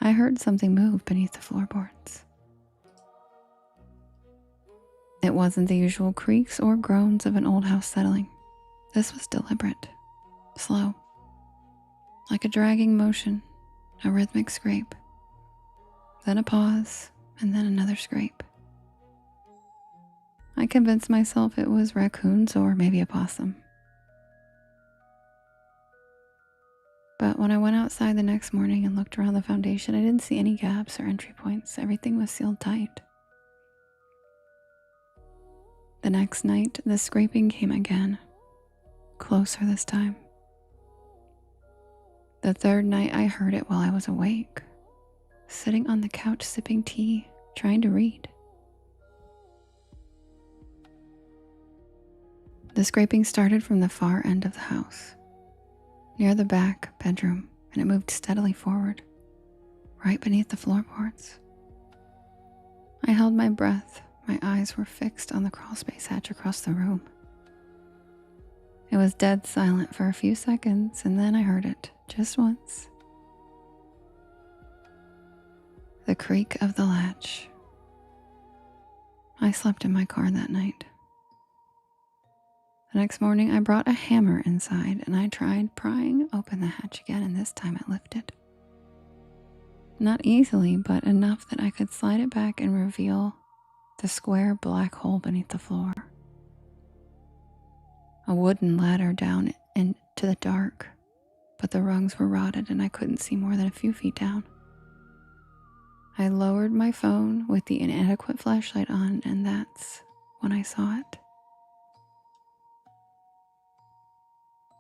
I heard something move beneath the floorboards. It wasn't the usual creaks or groans of an old house settling. This was deliberate, slow, like a dragging motion, a rhythmic scrape, then a pause, and then another scrape. I convinced myself it was raccoons or maybe a possum. But when I went outside the next morning and looked around the foundation, I didn't see any gaps or entry points. Everything was sealed tight. The next night, the scraping came again, closer this time. The third night, I heard it while I was awake, sitting on the couch sipping tea, trying to read. The scraping started from the far end of the house, near the back bedroom, and it moved steadily forward, right beneath the floorboards. I held my breath. My eyes were fixed on the crawlspace hatch across the room. It was dead silent for a few seconds, and then I heard it, just once. The creak of the latch. I slept in my car that night. The next morning, I brought a hammer inside, and I tried prying open the hatch again, and this time it lifted. Not easily, but enough that I could slide it back and reveal the square black hole beneath the floor. A wooden ladder down into the dark, but the rungs were rotted and I couldn't see more than a few feet down. I lowered my phone with the inadequate flashlight on, and that's when I saw it.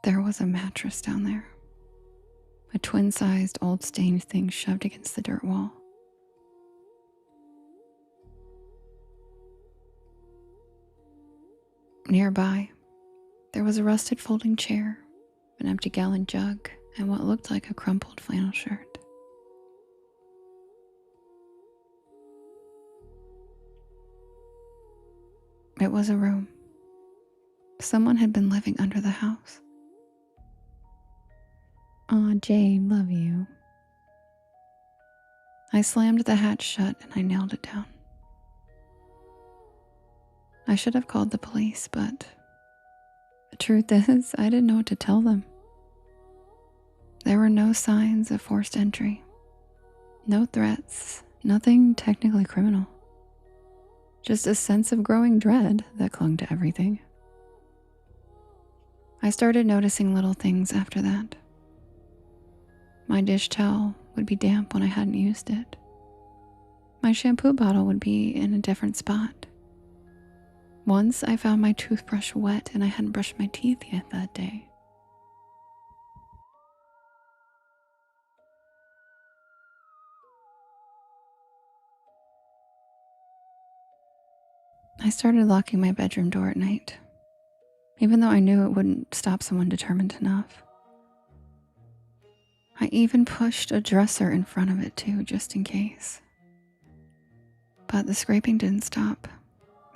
There was a mattress down there. A twin-sized old stained thing shoved against the dirt wall. Nearby, there was a rusted folding chair, an empty gallon jug, and what looked like a crumpled flannel shirt. It was a room. Someone had been living under the house. Aw, Jade, love you. I slammed the hatch shut and I nailed it down. I should have called the police, but the truth is, I didn't know what to tell them. There were no signs of forced entry, no threats, nothing technically criminal. Just a sense of growing dread that clung to everything. I started noticing little things after that. My dish towel would be damp when I hadn't used it. My shampoo bottle would be in a different spot. Once I found my toothbrush wet and I hadn't brushed my teeth yet that day. I started locking my bedroom door at night, even though I knew it wouldn't stop someone determined enough. I even pushed a dresser in front of it too, just in case. But the scraping didn't stop.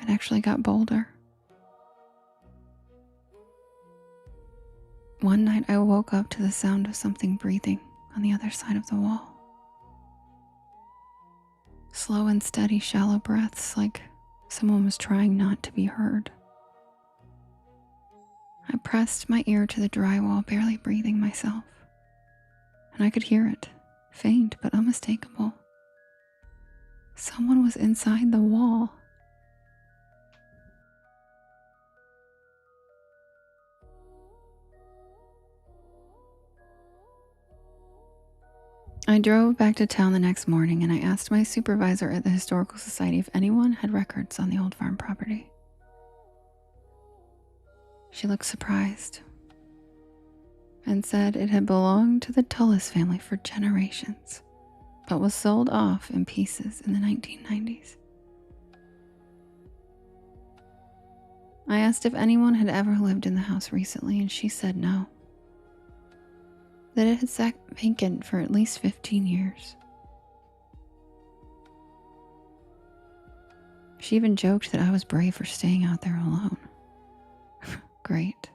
It actually got bolder. One night I woke up to the sound of something breathing on the other side of the wall. Slow and steady, shallow breaths, like someone was trying not to be heard. I pressed my ear to the drywall, barely breathing myself. And I could hear it, faint but unmistakable. Someone was inside the wall. I drove back to town the next morning and I asked my supervisor at the Historical Society if anyone had records on the old farm property. She looked surprised and said it had belonged to the Tullis family for generations, but was sold off in pieces in the 1990s. I asked if anyone had ever lived in the house recently, and she said no. That it had sat vacant for at least 15 years. She even joked that I was brave for staying out there alone. Great.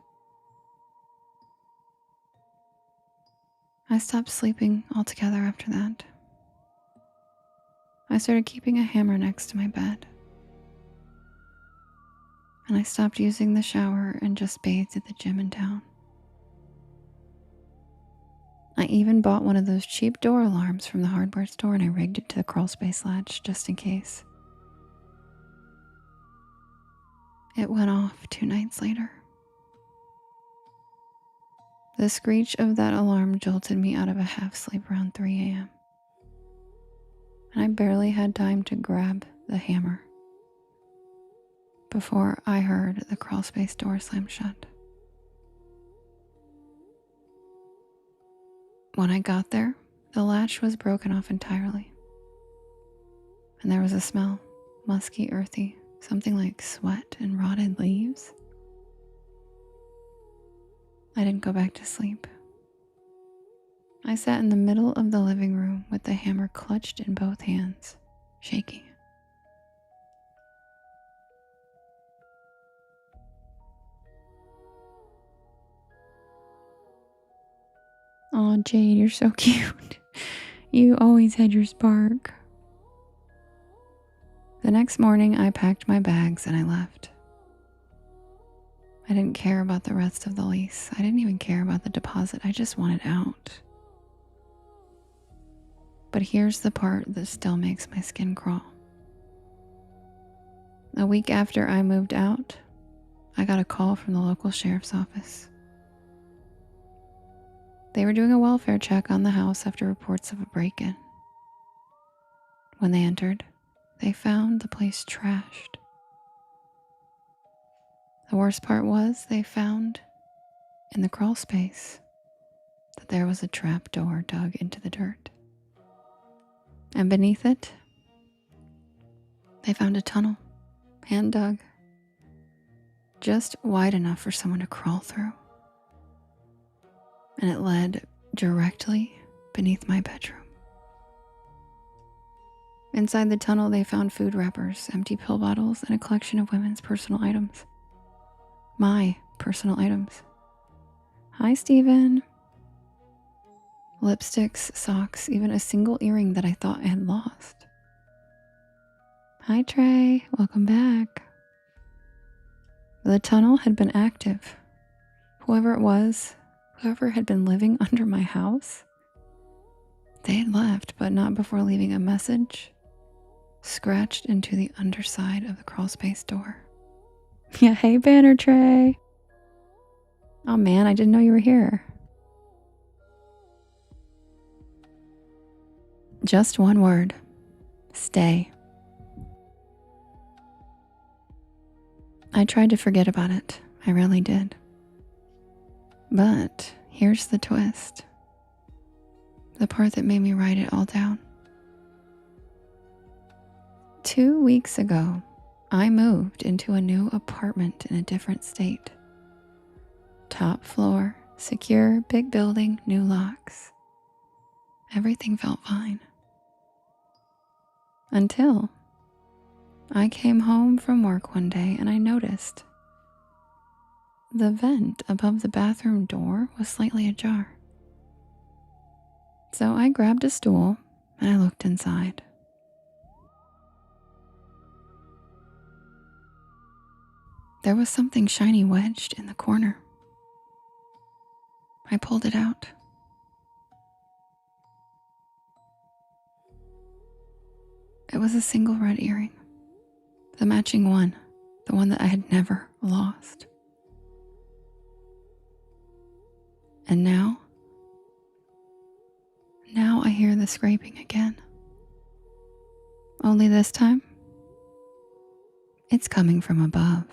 I stopped sleeping altogether after that. I started keeping a hammer next to my bed. And I stopped using the shower and just bathed at the gym in town. I even bought one of those cheap door alarms from the hardware store and I rigged it to the crawl space latch just in case. It went off 2 nights later. The screech of that alarm jolted me out of a half sleep around 3 a.m. And I barely had time to grab the hammer before I heard the crawl space door slam shut. When I got there, the latch was broken off entirely. And there was a smell, musky, earthy, something like sweat and rotted leaves. I didn't go back to sleep. I sat in the middle of the living room with the hammer clutched in both hands, shaking. Aw, Jade, you're so cute. You always had your spark. The next morning, I packed my bags and I left. I didn't care about the rest of the lease. I didn't even care about the deposit. I just wanted out. But here's the part that still makes my skin crawl. A week after I moved out, I got a call from the local sheriff's office. They were doing a welfare check on the house after reports of a break-in. When they entered, they found the place trashed. The worst part was they found in the crawl space that there was a trap door dug into the dirt. And beneath it, they found a tunnel, hand dug, just wide enough for someone to crawl through. And it led directly beneath my bedroom. Inside the tunnel, they found food wrappers, empty pill bottles, and a collection of women's personal items. My personal items. Hi, Steven. Lipsticks, socks, even a single earring that I thought I had lost. Hi, Trey. Welcome back. The tunnel had been active. Whoever it was whoever had been living under my house, they had left, but not before leaving a message scratched into the underside of the crawl space door. Yeah, hey, banner tray. Oh man, I didn't know you were here. Just one word. Stay. I tried to forget about it. I really did. But here's the twist. The part that made me write it all down. 2 weeks ago, I moved into a new apartment in a different state. Top floor, secure, big building, new locks. Everything felt fine. Until I came home from work one day and I noticed the vent above the bathroom door was slightly ajar. So I grabbed a stool and I looked inside. There was something shiny wedged in the corner. I pulled it out. It was a single red earring. The matching one. The one that I had never lost. And now I hear the scraping again. Only this time, it's coming from above.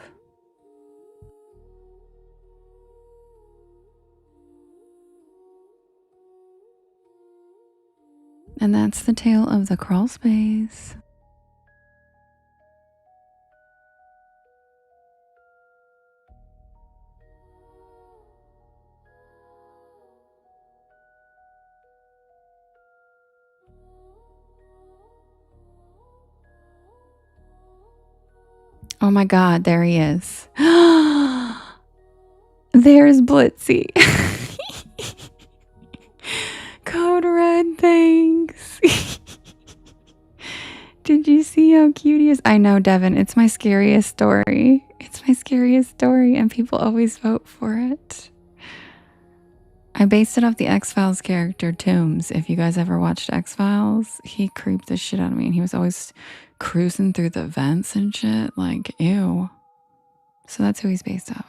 And that's the tale of the crawl space. Oh my God, there he is. There's Blitzy. Code Red, thanks. Did you see how cute he is? I know, Devin, it's my scariest story. It's my scariest story, and people always vote for it. I based it off the X-Files character Toombs. If you guys ever watched X-Files, he creeped the shit out of me, and he was always cruising through the vents and shit. Like, ew. So that's who he's based off of.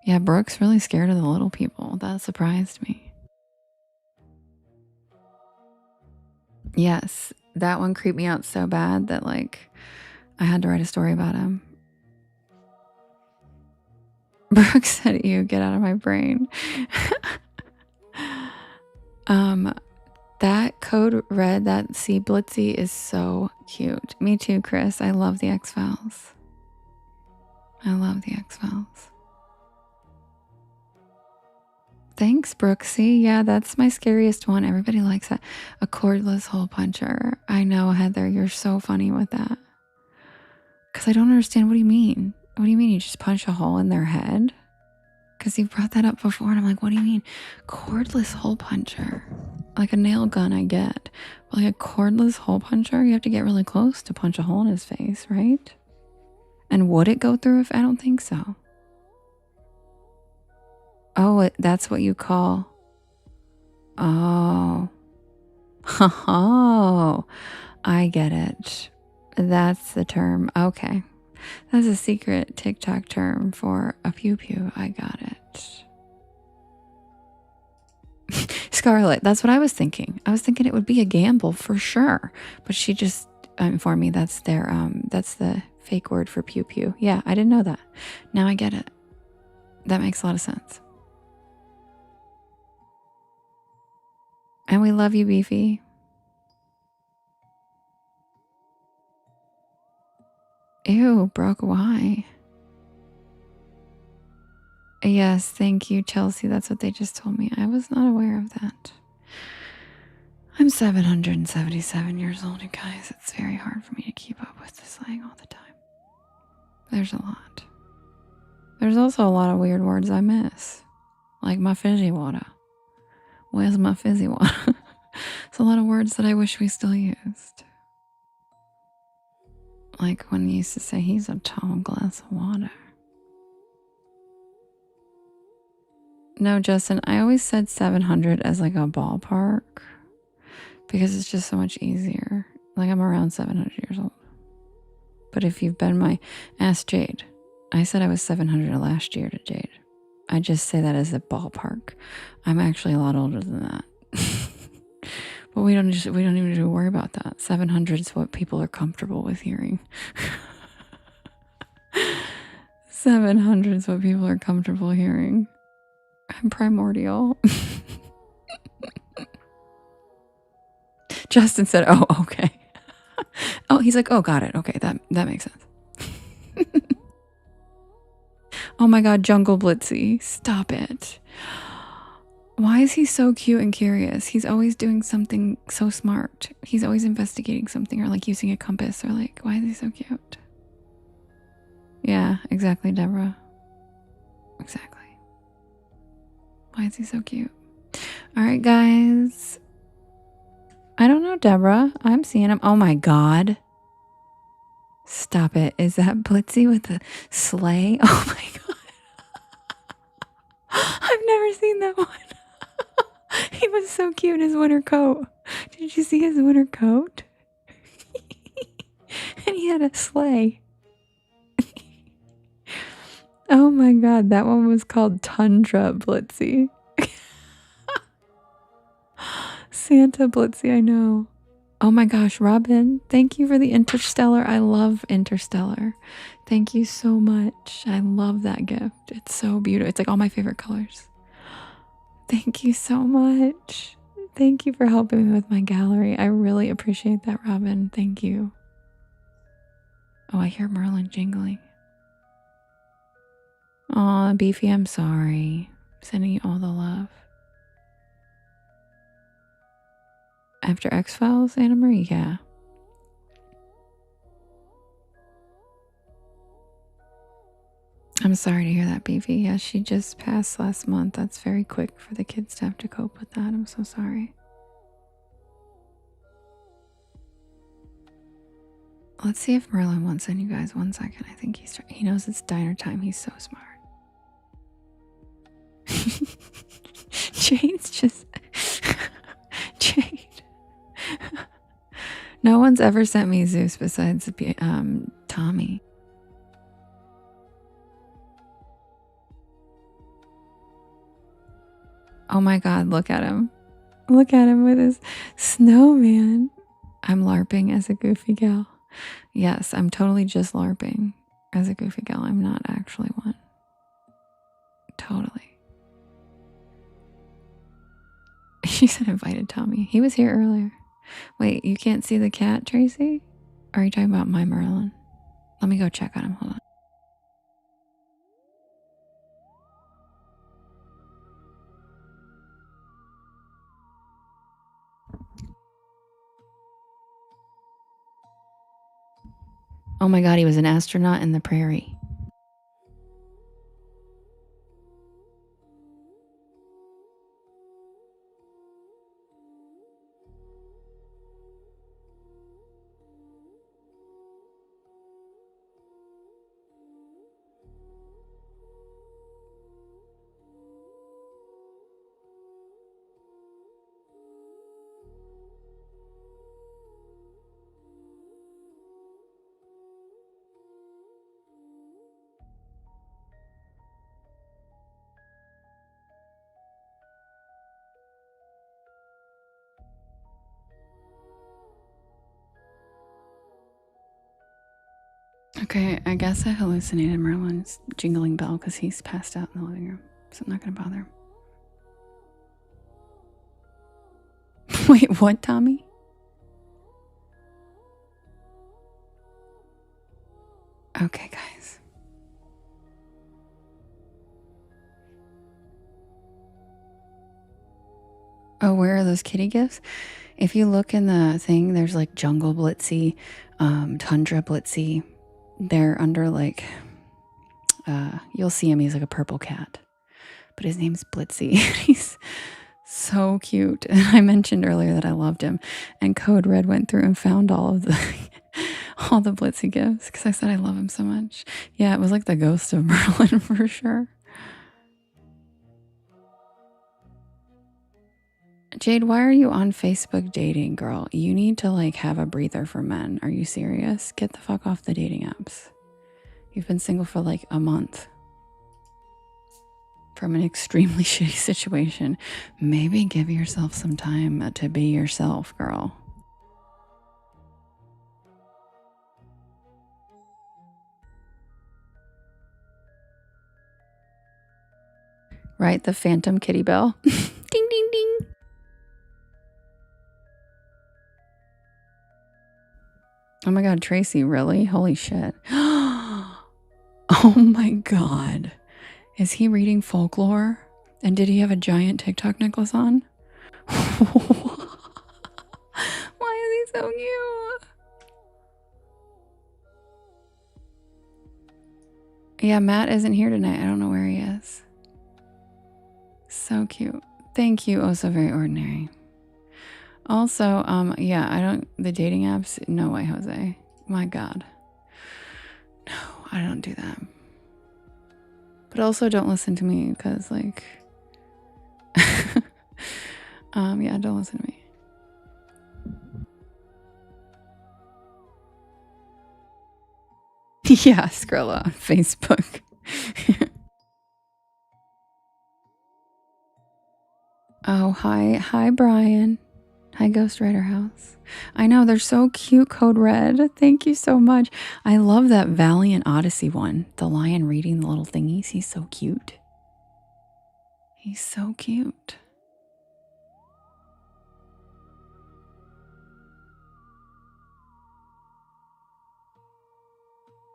Yeah, Brooke's really scared of the little people. That surprised me. Yes, that one creeped me out so bad that, like, I had to write a story about him. Brooke said, "Ew, get out of my brain." That Code Red, that C Blitzy is so cute. Me too, Chris. I love the X-Files. I love the X-Files. Thanks, Brooksy. Yeah, that's my scariest one. Everybody likes that. A cordless hole puncher. I know, Heather, you're so funny with that. Because I don't understand. What do you mean? What do you mean you just punch a hole in their head? Because you've brought that up before, and I'm like, what do you mean? Cordless hole puncher. Like a nail gun, I get. But like a cordless hole puncher, you have to get really close to punch a hole in his face, right? And would it go through if I don't think so? Oh, that's what you call... Oh. Oh. I get it. That's the term. Okay. That's a secret TikTok term for a pew-pew. I got it. Scarlett, that's what I was thinking. I was thinking it would be a gamble for sure. But she just informed me that's the fake word for pew-pew. Yeah, I didn't know that. Now I get it. That makes a lot of sense. And we love you, Beefy. Ew, Brooke, why? Yes, thank you, Chelsea. That's what they just told me. I was not aware of that. I'm 777 years old, you guys. It's very hard for me to keep up with the slang all the time. There's a lot. There's also a lot of weird words I miss. Like my fizzy water. Where's my fizzy water? It's a lot of words that I wish we still used. Like when you used to say, he's a tall glass of water. No, Justin, I always said 700 as like a ballpark because it's just so much easier. Like I'm around 700 years old. But if you've been ask Jade. I said I was 700 last year to Jade. I just say that as a ballpark. I'm actually a lot older than that. But we don't even need to worry about that. 700 is what people are comfortable with hearing. 700 is what people are comfortable hearing. I'm primordial. Justin said, oh, okay. Oh, he's like, oh, got it. Okay, that makes sense. Oh my God, Jungle Blitzy. Stop it. Why is he so cute and curious? He's always doing something so smart. He's always investigating something or like using a compass or like, why is he so cute? Yeah, exactly, Deborah. Exactly. Why is he so cute? All right, guys. I don't know, Deborah. I'm seeing him. Oh my God. Stop it. Is that Blitzy with the sleigh? Oh my God. I've never seen that one. He was so cute in his winter coat. Did you see his winter coat? And he had a sleigh. Oh my God, that one was called Tundra Blitzy. Santa Blitzy, I know. Oh my gosh, Robin, thank you for the Interstellar. I love Interstellar. Thank you so much. I love that gift. It's so beautiful. It's like all my favorite colors. Thank you so much. Thank you for helping me with my gallery. I really appreciate that, Robin. Thank you. Oh, I hear Merlin jingling. Aw, Beefy, I'm sorry. Sending you all the love. After X-Files, Anna Marie? Yeah. I'm sorry to hear that, Beefy. Yeah, she just passed last month. That's very quick for the kids to have to cope with that. I'm so sorry. Let's see if Merlin wants in, you guys. 1 second. I think he knows it's diner time. He's so smart. Jade's just... Jade. No one's ever sent me Zeus besides Tommy. Oh my God, look at him. Look at him with his snowman. I'm LARPing as a goofy gal. Yes, I'm totally just LARPing as a goofy gal. I'm not actually one. Totally. She said invited Tommy. He was here earlier. Wait, you can't see the cat, Tracy? Or are you talking about my Merlin? Let me go check on him. Hold on. Oh my God, he was an astronaut in the prairie. Okay, I guess I hallucinated Merlin's jingling bell because he's passed out in the living room. So I'm not going to bother him. Wait, what, Tommy? Okay, guys. Oh, where are those kitty gifts? If you look in the thing, there's like Jungle Blitzy, Tundra Blitzy. They're under like, you'll see him. He's like a purple cat, but his name's Blitzy. He's so cute. And I mentioned earlier that I loved him, and Code Red went through and found all of the all the Blitzy gifts because I said I love him so much. Yeah, it was like the ghost of Merlin for sure. Jade, why are you on Facebook dating, girl? You need to like have a breather for men. Are you serious? Get the fuck off the dating apps. You've been single for like a month from an extremely shitty situation. Maybe give yourself some time to be yourself, girl. Right? The phantom kitty bell. Ding, ding, ding. Oh my God, Tracy, really? Holy shit. Oh my God. Is he reading folklore? And did he have a giant TikTok necklace on? Why is he so cute? Yeah, Matt isn't here tonight. I don't know where he is. So cute. Thank you, oh so very ordinary. Also, yeah, the dating apps, no way, Jose. My God. No, I don't do that. But also don't listen to me because like, yeah, don't listen to me. Yeah, Skrilla on Facebook. Oh, hi, Brian. Hi, Ghostwriter House. I know, they're so cute, Code Red. Thank you so much. I love that Valiant Odyssey one. The lion reading the little thingies. He's so cute. He's so cute.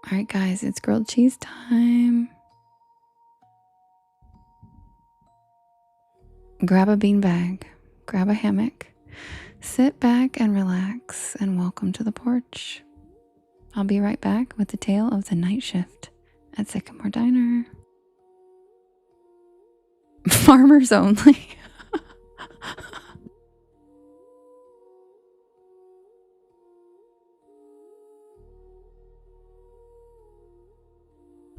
All right, guys, it's grilled cheese time. Grab a beanbag, grab a hammock, sit back and relax, and welcome to the porch. I'll be right back with the tale of the night shift at Sycamore Diner. Farmers only.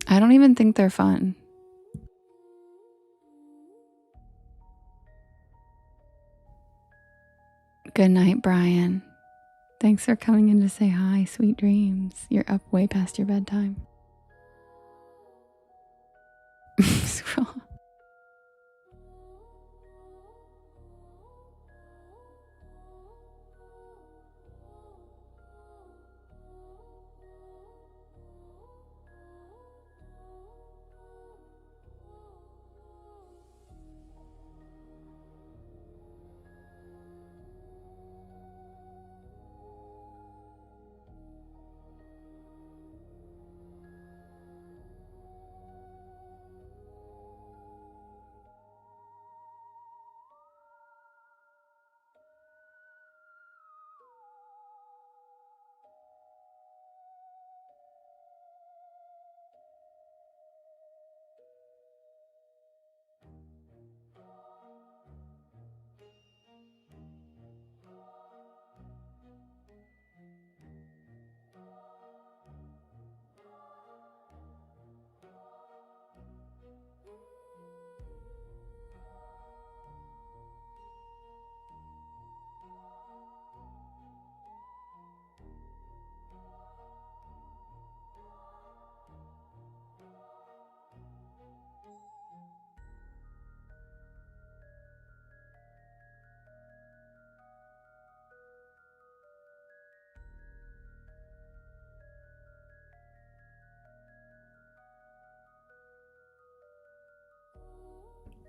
I don't even think they're fun. Good night, Brian. Thanks for coming in to say hi. Sweet dreams. You're up way past your bedtime. Scroll.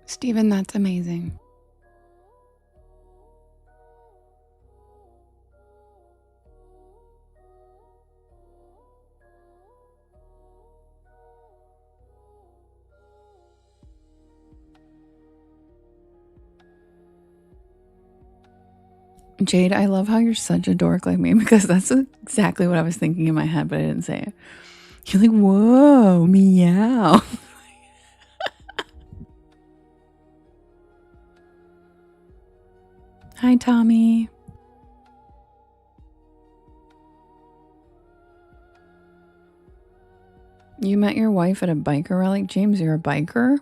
Steven, that's amazing. Jade, I love how you're such a dork like me because that's exactly what I was thinking in my head, but I didn't say it. You're like, whoa, meow. Hi, Tommy. You met your wife at a biker rally? James, you're a biker?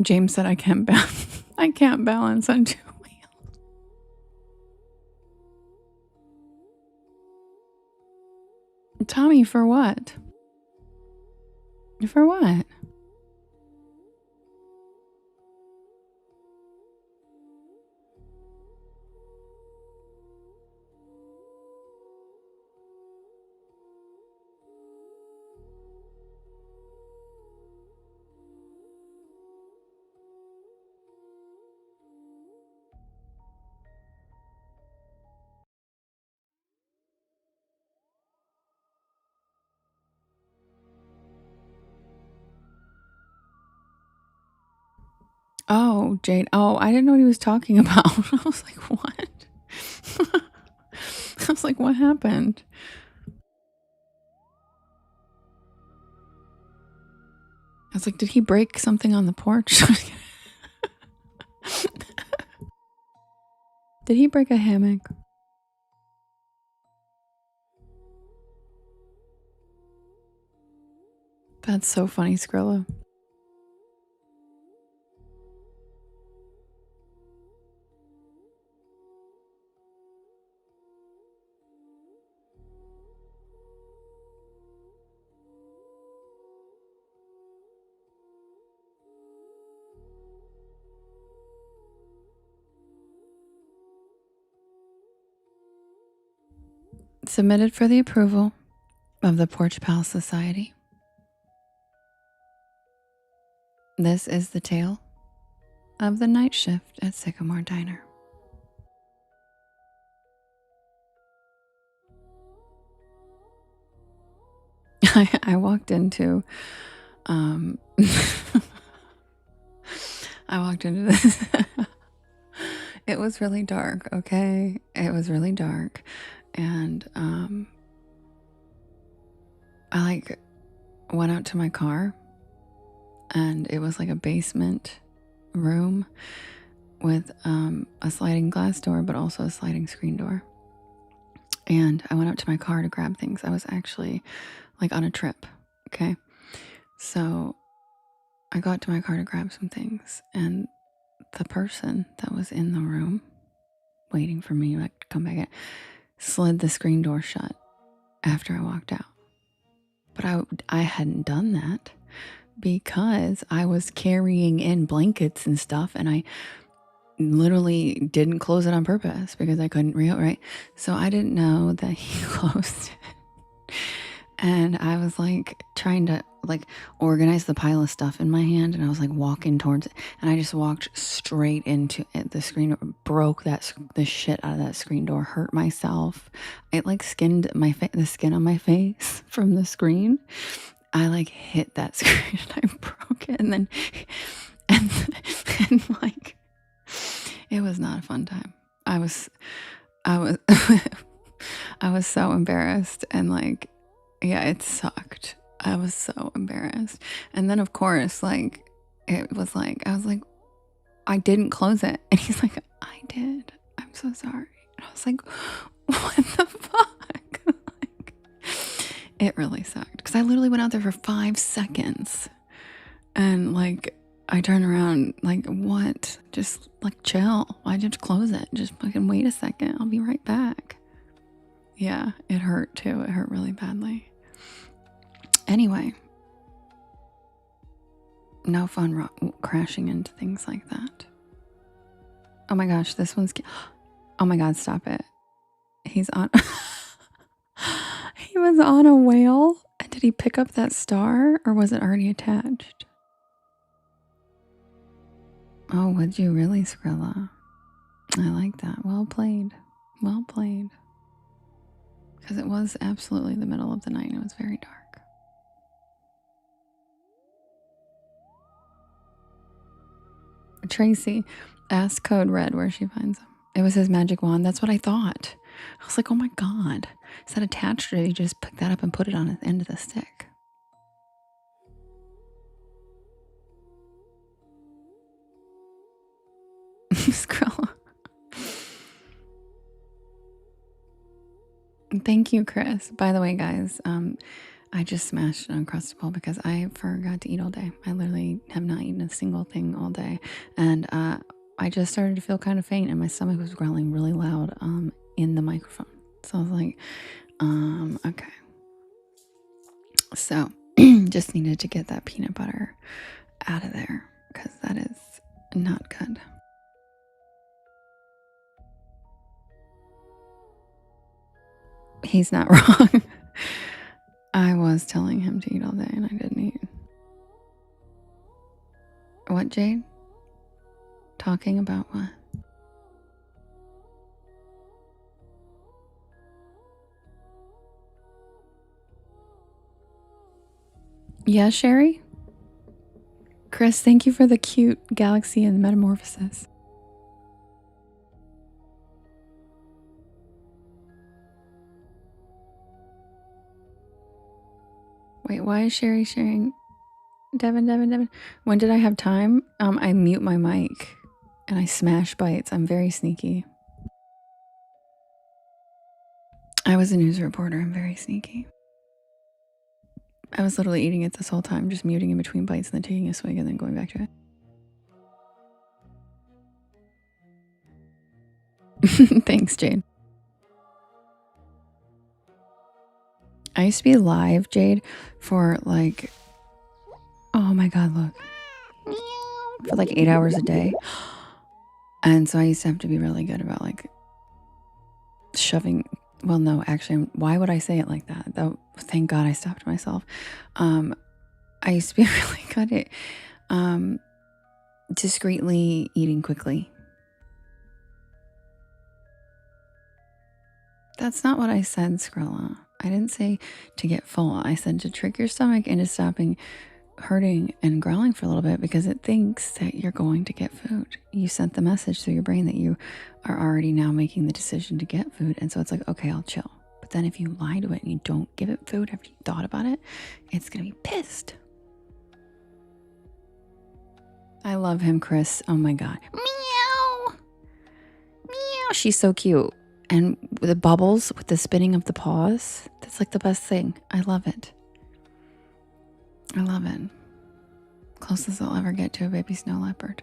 James said I can't balance on 2 wheels. Tommy, for what? For what? Oh, Jade. Oh, I didn't know what he was talking about. I was like, what? I was like, what happened? I was like, did he break something on the porch? Did he break a hammock? That's so funny, Skrilla. Submitted for the approval of the Porch Pal Society. This is the tale of the night shift at Sycamore Diner. I walked into this. It was really dark, okay? It was really dark. And I like went out to my car, and it was like a basement room with a sliding glass door, but also a sliding screen door. And I went out to my car to grab things. I was actually like on a trip, okay? So I got to my car to grab some things, and the person that was in the room waiting for me like to come back in slid the screen door shut after I walked out. But I hadn't done that because I was carrying in blankets and stuff, and I literally didn't close it on purpose because I couldn't right? So I didn't know that he closed it. And I was like trying to like organize the pile of stuff in my hand, and I was like walking towards it, and I just walked straight into it. The screen door, broke the shit out of that screen door, hurt myself. It like skinned the skin on my face from the screen. I like hit that screen and I broke it, and then and like it was not a fun time. I was I was so embarrassed, and like, yeah, it sucked. I was so embarrassed. And then of course, like, it was like, I was like, I didn't close it. And he's like, I did. I'm so sorry. And I was like, what the fuck? Like, it really sucked. Because I literally went out there for 5 seconds. And like, I turn around, like, what? Just like chill. Why'd you have to close it? Just fucking wait a second. I'll be right back. Yeah, it hurt too. It hurt really badly. Anyway, no fun crashing into things like that. Oh my gosh, this one's. Oh my god, stop it. He's on. He was on a whale. And did he pick up that star, or was it already attached? Oh, would you really, Skrilla? I like that. Well played. Well played. Because it was absolutely the middle of the night. It was very dark. Tracy asked Code Red where she finds him. It was his magic wand. That's what I thought. I was like, oh my god. Is that attached, or did he just pick that up and put it on the end of the stick? Skrilla. Thank you, Chris. By the way, guys, I just smashed an Uncrustable because I forgot to eat all day. I literally have not eaten a single thing all day. And I just started to feel kind of faint and my stomach was growling really loud in the microphone. So I was like, okay. So just needed to get that peanut butter out of there because that is not good. He's not wrong. I was telling him to eat all day and I didn't eat. What, Jade? Talking about what? Yeah, Sherry? Chris, thank you for the cute galaxy and metamorphosis. Wait, why is Sherry sharing? Devin. When did I have time? I mute my mic and I smash bites. I'm very sneaky. I was a news reporter. I'm very sneaky. I was literally eating it this whole time, just muting in between bites and then taking a swig and then going back to it. Thanks, Jade. I used to be live, Jade, for like, oh my God, look. For like 8 hours a day. And so I used to have to be really good about like shoving. Well, no, actually, why would I say it like that? Though, thank God I stopped myself. I used to be really good at discreetly eating quickly. That's not what I said, Skrilla. I didn't say to get full. I said to trick your stomach into stopping hurting and growling for a little bit because it thinks that you're going to get food. You sent the message through your brain that you are already now making the decision to get food. And so it's like, okay, I'll chill. But then if you lie to it and you don't give it food after you thought about it, it's going to be pissed. I love him, Chris. Oh my God. Meow. Meow. She's so cute. And the bubbles with the spinning of the paws, that's like the best thing. I love it. I love it. Closest I'll ever get to a baby snow leopard.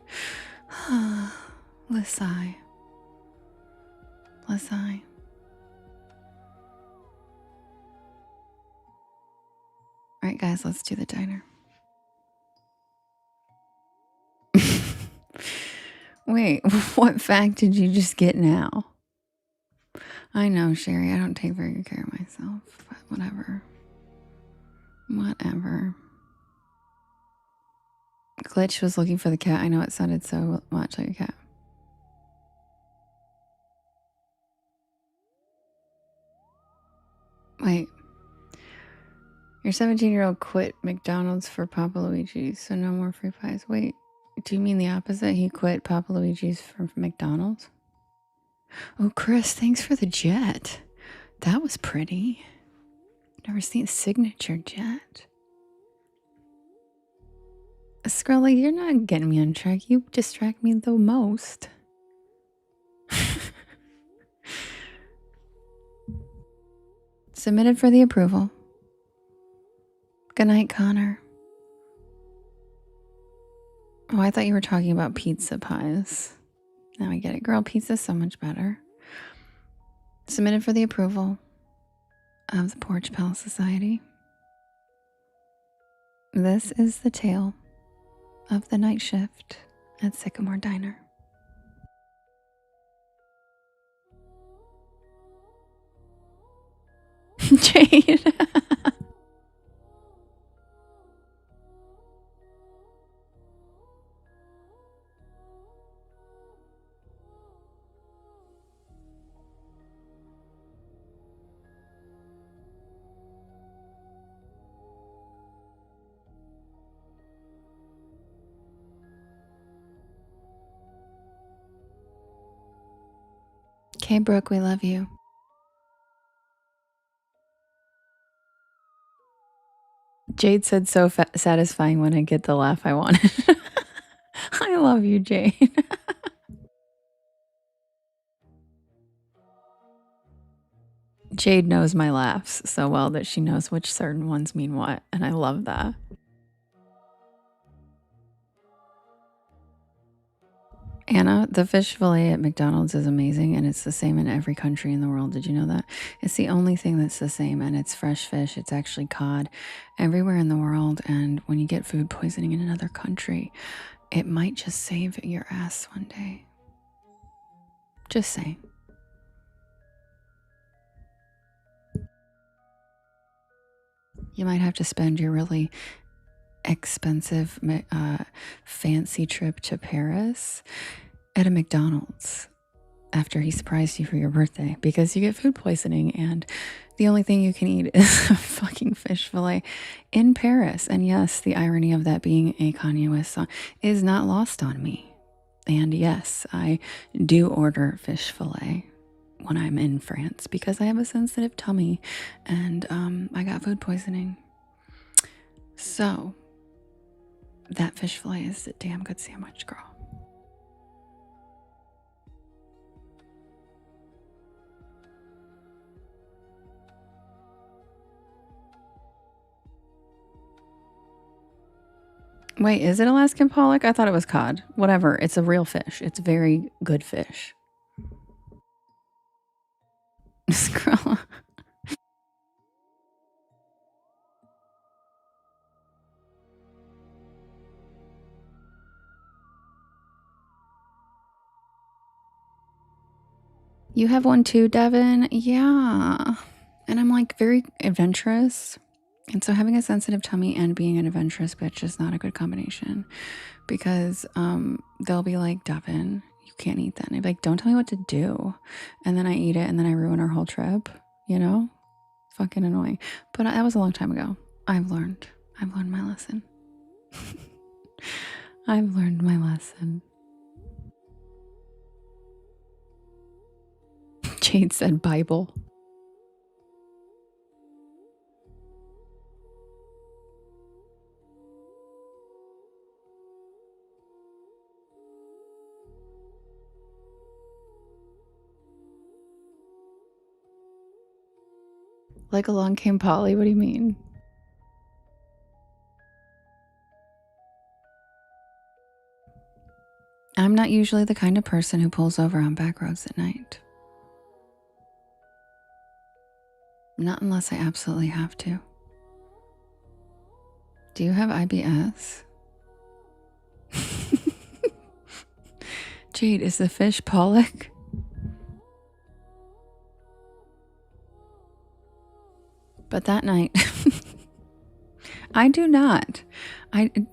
Let's sigh. Let's sigh. All right, guys, let's do the diner. Wait, what fact did you just get now? I know, Sherry, I don't take very good care of myself, but whatever. Whatever. Glitch was looking for the cat. I know it sounded so much like a cat. Wait. Your 17-year-old quit McDonald's for Papa Luigi's, so no more free pies. Wait, do you mean the opposite? He quit Papa Luigi's for McDonald's? Oh, Chris, thanks for the jet. That was pretty. Never seen a signature jet. Skrilla, you're not getting me on track. You distract me the most. Submitted for the approval. Good night, Connor. Oh, I thought you were talking about pizza pies. Now I get it. Girl, pizza's so much better. Submitted for the approval of the Porch Pal Society. This is the tale of the night shift at Sycamore Diner. Jade. Okay, Brooke, we love you. Jade said so satisfying when I get the laugh I wanted. I love you, Jade. Jade knows my laughs so well that she knows which certain ones mean what, and I love that. Anna, the fish fillet at McDonald's is amazing, and it's the same in every country in the world. Did you know that? It's the only thing that's the same, and it's fresh fish. It's actually cod everywhere in the world, and when you get food poisoning in another country, it might just save your ass one day. Just saying. You might have to spend your really expensive, fancy trip to Paris at a McDonald's after he surprised you for your birthday because you get food poisoning and the only thing you can eat is a fucking fish fillet in Paris. And yes, the irony of that being a Kanye West song is not lost on me. And yes, I do order fish fillet when I'm in France because I have a sensitive tummy and I got food poisoning. So that fish fillet is a damn good sandwich, girl. Wait, is it Alaskan pollock? I thought it was cod. Whatever. It's a real fish. It's very good fish. Scroll. You have one too, Devin? Yeah. And I'm like very adventurous. And so having a sensitive tummy and being an adventurous bitch is not a good combination because they'll be like, Devin, you can't eat that. And I'd be like, don't tell me what to do. And then I eat it and then I ruin our whole trip, you know? Fucking annoying. But that was a long time ago. I've learned my lesson. I've learned my lesson. Jade said Bible. Like along came Polly? What do you mean? I'm not usually the kind of person who pulls over on back roads at night. Not unless I absolutely have to. Do you have IBS? Jade, is the fish pollock? But that night, I do not.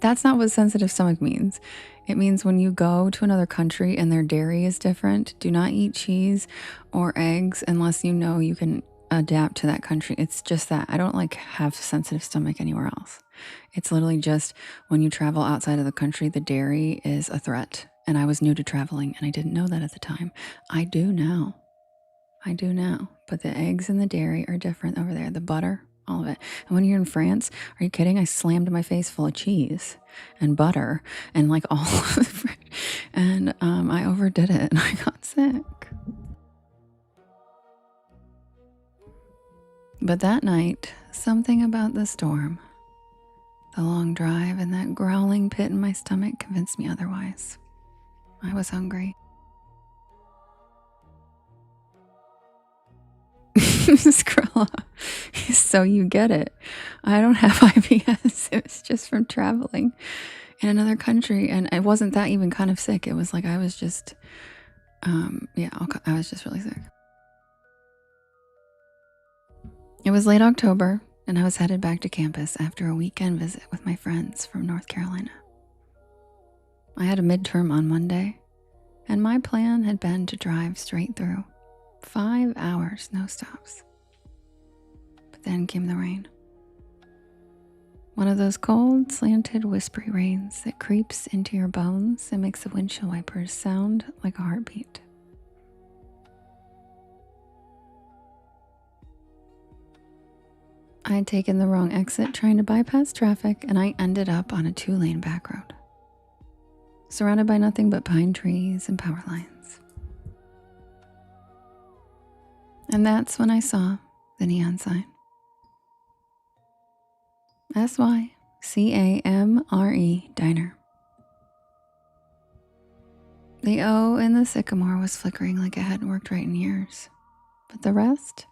That's not what sensitive stomach means. It means when you go to another country and their dairy is different, do not eat cheese or eggs unless you know you can adapt to that country. It's just that. I don't like have sensitive stomach anywhere else. It's literally just when you travel outside of the country, the dairy is a threat. And I was new to traveling and I didn't know that at the time. I do now. But the eggs and the dairy are different over there. The butter, all of it. And when you're in France, are you kidding? I slammed my face full of cheese and butter and like all of it. And I overdid it and I got sick. But that night, something about the storm, the long drive, and that growling pit in my stomach convinced me otherwise. I was hungry. Scroll. So you get it. I don't have IBS. It was just from traveling in another country. And it wasn't that even kind of sick. It was like I was just, I was just really sick. It was late October, and I was headed back to campus after a weekend visit with my friends from North Carolina. I had a midterm on Monday, and my plan had been to drive straight through. 5 hours, no stops. But then came the rain. One of those cold, slanted, whispery rains that creeps into your bones and makes the windshield wipers sound like a heartbeat. I had taken the wrong exit trying to bypass traffic, and I ended up on a 2-lane back road, surrounded by nothing but pine trees and power lines. And that's when I saw the neon sign. SYCAMRE Diner. The O in the sycamore was flickering like it hadn't worked right in years, but the rest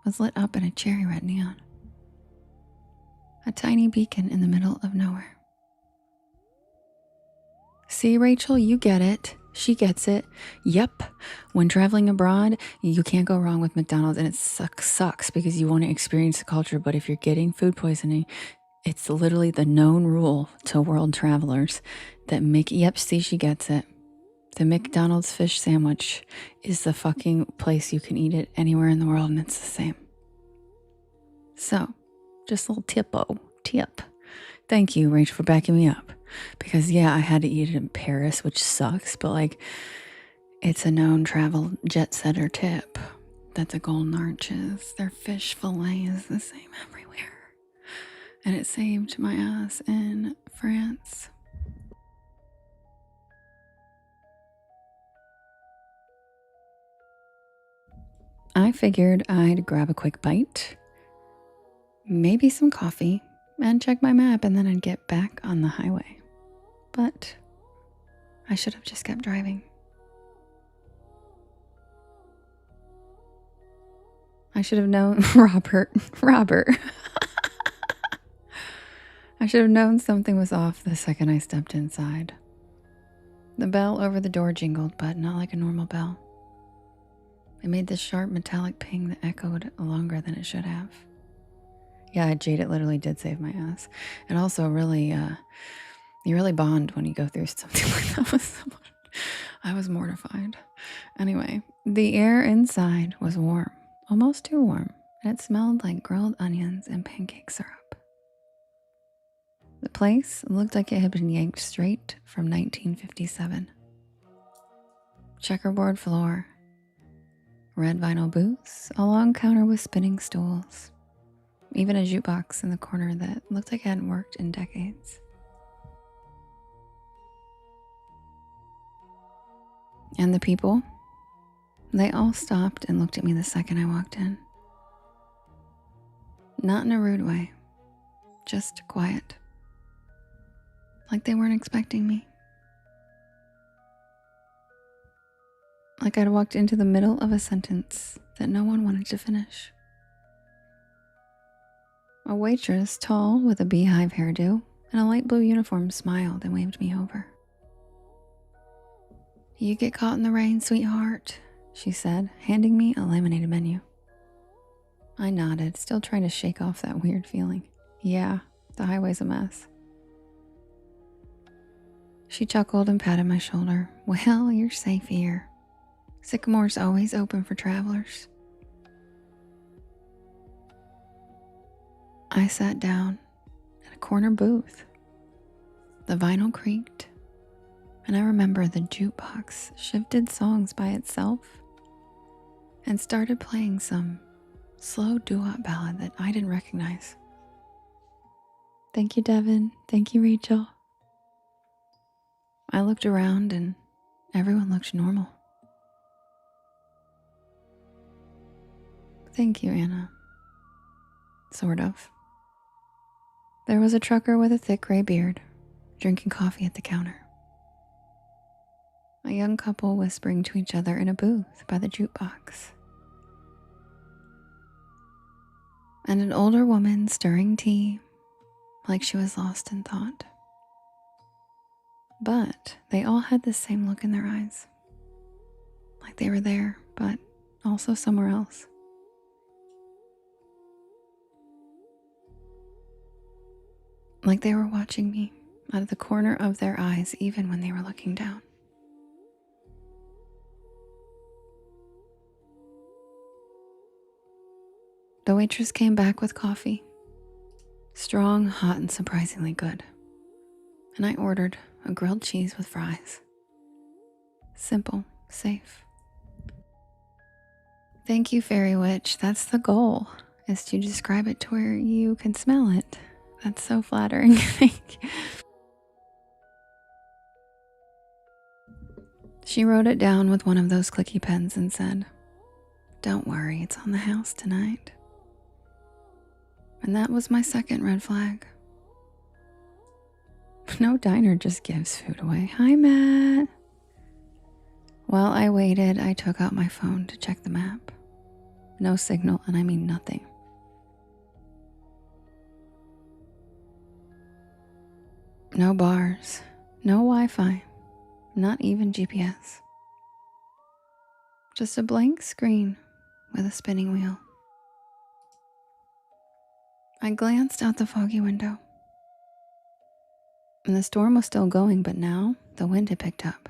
was lit up in a cherry red neon. A tiny beacon in the middle of nowhere. See, Rachel, you get it. She gets it. Yep. When traveling abroad, you can't go wrong with McDonald's, and it sucks because you want to experience the culture, but if you're getting food poisoning, it's literally the known rule to world travelers that see, she gets it. The McDonald's fish sandwich is the fucking place you can eat it anywhere in the world, and it's the same. So, just a little tip. Thank you, Rachel, for backing me up. Because, yeah, I had to eat it in Paris, which sucks, but, like, it's a known travel jet setter tip that the Golden Arches, their fish fillet is the same everywhere. And it saved my ass in France. I figured I'd grab a quick bite, maybe some coffee, and check my map, and then I'd get back on the highway. But I should have just kept driving. I should have known, Robert. I should have known something was off the second I stepped inside. The bell over the door jingled, but not like a normal bell. It made this sharp metallic ping that echoed longer than it should have. Yeah, Jade, it literally did save my ass. And also really, you really bond when you go through something like that with someone. I was mortified. Anyway, the air inside was warm, almost too warm, and it smelled like grilled onions and pancake syrup. The place looked like it had been yanked straight from 1957. Checkerboard floor, red vinyl booths, a long counter with spinning stools, even a jukebox in the corner that looked like it hadn't worked in decades. And the people, they all stopped and looked at me the second I walked in. Not in a rude way, just quiet. Like they weren't expecting me. Like I'd walked into the middle of a sentence that no one wanted to finish. A waitress, tall with a beehive hairdo and a light blue uniform, smiled and waved me over. "You get caught in the rain, sweetheart," she said, handing me a laminated menu. I nodded, still trying to shake off that weird feeling. Yeah, the highway's a mess. She chuckled and patted my shoulder. "Well, you're safe here. Sycamore's always open for travelers." I sat down at a corner booth. The vinyl creaked, and I remember the jukebox shifted songs by itself and started playing some slow doo-wop ballad that I didn't recognize. "Thank you, Devin. Thank you, Rachel." I looked around and everyone looked normal. "Thank you, Anna." Sort of. There was a trucker with a thick gray beard, drinking coffee at the counter. A young couple whispering to each other in a booth by the jukebox. And an older woman stirring tea like she was lost in thought. But they all had the same look in their eyes. Like they were there, but also somewhere else. Like they were watching me out of the corner of their eyes, even when they were looking down. The waitress came back with coffee. Strong, hot, and surprisingly good. And I ordered a grilled cheese with fries. Simple, safe. "Thank you, Fairy Witch. That's the goal, is to describe it to where you can smell it. That's so flattering." She wrote it down with one of those clicky pens and said, "Don't worry, it's on the house tonight." And that was my second red flag. No diner just gives food away. Hi, Matt. While I waited, I took out my phone to check the map. No signal, and I mean nothing. No bars, no Wi-Fi, not even GPS. Just a blank screen with a spinning wheel. I glanced out the foggy window. And the storm was still going, but now the wind had picked up.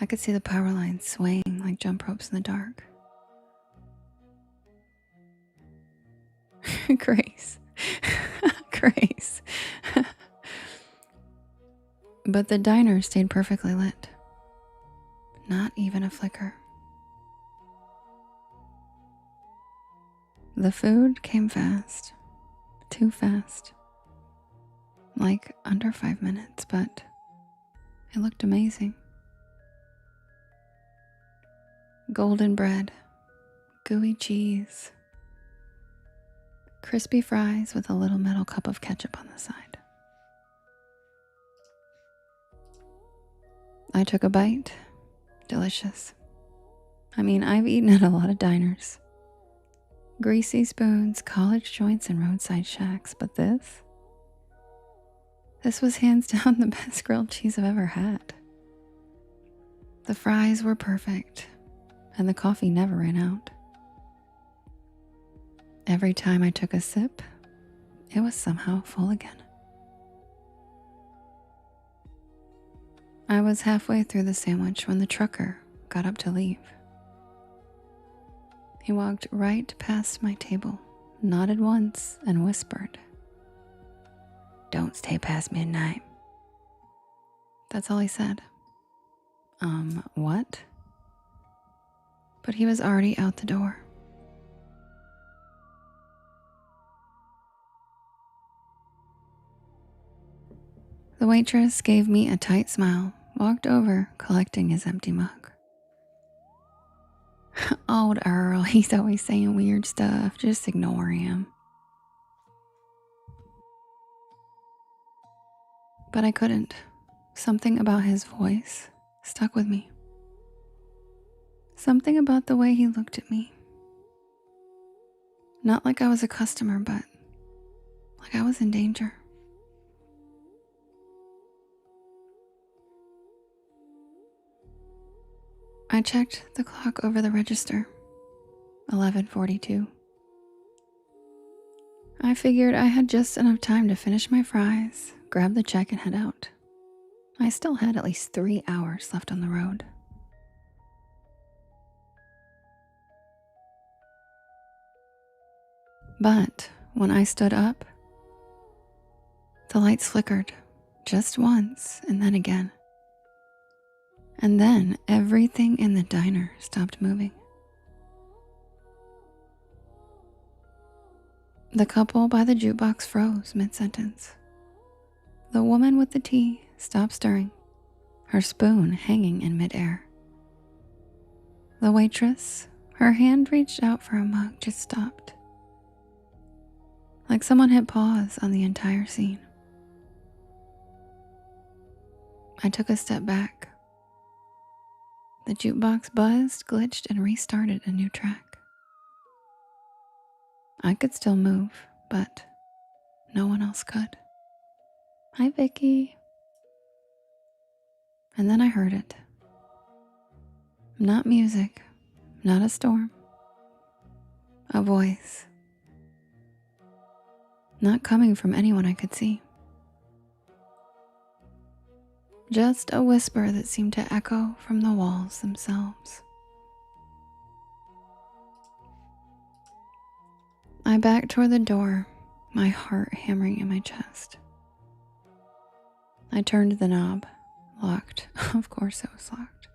I could see the power lines swaying like jump ropes in the dark. Grace. Grace. But the diner stayed perfectly lit. Not even a flicker. The food came fast. Too fast. Like under 5 minutes, but it looked amazing. Golden bread, gooey cheese, crispy fries with a little metal cup of ketchup on the side. I took a bite. Delicious. I mean, I've eaten at a lot of diners. Greasy spoons, college joints, and roadside shacks, but this was hands down the best grilled cheese I've ever had. The fries were perfect, and the coffee never ran out. Every time I took a sip, it was somehow full again. I was halfway through the sandwich when the trucker got up to leave. He walked right past my table, nodded once, and whispered, "Don't stay past midnight." That's all he said. What? But he was already out the door. The waitress gave me a tight smile, walked over, collecting his empty mug. Old Earl, he's always saying weird stuff. Just ignore him. But I couldn't. Something about his voice stuck with me. Something about the way he looked at me. Not like I was a customer, but like I was in danger. I checked the clock over the register. 11:42. I figured I had just enough time to finish my fries, grab the check, and head out. I still had at least 3 hours left on the road. But when I stood up, the lights flickered just once and then again. And then everything in the diner stopped moving. The couple by the jukebox froze mid-sentence. The woman with the tea stopped stirring, her spoon hanging in midair. The waitress, her hand reached out for a mug, just stopped. Like someone hit pause on the entire scene. I took a step back. The jukebox buzzed, glitched, and restarted a new track. I could still move, but no one else could. Hi, Vicky. And then I heard it. Not music, not a storm. A voice. Not coming from anyone I could see. Just a whisper that seemed to echo from the walls themselves. I backed toward the door, my heart hammering in my chest. I turned the knob. Locked. Of course it was locked.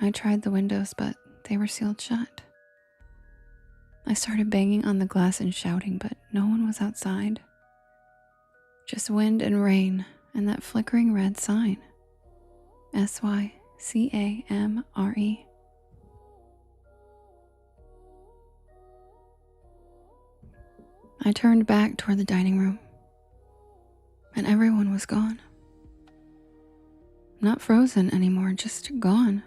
I tried the windows, but they were sealed shut. I started banging on the glass and shouting, but no one was outside. Just wind and rain and that flickering red sign. SYCAMRE. I turned back toward the dining room, and everyone was gone. Not frozen anymore, just gone.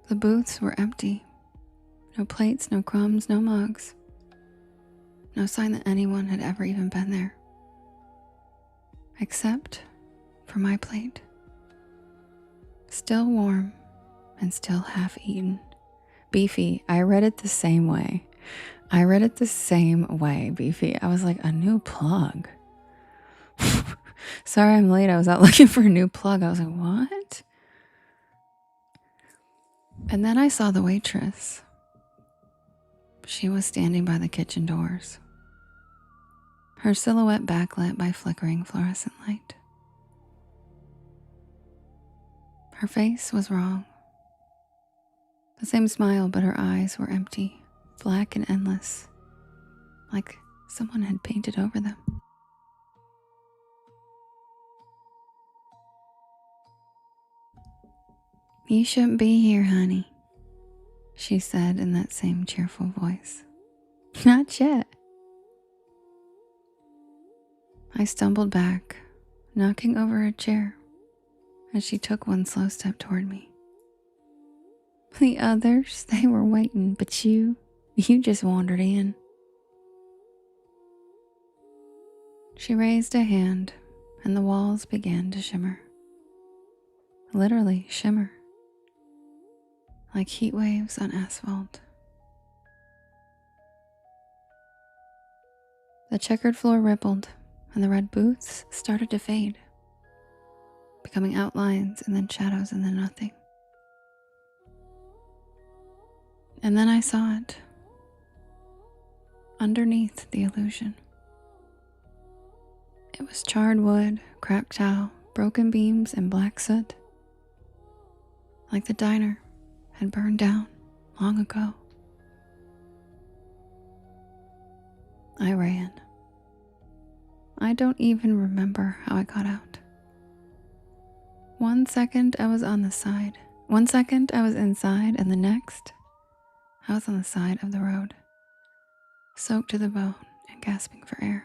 The booths were empty. No plates, no crumbs, no mugs. No sign that anyone had ever even been there. Except for my plate. Still warm and still half eaten. Beefy, I read it the same way. Beefy. I was like, a new plug. Sorry I'm late. I was out looking for a new plug. I was like, what? And then I saw the waitress. She was standing by the kitchen doors. Her silhouette backlit by flickering fluorescent light. Her face was wrong. The same smile, but her eyes were empty, black and endless, like someone had painted over them. You shouldn't be here, honey, she said in that same cheerful voice. Not yet. I stumbled back, knocking over a chair, as she took one slow step toward me. The others, they were waiting, but you just wandered in. She raised a hand, and the walls began to shimmer. Literally shimmer. Like heat waves on asphalt. The checkered floor rippled, and the red booths started to fade, becoming outlines and then shadows and then nothing. And then I saw it. Underneath the illusion. It was charred wood, cracked tile, broken beams, and black soot. Like the diner had burned down long ago. I ran. I don't even remember how I got out. 1 second I was on the side. 1 second I was inside, and the next I was on the side of the road, soaked to the bone and gasping for air.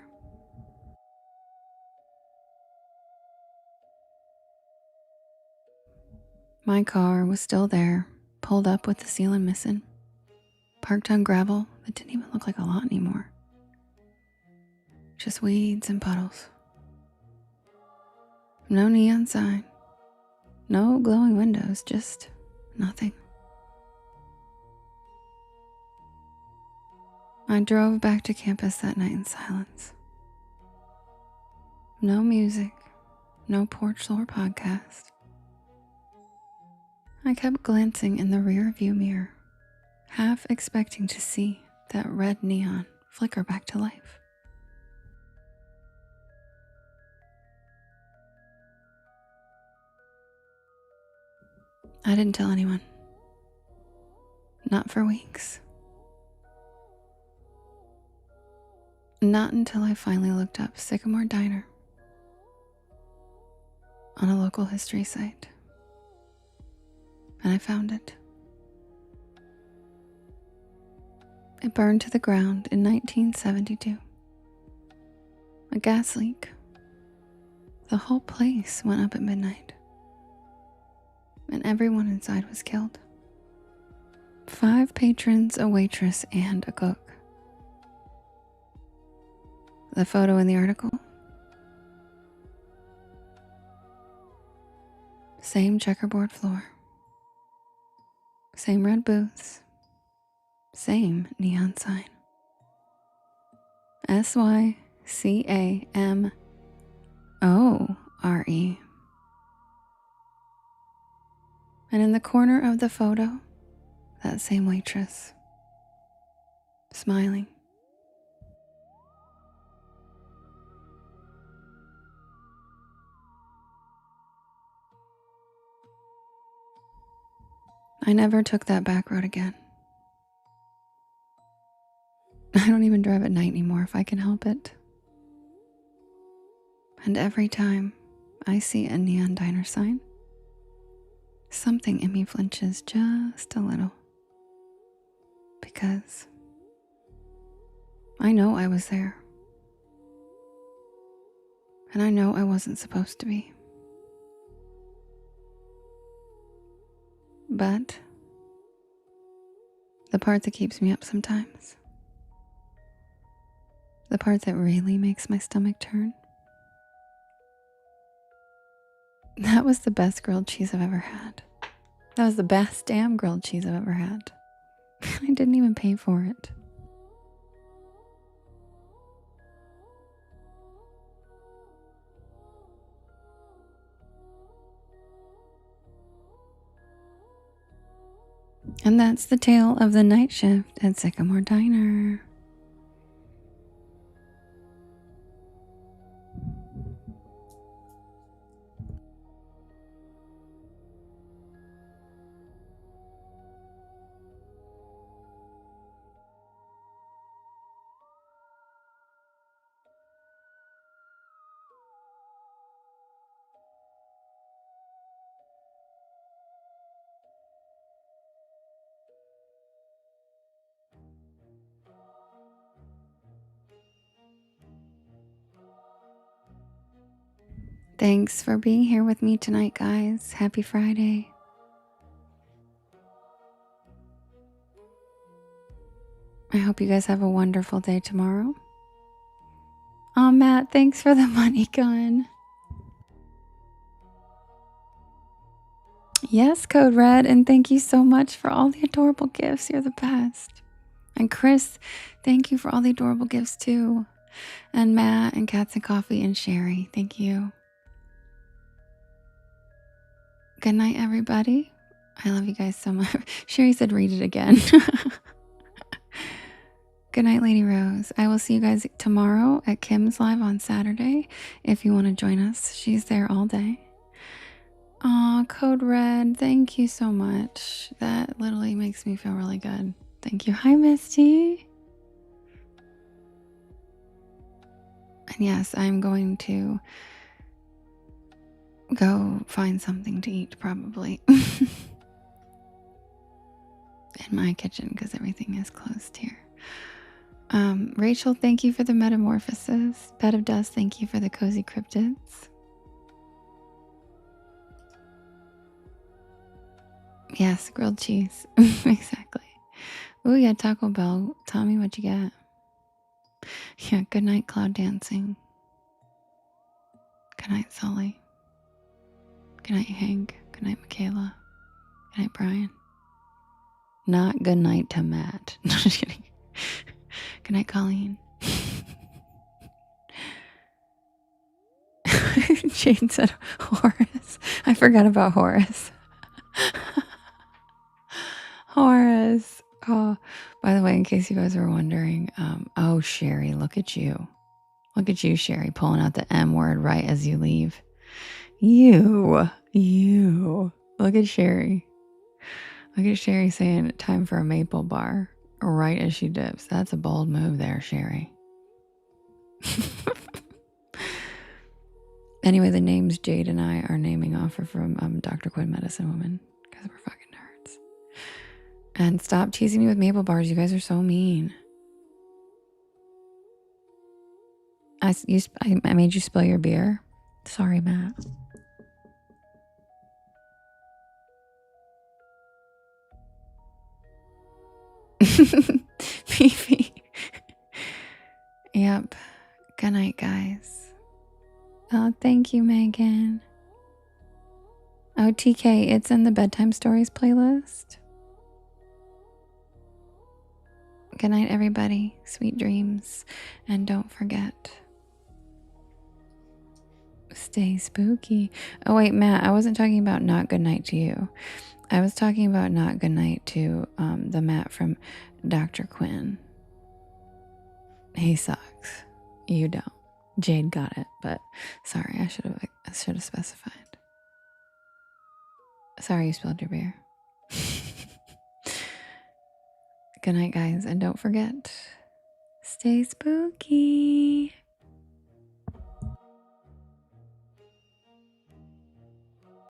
My car was still there, pulled up with the ceiling missing, parked on gravel that didn't even look like a lot anymore. Just weeds and puddles. No neon sign. No glowing windows, just nothing. I drove back to campus that night in silence. No music, no Porch Lore podcast. I kept glancing in the rear view mirror, half expecting to see that red neon flicker back to life. I didn't tell anyone. Not for weeks. Not until I finally looked up Sycamore Diner on a local history site. And I found it. It burned to the ground in 1972. A gas leak. The whole place went up at midnight. And everyone inside was killed. 5 patrons, a waitress, and a cook. The photo in the article. Same checkerboard floor. Same red booths. Same neon sign. SYCAMORE. And in the corner of the photo, that same waitress, smiling. I never took that back road again. I don't even drive at night anymore if I can help it. And every time I see a neon diner sign, something in me flinches just a little. Because I know I was there. And I know I wasn't supposed to be. But the part that keeps me up sometimes, the part that really makes my stomach turn, that was the best grilled cheese I've ever had. That was the best damn grilled cheese I've ever had. I didn't even pay for it. And that's the tale of the night shift at Sycamore Diner. Thanks for being here with me tonight, guys. Happy Friday. I hope you guys have a wonderful day tomorrow. Oh, Matt, thanks for the money gun. Yes, Code Red, and thank you so much for all the adorable gifts. You're the best. And Chris, thank you for all the adorable gifts too. And Matt and Cats and Coffee and Sherry, thank you. Good night, everybody. I love you guys so much. Sherry said read it again. Good night, Lady Rose. I will see you guys tomorrow at Kim's Live on Saturday. If you want to join us, she's there all day. Aw, Code Red, thank you so much. That literally makes me feel really good. Thank you. Hi, Misty. And yes, I'm going to go find something to eat probably in my kitchen because everything is closed here. Rachel, thank you for the metamorphosis. Bed of Dust, thank you for the cozy cryptids. Yes, grilled cheese. Exactly. Oh, yeah, Taco Bell. Tell me what you got. Yeah, good night, Cloud Dancing. Good night, Sully. Good night, Hank. Good night, Michaela. Good night, Brian. Not good night to Matt. No, just kidding. Good night, Colleen. Jane said Horace. I forgot about Horace. Horace. Oh, by the way, in case you guys were wondering, oh, Sherry, look at you. Look at you, Sherry, pulling out the M word right as you leave. You. Look at Sherry. Look at Sherry saying time for a maple bar right as she dips. That's a bold move there, Sherry. Anyway, the names Jade and I are naming off are from Dr. Quinn Medicine Woman because we're fucking nerds. And stop teasing me with maple bars. You guys are so mean. I made you spill your beer. Sorry, Matt. Maybe. Yep. Good night, guys. Oh, thank you, Megan. Oh, TK, it's in the Bedtime Stories playlist. Good night, everybody. Sweet dreams. And don't forget, stay spooky. Oh, wait, Matt, I wasn't talking about not good night to you. I was talking about not good night to the Matt from Dr. Quinn. He sucks. You don't. Jade got it, but sorry, I should have specified. Sorry you spilled your beer. Good night, guys, and don't forget, stay spooky.